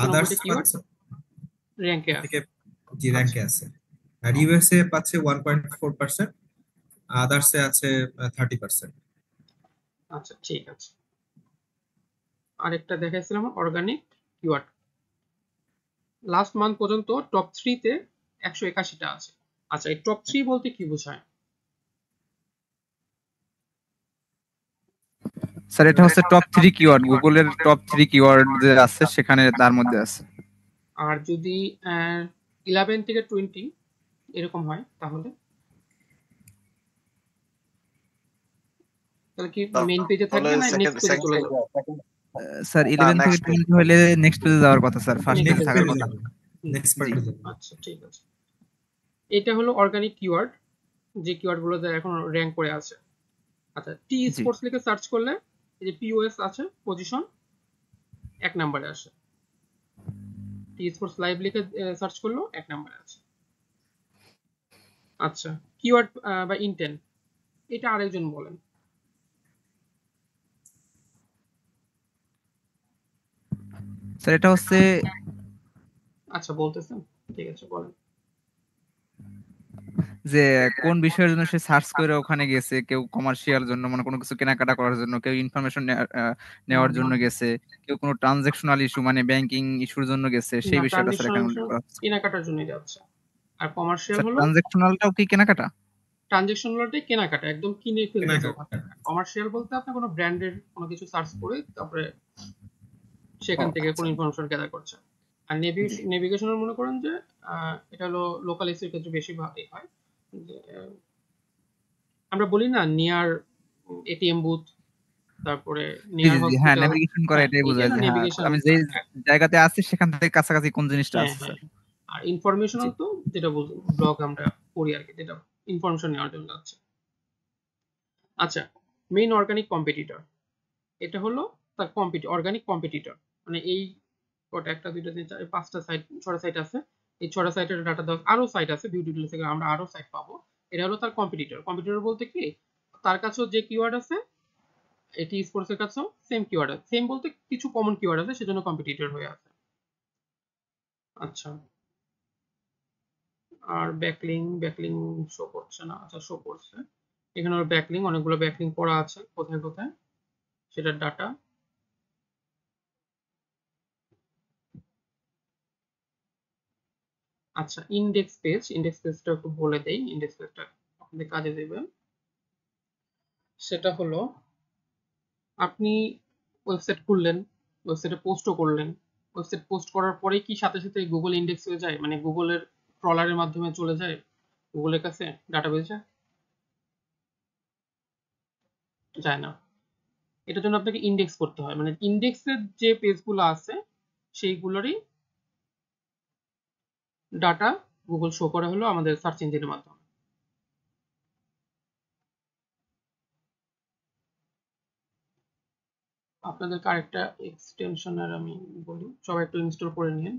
আদার্স 995টা কিওয়ার্ড পাচ্ছে র্যাঙ্কে থেকে, আছে। জি আচ্ছা, র্যাঙ্কে আছে। আর ইউএসএ পাচ্ছে 1.4%, আদার্সে আছে 30%। আচ্ছা, ঠিক আছে। আরেকটা দেখাইছিলাম অর্গানিক কিওয়ার্ড, লাস্ট মান্থ পর্যন্ত টপ 3 তে 181টা আছে। আচ্ছা, এই টপ 3 বলতে কি বোঝায়? স্যার এটা হচ্ছে টপ 3 কিওয়ার্ড, গুগলের টপ 3 কিওয়ার্ড যে আছে সেখানে তার মধ্যে আছে। আর যদি 11 থেকে 20 এরকম হয় তাহলে তাহলে কি মেইন পেজে তাহলে থাকবে না সেকেন্ড নেক্সট পেজে চলে যাবে? স্যার না 11 থেকে নেক্সট পেজ। 20 হলে নেক্সট পেজে যাওয়ার কথা স্যার, ফার্স্ট পেজে নেক্সট থাকার পেজে কথা। যাবে, নেক্সট জি। পেজে যাবে। আচ্ছা, ঠিক আছে। এটা হলো অর্গানিক কিওয়ার্ড, যে কিওয়ার্ড গুলো এখন র্যাঙ্ক করে আছে। আচ্ছা, টি জি। স্পোর্টস লিখে সার্চ করলে এই যে পিওএস আছে পজিশন 1 নম্বরে আসে। টি স্পোর্টস লাইভ লিখে সার্চ করলেও 1 নম্বরে আছে। আচ্ছা, কিওয়ার্ড বা ইন্টেন্ট, এটা আরেকজন বলেন। স্যার এটা হচ্ছে আচ্ছা, বলতেছেন, ঠিক আছে বলেন। যে কোন বিষয়ের জন্য সে সার্চ করে ওখানে গেছে, কেউ কমার্শিয়াল জন্য মানে কোনো কিছু কেনাকাটা করার জন্য, কেউ ইনফরমেশন নেওয়ার জন্য গেছে, কেউ কোনো ট্রানজাকশনাল ইস্যু মানে ব্যাংকিং ইস্যুর জন্য গেছে, সেই না, বিষয়টা স্যার এখানে উল্লেখ ট্রানজেকশন করা হচ্ছে। কেনাকাটার জন্য যাচ্ছে। আর কমার্শিয়াল স্যার হলো ট্রানজাকশনালটাও কি কেনাকাটা? ট্রানজেকশন হলোটাই কেনাকাটা, একদম কিনে ফেলতেছে ওখান কেনাকাটা। থেকে। কমার্শিয়াল বলতে আপনি কোনো ব্র্যান্ডের কোনো কিছু সার্চ করে তারপরে ও সেখান থেকে কোনো আচ্ছা। ইনফরমেশন গ্যাদার করছে। আর জি। নেভিগেশনের মনে করেন যে এটা হলো লোকাল এসির ক্ষেত্রে বেশি ভাবেই হয় যে আমরা বলি না নিয়ার এটিএম বুথ, তারপরে জি নিয়ার জি জি, হ্যাঁ হসপিটাল। নেভিগেশন করা হ্যাঁ, এটাই এই যে বোঝায় হলো যে হ্যাঁ নেভিগেশন। আমি যে জায়গাতে আছি সেখান থেকে কাছাকাছি কোন জিনিসটা হ্যাঁ আছে হ্যাঁ স্যার। হ্যাঁ। আর ইনফরমেশনাল জি। তো যেটা ব্লগ আমরা করি আর কি, যেটা ইনফরমেশন নেওয়ার জন্য যাচ্ছে। আচ্ছা, মেইন অর্গানিক কম্পিটিটর, এটা হলো তার অর্গানিক কম্পিটিটর। মানে এই কটা, একটা দুইটা তিন চার 5টা সাইট 6টা সাইট আছে। এই 6টা সাইটের ডাটা দাও, আরো সাইট আছে, বিউটি ডিটেইলস থেকে আমরা আরো সাইট পাবো। এটা হলো তার কম্পিটিটর। কম্পিটিটর বলতে কি, তার কাছেও যে কিওয়ার্ড আছে এটি স্পোর্টস এর কাছেও সেম কিওয়ার্ড আছে, সেম বলতে কিছু কমন কিওয়ার্ড আছে, সেজন্য কম্পিটিটর হয়ে আছে। আচ্ছা, আর ব্যাকলিং শো করছে না, আচ্ছা শো করছে এখানে। ওর ব্যাকলিং, অনেকগুলো ব্যাকলিং করা আছে কোথায় কোথায়, সেটার ডাটা। আচ্ছা, ইন্ডেক্স পেজটা একটু বলে দেই, ইন্ডেক্স পেজটা আপনাদের কাজে দেবে। সেটা হলো আপনি ওয়েবসাইট খুললেন, ওয়েবসাইটে পোস্টও করলেন, ওয়েবসাইট পোস্ট করার পরে কি সাথে সাথে গুগল ইন্ডেক্স হয়ে যায়, মানে গুগলের ক্রলারের মাধ্যমে চলে যায় গুগলের কাছে ডাটাবেসে? যায় না। এটার জন্য আপনাকে ইন্ডেক্স করতে হয়, মানে ইন্ডেক্সের যে পেজগুলো আছে সেইগুলোরই ডাটা গুগল শো করে হলো আমাদের সার্চ ইঞ্জিনের মাধ্যমে। আপনাদেরকে আরেকটা এক্সটেনশনের আমি বলি, সবাই একটু ইনস্টল করে নিন।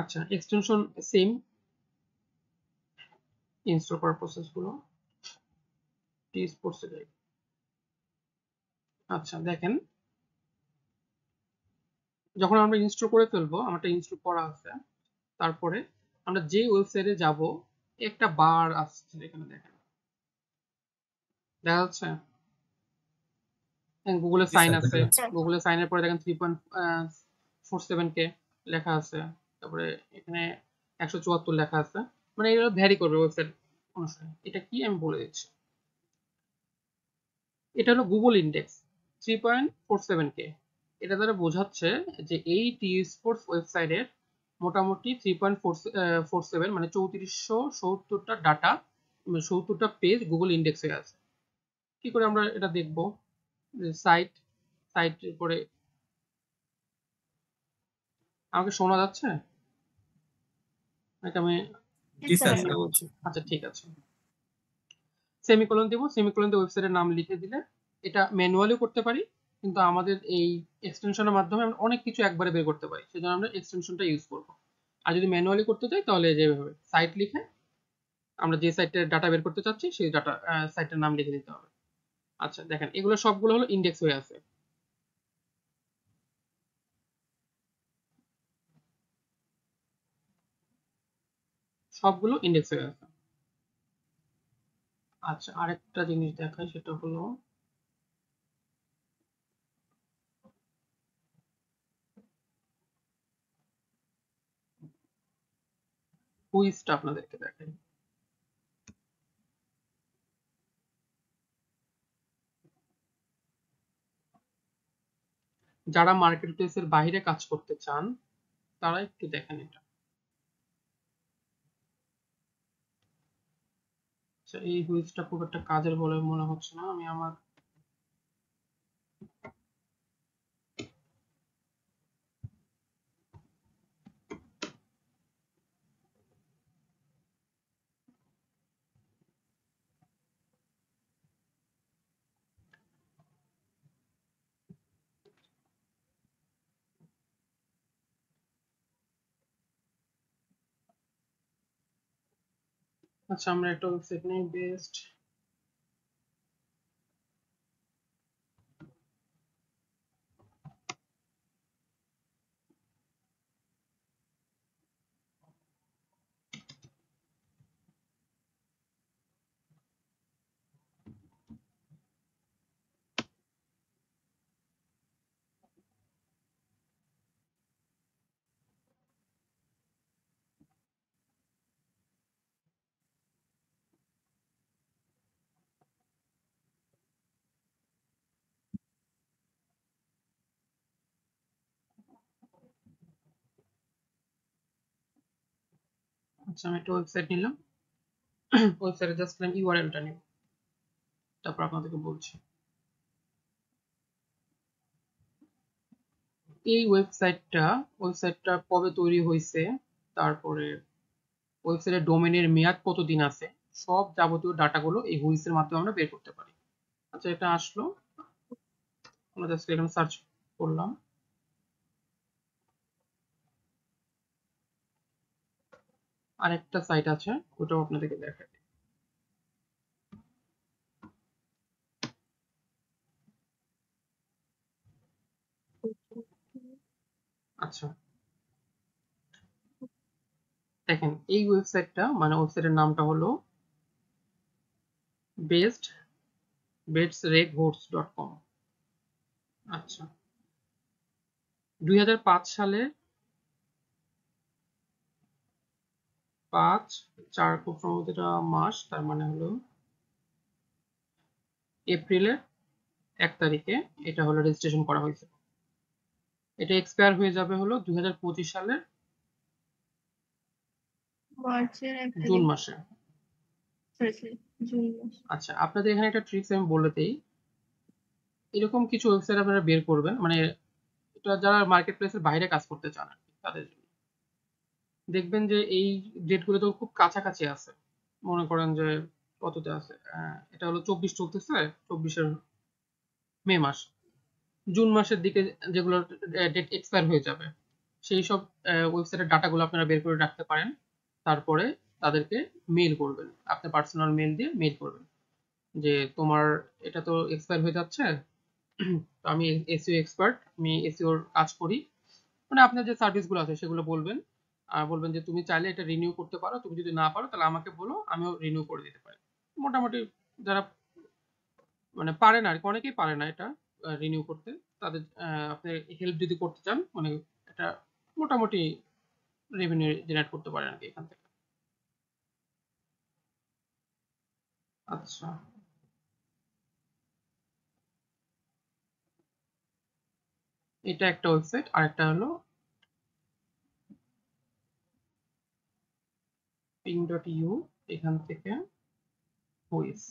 আচ্ছা, এক্সটেনশন সেম ইনস্টল করার প্রসেস গুলো টি স্পোর্টস এর। আচ্ছা দেখেন, যখন আমরা ইনস্টল করে ফেলবো, আমারটা ইনস্টল করা আছে, তারপরে আমরা যে ওয়েবসাইটে যাব একটা বার আসছে এখানে, দেখেন দেখা যাচ্ছে গুগলে সাইন আছে, গুগলে সাইনের পরে দেখেন 3.47k লেখা আছে, তারপরে এখানে 174 লেখা আছে, মানে এগুলো ভ্যারি করবে ওয়েবসাইট অনুসারে। এটা কি আমি বলে দিচ্ছি, এটা হলো গুগল ইন্ডেক্স 3.47k। এটা দ্বারা বোঝাচ্ছে যে এই টি স্পোর্টস ওয়েবসাইটের মোটামুটি 3.47 মানে 3470টা ডাটা, 70টা পেজ গুগল ইন্ডেক্স হয়ে আছে। কি করে আমরা এটা দেখবো? সাইটের পরে আমাকে শোনা যাচ্ছে নাকি আমি বলছি? আচ্ছা ঠিক আছে, সেমিকোলন দিব, সেমিকোলন দিয়ে ওয়েবসাইটের নাম লিখে দিলে এটা ম্যানুয়ালিও করতে পারি, কিন্তু আমাদের এই এক্সটেনশনের মাধ্যমে আমরা অনেক কিছু একবারে বের করতে পারি, সেজন্য আমরা এক্সটেনশনটা ইউজ করব। আর যদি ম্যানুয়ালি করতে চাই তাহলে যেভাবে সাইট লিখে আমরা যে সাইটের ডাটা বের করতে চাচ্ছি সেই ডাটা সাইটের নাম লিখে দিতে হবে। আচ্ছা দেখেন, এগুলো সবগুলো হলো ইন্ডেক্স হয়ে আছে। সবগুলো ইন্ডেক্স হয়ে আছে। আচ্ছা আরেকটা জিনিস দেখাই, সেটা হলো কুইজটা আপনাদেরকে দেখাই। যারা মার্কেট প্লেসের বাইরে কাজ করতে চান তারা একটু দেখেন এটা। আচ্ছা এই কুইজটা খুব একটা কাজের বলে মনে হচ্ছে না, আমি আমার আচ্ছা আমরা একটা ওয়েবসাইট নেই, বেস্ট আচ্ছা আমি একটা ওয়েবসাইট নিলাম, ওয়েবসাইটে জাস্ট আমি ইউআরএলটা নিব, তারপর আপনাদেরকে বলছি। এই ওয়েবসাইটটা কবে তৈরি হয়েছে, তারপরে ওয়েবসাইটের ডোমেনের মেয়াদ কতদিন আছে, সব যাবতীয় ডাটাগুলো এই হুইসের মাধ্যমে আমরা বের করতে পারি। আচ্ছা এটা আসলো, আমরা জাস্ট এখানে সার্চ করলাম। আরেকটা সাইট আছে, ওটাও আপনাদেরকে দেখাই। আচ্ছা দেখেন, এই ওয়েবসাইটটা মানে ওয়েবসাইটের নামটা হলো bestbetsreghosts.com। আচ্ছা 2005 সালের 5/4 খুব সম্ভবত এটা মাস, তার মানে হলো এপ্রিলের 1 তারিখে এটা হলো রেজিস্ট্রেশন করা হয়েছে। এটা এক্সপায়ার হয়ে যাবে হলো 2025 সালের মার্চের 1 জুন তারিখ, মাসে। জুন মাস। আচ্ছা আপনাদের এখানে একটা ট্রিক্স আমি বলে দেই, এরকম কিছু ওয়েবসাইট আপনারা বের করবেন, মানে এটা যারা মার্কেট প্লেসের বাইরে কাজ করতে চান আর কি, তাদের জন্য দেখবেন যে এই ডেটগুলো তো খুব কাছাকাছি আছে। মনে করেন যে কততে আছে, এটা হলো 24 চলতেছে, 24-এর মে মাস, জুন মাসের দিকে যেগুলো ডেট এক্সপায়ার হয়ে যাবে সেই সব ওয়েবসাইটের ডাটাগুলো আপনারা বের করে রাখতে পারেন। তারপরে তাদেরকে মেইল করবেন, আপনার পার্সোনাল মেইল দিয়ে মেইল করবেন যে তোমার এটা তো এক্সপায়ার হয়ে যাচ্ছে, তো আমি এসইও এক্সপার্ট, আমি এসইওর কাজ করি, মানে আপনার যে সার্ভিসগুলো আছে সেগুলো বলবেন, আর বলবেন যে তুমি চাইলে এটা রিনিউ করতে পারো, তুমি যদি না পারো তাহলে আমাকে বলো, আমিও রিনিউ করে দিতে পারি। মোটামুটি যারা মানে পারে না আর কি, অনেকেই পারে না এটা রিনিউ করতে, তাদের আপনি হেল্প যদি করতে চান, মানে এটা মোটামুটি রেভিনিউ জেনারেট করতে পারেন আর কি এখান থেকে। আচ্ছা, এটা একটা ওয়েবসাইট, আর একটা হলো ping.eu, এখান থেকে হুইস,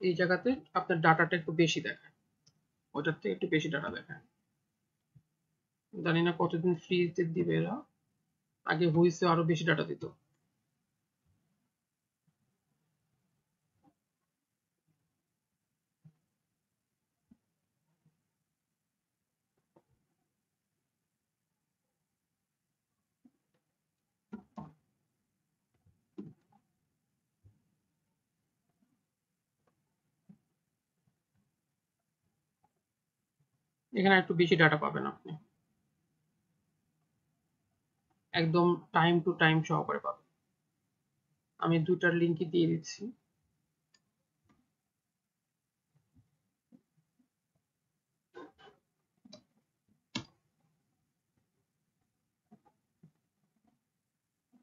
এই জায়গাতে আপনার ডাটাটা একটু বেশি দেখায়, ওটার থেকে একটু বেশি ডাটা দেখায়। জানি না কতদিন ফ্রিতে দিবে এরা, আগে হুইসে আরো বেশি ডাটা দিত। এখানে একটু বেশি ডাটা পাবেন আপনি, একদম টাইম টু টাইম সহকারে পাবেন। আমি দুটার লিঙ্কই দিয়ে দিচ্ছি।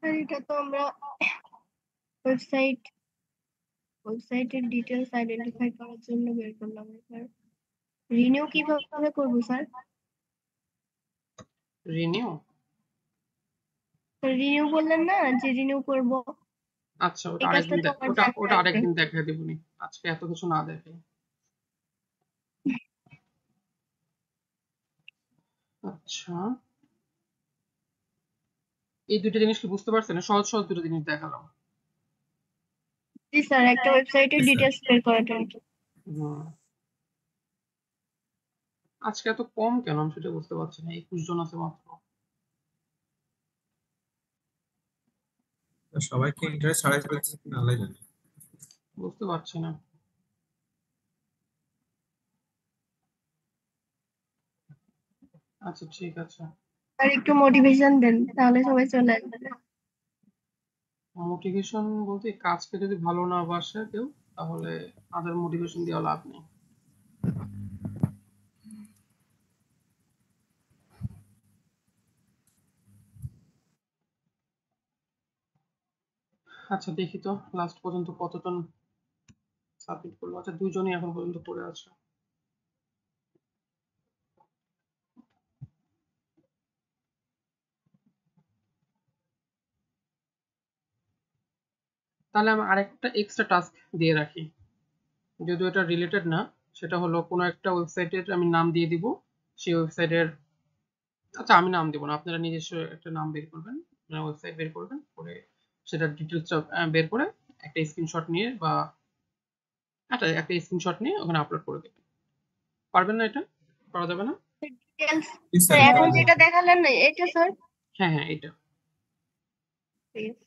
আর এটা তো আমরা ওয়েবসাইটের ডিটেলস আইডেন্টিফাই করার জন্য বের করলাম। এবার রিনিউ কিভাবে করব স্যার? রিনিউ, রিনিউ বললেন না যে রিনিউ করব, আচ্ছা ওটা এই কাজটা আরেকদিন তো আমার ওটা জানা ওটা আছে। আরেকদিন দেখা দেবনি, আজকে এত কিছু না দেখে। আচ্ছা, এই দুটো জিনিস কি বুঝতে পারছেন? সহজ সহজ দুটো জিনিস দেখালাম। জি স্যার, একটা ওয়েবসাইটের ডিটেলস বের করাটা আর কি। হুম, আজকে এত কম কেন আমি সেটা বুঝতে পারছি না, 21 জন আছে মাত্র। সবাইকে ইন্টারেস্ট হারাই ফেলছে কিনা আল্লাহ জানে। বুঝতে পারছি না। আচ্ছা ঠিক আছে, আর একটু মোটিভেশন দেন, তাহলে সবাই চলে আসবে। মোটিভেশন বলতে কাজকে যদি ভালো না বাসে কেউ, তাহলে তাদের মোটিভেশন দেওয়া লাভ নেই। আচ্ছা দেখি তো লাস্ট পর্যন্ত কতজন সাবমিট করলো। আচ্ছা 2 জনই এখন পর্যন্ত পড়ে আছে। তাহলে আমি আরেকটা এক্সট্রা টাস্ক দিয়ে রাখি, যদিও এটা রিলেটেড না, সেটা হলো কোনো একটা ওয়েবসাইটের আমি নাম দিয়ে দিব, সেই ওয়েবসাইটের, আচ্ছা আমি নাম দেবো না, আপনারা নিজস্ব একটা নাম বের করবেন, ওয়েবসাইট বের করবেন, করে সেটার ডিটেলসটা বের করে একটা স্ক্রিনশট নিয়ে বা একটা স্ক্রিনশট নিয়ে ওখানে আপলোড করে দেবেন। পারবেন না? এটা করা যাবে না? ডিটেলস জি স্যার, স্যার, এখন পারা যেটা যাবে। দেখালেন না এটা স্যার? হ্যাঁ হ্যাঁ, এটা Please.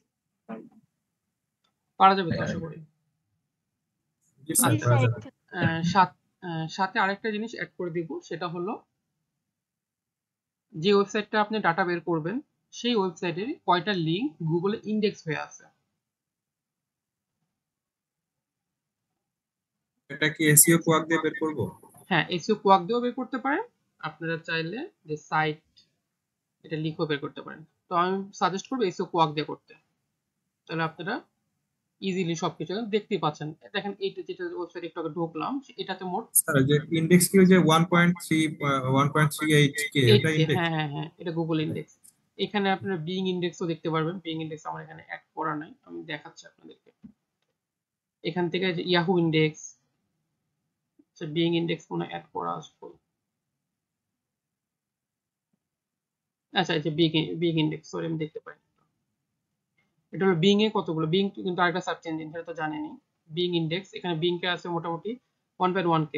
পারা যাবে তো আশা করি। জি স্যার, জি পারা স্যার, যাবে। সাথে আরেকটা জিনিস অ্যাড করে দিব, সেটা হলো যে ওয়েবসাইটটা আপনি ডাটা বের করবেন সেই ওয়েবসাইটের কয়টা লিঙ্ক গুগলে ইন্ডেক্স হয়ে আছে। এটা কি এসইও কোয়াক দিয়ে বের করব? হ্যাঁ, এসইও কোয়াক দিয়েও বের করতে পারেন, আপনারা চাইলে যে সাইট এটা লিখেও বের করতে পারেন। তো আমি সাজেস্ট করবো এসইও কোয়াক দিয়ে করতে, তাহলে আপনারা ইজিলি সবকিছু দেখতেই পাচ্ছেন। দেখেন এইটা যেটা ওয়েবসাইট একটু আগে ঢুকলাম, এটাতে মোট স্যার যে ইনডেক্স কি যে 1.38 কে এটা 8K, ইনডেক্স? হ্যাঁ হ্যাঁ হ্যাঁ, এটা গুগল ইন্ডেক্স। এখানে আপনারা বিং ইন্ডেক্সও দেখতে পারবেন, বিং ইন্ডেক্স আমার এখানে অ্যাড করা নাই, আমি দেখাচ্ছি আপনাদেরকে। এখান থেকে যে ইয়াহু ইন্ডেক্স, বিং ইন্ডেক্স কোনো অ্যাড করা আসবে, আচ্ছা এই যে বিং ইন্ডেক্স, সরি আমি দেখতে পাই, এটা হলো বিং এ কতগুলো, বিং কিন্তু আরেকটা সার্চ ইঞ্জিন, সেটা তো জানেনই। বিং ইন্ডেক্স, এখানে বিং কে আছে মোটামুটি 1.1K।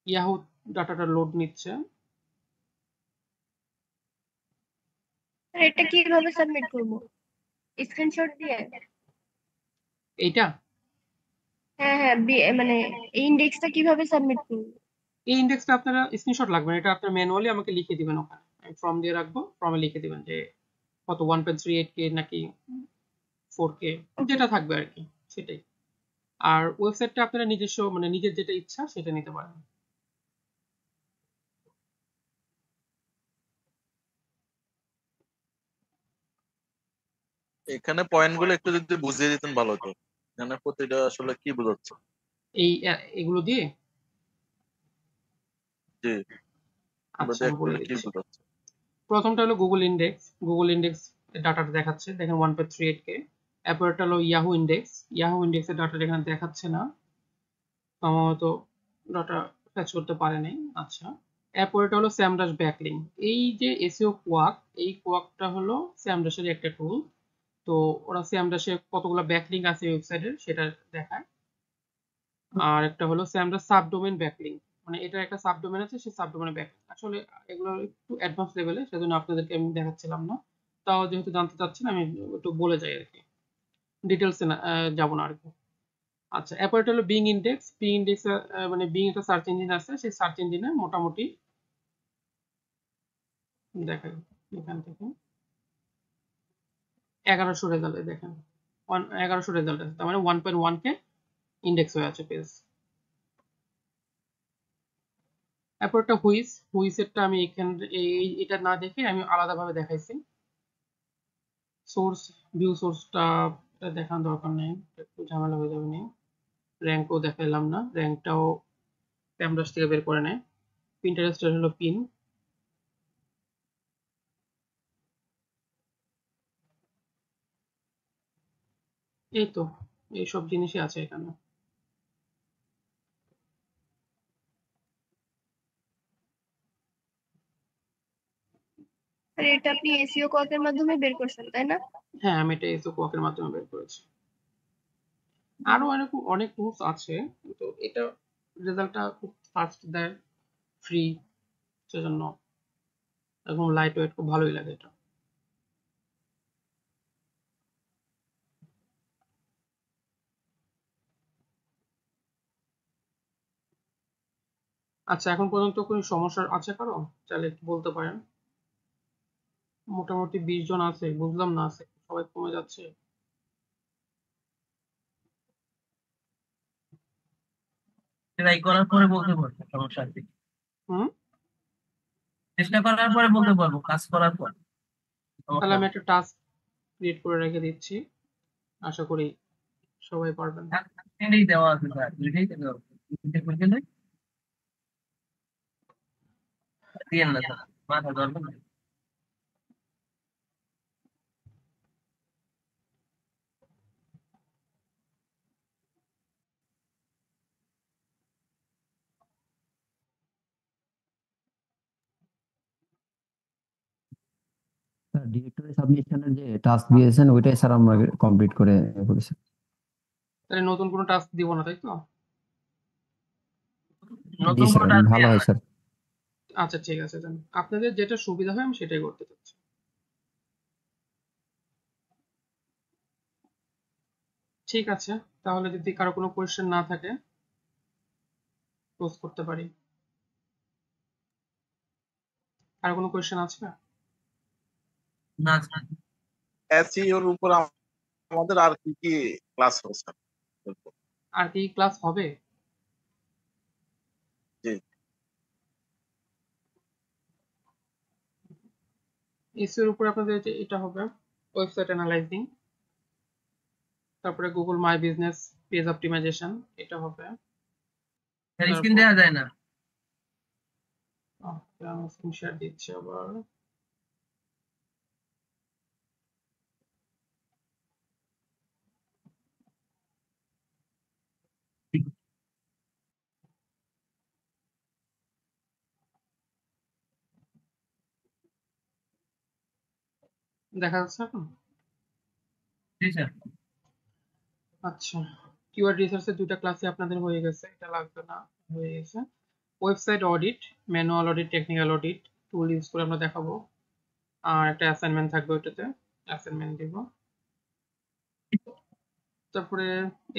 ইয়াহু ডাটাটা লোড নিচ্ছে, এটা কিভাবে সাবমিট করব? স্ক্রিনশট দিয়ে? এইটা হ্যাঁ হ্যাঁ মানে এই ইন্ডেক্সটা কিভাবে সাবমিট করব? এই ইন্ডেক্সটা আপনারা স্ক্রিনশট লাগবে না, এটা আপনারা ম্যানুয়ালি আমাকে লিখে দিবেন ওখানে, আমি ফর্ম দিয়ে রাখবো, ফর্মে লিখে দিবেন যে কত 1.38K নাকি 4K যেটা থাকবে আর কি সেটাই। আর ওয়েবসাইটটা আপনারা নিজস্ব মানে নিজের যেটা ইচ্ছা সেটা নিতে পারেন। এখানে পয়েন্ট গুলো একটু যদি বুঝিয়ে দিতেন ভালো হতো, এখানে প্রতিটা আসলে কি বোঝাচ্ছে। এই এগুলো দিয়ে জি আচ্ছা আমি বলে কি দিচ্ছি। বোঝাচ্ছে? প্রথমটা হলো গুগল ইন্ডেক্স ডাটাটা দেখাচ্ছে, দেখেন 1.38K। এরপরটা হলো ইয়াহু ইন্ডেক্সের ডাটাটা এখানে দেখাচ্ছে না, সম্ভবত ডাটা ফ্যাচ করতে পারে নাই। আচ্ছা, এরপরটা হলো স্যামডাশ ব্যাকলিং। এই যে এসইও কোয়াক, এই কোয়াকটা হলো স্যামডাশের একটা টুল। তো ওরা স্যামডাশে কতগুলো ব্যাকলিং আছে ওয়েবসাইটের সেটা দেখায়। আর একটা হলো স্যামডাশ সাবডোমেন ব্যাকলিং, মানে এটা একটা সাবডোমেন আছে, সেই সাবডোমেনের ব্যাকলিং। আসলে এগুলো একটু অ্যাডভান্স লেভেলে, সেজন্য আপনাদেরকে আমি দেখাচ্ছিলাম না। তাও যেহেতু জানতে চাচ্ছেন আমি একটু বলে যাই আর কি, ডিটেলসে যাব না আর কি। আচ্ছা, এরপর এটা হলো বিং ইন্ডেক্স মানে বিং একটা সার্চ ইঞ্জিন আছে, সেই সার্চ ইঞ্জিনে মোটামুটি দেখেন এখান থেকে 1100 রেজাল্ট দেখেন, 1100 রেজাল্ট আছে, তার মানে 1.1K ইন্ডেক্স হয়ে আছে পেজ। এরপর একটা হুইসেরটা আমি এখানে এটা না দেখে আমি আলাদাভাবে দেখাইছি। ভিউ সোর্সটা দেখানোর দরকার নেই, একটু ঝামেলা হয়ে যাবে। নেই র্যাঙ্কও দেখাইলাম না, র্যাঙ্কটাও ক্যামব্রাশ থেকে বের করে নেয়। পিন্টারেস্টের হলো পিন। এই তো এইসব জিনিসই আছে এখানে। আর এটা আপনি এসইও কোয়াকের মাধ্যমে বের করছেন তাই না? হ্যাঁ আমি এটা এসইও কোয়াকের মাধ্যমে বের করেছি। আরো এরকম অনেক টুলস আছে, কিন্তু এটা রেজাল্টটা খুব ফাস্ট দেয়, ফ্রি, সেজন্য একদম লাইট ওয়েট, খুব ভালোই লাগে এটা। আচ্ছা, এখন পর্যন্ত কোনো সমস্যা আছে কারো? চাইলে একটু বলতে পারেন। মোটামুটি 20 জন আছে, বুঝলাম না আছে সবাই কমে যাচ্ছে। ট্রাই করার পরে বলতে পারবো, সমস্যা নেই। চেষ্টা করার পরে বলতে পারবো, কাজ করার পর। তাহলে আমি একটা টাস্ক ক্রিয়েট করে রেখে দিচ্ছি, আশা করি সবাই পারবেন। এটাই দেওয়া আছে স্যার, এটাই দেওয়া আছে। দিয়েন না স্যার, মাথা ধরবেন না। স্যার ডিরেক্টরি সাবমিশনের যে টাস্ক দিয়েছেন ওইটাই স্যার আমরা কমপ্লিট করে করেছি। তাহলে নতুন কোনো টাস্ক দিব না, তাই তো? জি নতুন স্যার, কোনটা ভালো হয় স্যার। আচ্ছা ঠিক আছে, দেন আপনাদের যেটা সুবিধা হয় আমি সেটাই করতে চাচ্ছি। ঠিক আছে, তাহলে যদি কারো কোনো কোয়েশ্চেন না থাকে ক্লোজ করতে পারি। কারো কোনো কোয়েশ্চেন আছে? না এসইওর উপর আমাদের আর কি কি ক্লাস হবে স্যার? আর কি ক্লাস হবে? জি এসইওর উপর আপনাদের যে এটা হবে ওয়েবসাইট অ্যানালাইজিং, তারপরে Google my business page optimisation এটা হবে। স্ক্রিন দেওয়া যায় না। আমি স্ক্রিন শেয়ার দিচ্ছি আবার। দেখা যাচ্ছে এখন? জি স্যার। আচ্ছা, কিওয়ার্ড রিসার্চের দুইটা ক্লাসে আপনাদের হয়ে গেছে, এটা লাগবে না, হয়ে গেছে। Website audit, manual audit, technical audit টুল ইউজ করে আমরা দেখাবো। আর একটা অ্যাসাইনমেন্ট থাকবে ওইটাতে, অ্যাসাইনমেন্ট দিব। তারপরে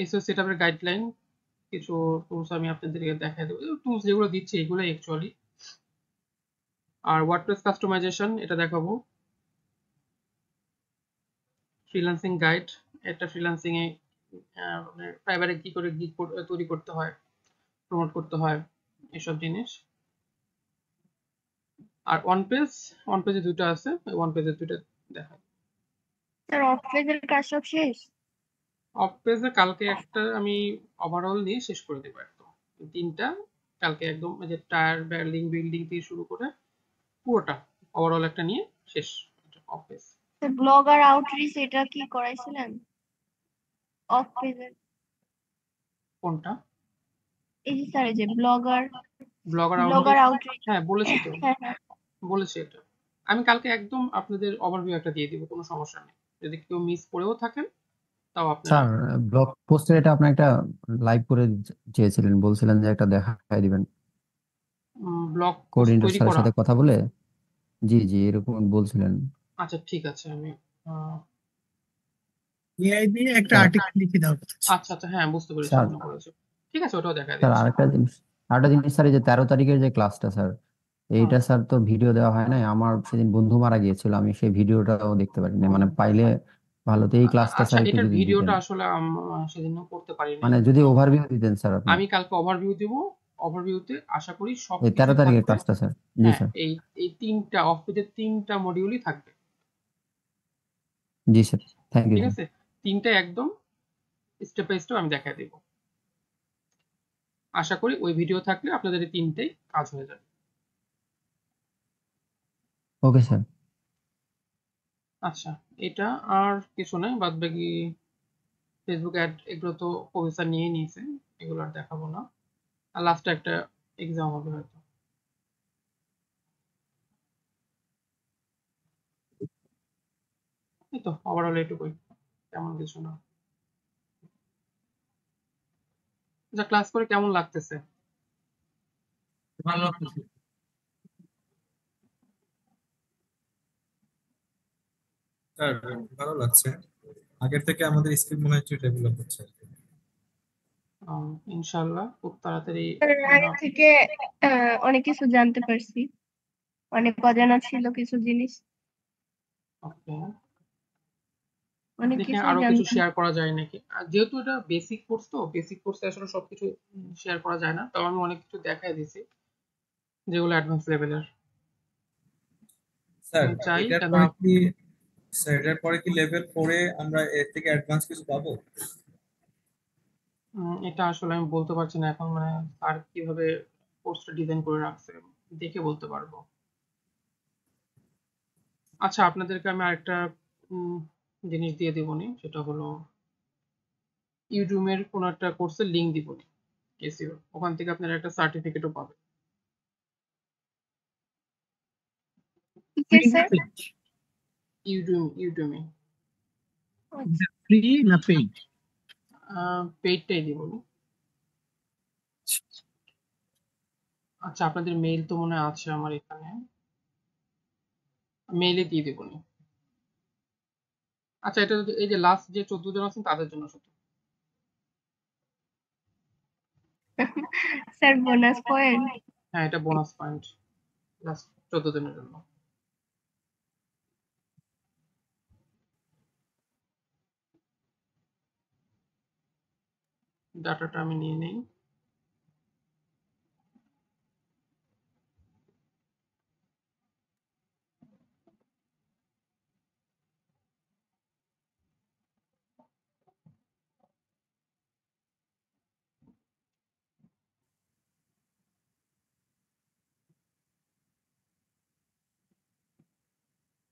এসইও সেটআপের গাইডলাইন, কিছু টুলস আমি আপনাদেরকে দেখাই দেবো। টুলস যেগুলো দিচ্ছে এগুলো অ্যাকচুয়ালি। আর ওয়ার্ডপ্রেস কাস্টমাইজেশন এটা দেখাবো। ফ্রিল্যান্সিং গাইড, একটা ফ্রিল্যান্সিং এ ফাইবারে কি করে গিগ তৈরি করতে হয়, প্রমোট করতে হয়, এসব জিনিস। আর অন পেজে দুটো আছে, ওয়ান পেজের দুটো দেখা। স্যার অফ পেজের কাজ সব শেষ? অফ পেজে কালকে একটা আমি ওভারঅল নিয়ে শেষ করে দেবো একদম। তিনটা কালকে একদম যে টায়ার বিল্ডিং থেকে শুরু করে পুরোটা ওভারঅল একটা নিয়ে শেষ of page. Sir blogger outreach এটা কি করাইছিলেন অফ পেজের? কোনটা? এই যে স্যার এই যে ব্লগার ব্লগার আউটরিচ। হ্যাঁ বলেছি তো, হ্যাঁ হ্যাঁ বলেছি এটা। আমি কালকে একদম আপনাদের ওভারভিউ একটা দিয়ে দিব, কোনো সমস্যা নেই। যদি কেউ মিস করেও থাকেন তাও আপনারা স্যার ব্লগ পোস্টের এটা আপনি একটা লাইভ করে চেয়েছিলেন, বলছিলেন যে একটা দেখাই দিবেন ব্লগ পোস্ট কোঅর্ডিনেটর তৈরি স্যারের করা। সাথে কথা বলে। জি জি, এরকম বলছিলেন। আচ্ছা ঠিক আছে, আমি এআই দিয়ে একটা স্যার আর্টিকেল লিখে দাও। আচ্ছা হ্যাঁ বুঝতে পেরেছি স্যার মনে করেছে। ঠিক আছে, ওটাও দেখা স্যার দিচ্ছি। আরেকটা জিনিস স্যার, এই যে 13 তারিখের যে ক্লাসটা স্যার, এইটা স্যার তো ভিডিও দেওয়া হয় নাই। আমার সেদিন বন্ধু মারা গিয়েছিল, আমি সেই ভিডিওটাও দেখতে পারিনি। মানে পাইলে ভালো তো, এই ক্লাসটা আচ্ছা স্যার একটু এটার যদি দিতেন, ভিডিওটা আসলে সেদিন করতে পারিনি। মানে যদি ওভারভিউ দিতেন স্যার আপনি। আমি কালকে ওভারভিউ দিব। ওভারভিউতে আশা করি এই সবকিছু 13 তারিখের থাকবে। ক্লাসটা স্যার। জি হ্যাঁ স্যার। এই তিনটা অফ পেজের তিনটা মডিউলই থাকবে। জি স্যার, থ্যাংক ইউ ঠিক স্যার। আছে, তিনটা একদম স্টেপ বাই স্টেপ আমি দেখাই দেব। আশা করি ওই ভিডিও থাকলে আপনাদের এই তিনটেই কাজ হয়ে যাবে। Okay sir. আচ্ছা এটা আর কিছু নাই, বাদ বাকি ফেসবুক অ্যাড এগুলো তো প্রফেসর নিয়ে নিয়েছে, এগুলো আর দেখাবো না। আর লাস্টে একটা এক্সাম হবে হয়তো। এই তো ওভারঅল এটুকুই, তেমন কিছু না। আচ্ছা ক্লাস করে কেমন লাগতেছে? ভালো লাগতেছে। স্যার ভালো লাগছে, আগের থেকে আমাদের স্কিল মনে হচ্ছে ডেভেলপ হচ্ছে। ইনশাল্লাহ খুব তাড়াতাড়ি। স্যার আগে থেকে অনেক কিছু জানতে পারছি, অনেক অজানা ছিল কিছু জিনিস, ওকে, অনেক দেখি কিছু আরো কিছু জানতাম। শেয়ার করা যায় নাকি। আর যেহেতু এটা বেসিক কোর্স, তো বেসিক কোর্সে আসলে সবকিছু শেয়ার করা যায় না, তাও আমি অনেক কিছু দেখাই দিছি যেগুলো অ্যাডভান্স লেভেলের। স্যার আমি চাই এটার কেন পরে কি স্যার এটার পরে কি লেভেল 4 এ আমরা এর থেকে অ্যাডভান্স কিছু পাবো? এটা আসলে আমি বলতে পারছি না এখন, মানে স্যার কিভাবে কোর্সটা ডিজাইন করে রাখছে দেখে বলতে পারবো। আচ্ছা আপনাদেরকে আমি আরেকটা জিনিস দিয়ে দেবনি, সেটা হলো ইউডুমের কোনো একটা কোর্সের লিংক দিবনি এসইও, ওখান থেকে আপনারা একটা সার্টিফিকেটও পাবেন। কিসের স্যার? ইউডুমি ফ্রি না পেইড? পেইডটাই দিবনি। আচ্ছা আপনাদের মেইল তো মনে হয় আছে আমার এখানে, মেইলে দিয়ে দেবনি। আচ্ছা এটা এই যে লাস্ট যে 14 জন আছেন তাদের জন্য শুধু। Sir bonus point? হ্যাঁ এটা বোনাস পয়েন্ট লাস্ট 14 জনের জন্য। ডাটাটা আমি নিয়ে নেই।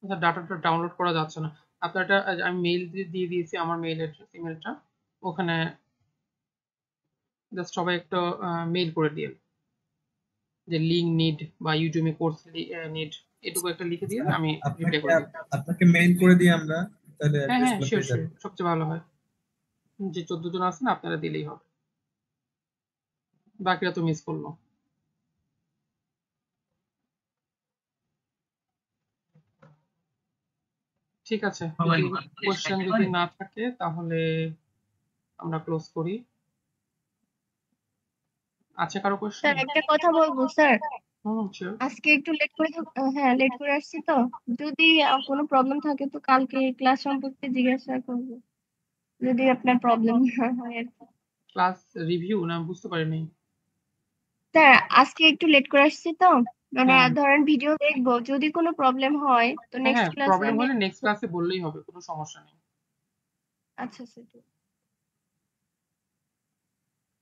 আচ্ছা ডাটাটা ডাউনলোড করা যাচ্ছে না। আপনার এটা আমি মেইল দিয়ে দিয়েছি, আমার মেইল অ্যাড্রেস ইমেলটা, ওখানে জাস্ট সবাই একটা মেইল করে দিয়ে যে লিঙ্ক নিড বা ইউটিউবে কোর্স নিড এটুকু একটা লিখে দিয়ে আমি রিপ্লাই করে দিই। আপনাকে মেইল করে দিই আমরা, তাহলে হ্যাঁ অ্যাড্রেস হ্যাঁ গুলো শিওর পেয়ে শিওর, যাবেন। সবচেয়ে ভালো হয়। যে 14 জন আছেন আপনারা দিলেই হবে, বাকিরা তো মিস করলো। ঠিক আছে, সবাই যদি ভালো করে কোশ্চেন থাকতে যদি পারে। না থাকে তাহলে আমরা ক্লোজ করি। আছে কারো স্যার কোশ্চেন? একটা কথা বলবো স্যার, হুম, শিওর। আজকে একটু লেট করে হ্যাঁ লেট করে আসছি তো, যদি কোনো প্রবলেম থাকে তো কালকে ক্লাস সম্পর্কে জিজ্ঞাসা করবো, যদি আপনার প্রবলেম না হয় আর কি। ক্লাস রিভিউ না, বুঝতে পারিনি। স্যার আজকে একটু লেট করে আসছি তো, মানে হ্যাঁ ধরেন ভিডিও দেখবো, যদি কোনো প্রবলেম হয় তো হ্যাঁ নেক্সট হ্যাঁ, ক্লাসে প্রবলেম আমি। হলে নেক্সট ক্লাসে বললেই হবে, কোনো সমস্যা নেই। আচ্ছা স্যার।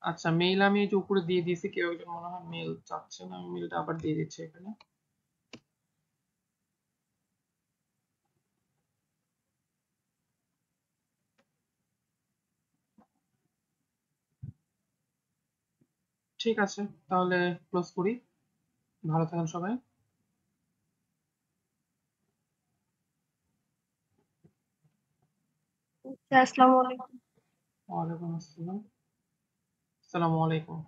আচ্ছা, মেইল আমি এই যে উপরে দিয়ে দিয়েছি, কেউ একজন মনে হয় মেল চাচ্ছেন, আমি মেলটা আবার দিয়ে দিচ্ছি এখানে। ঠিক আছে, তাহলে ক্লোজ করি। ভালো থাকেন সবাই। আসসালামু আলাইকুম। ওয়ালাইকুম আসসালাম। আসসালামু আলাইকুম।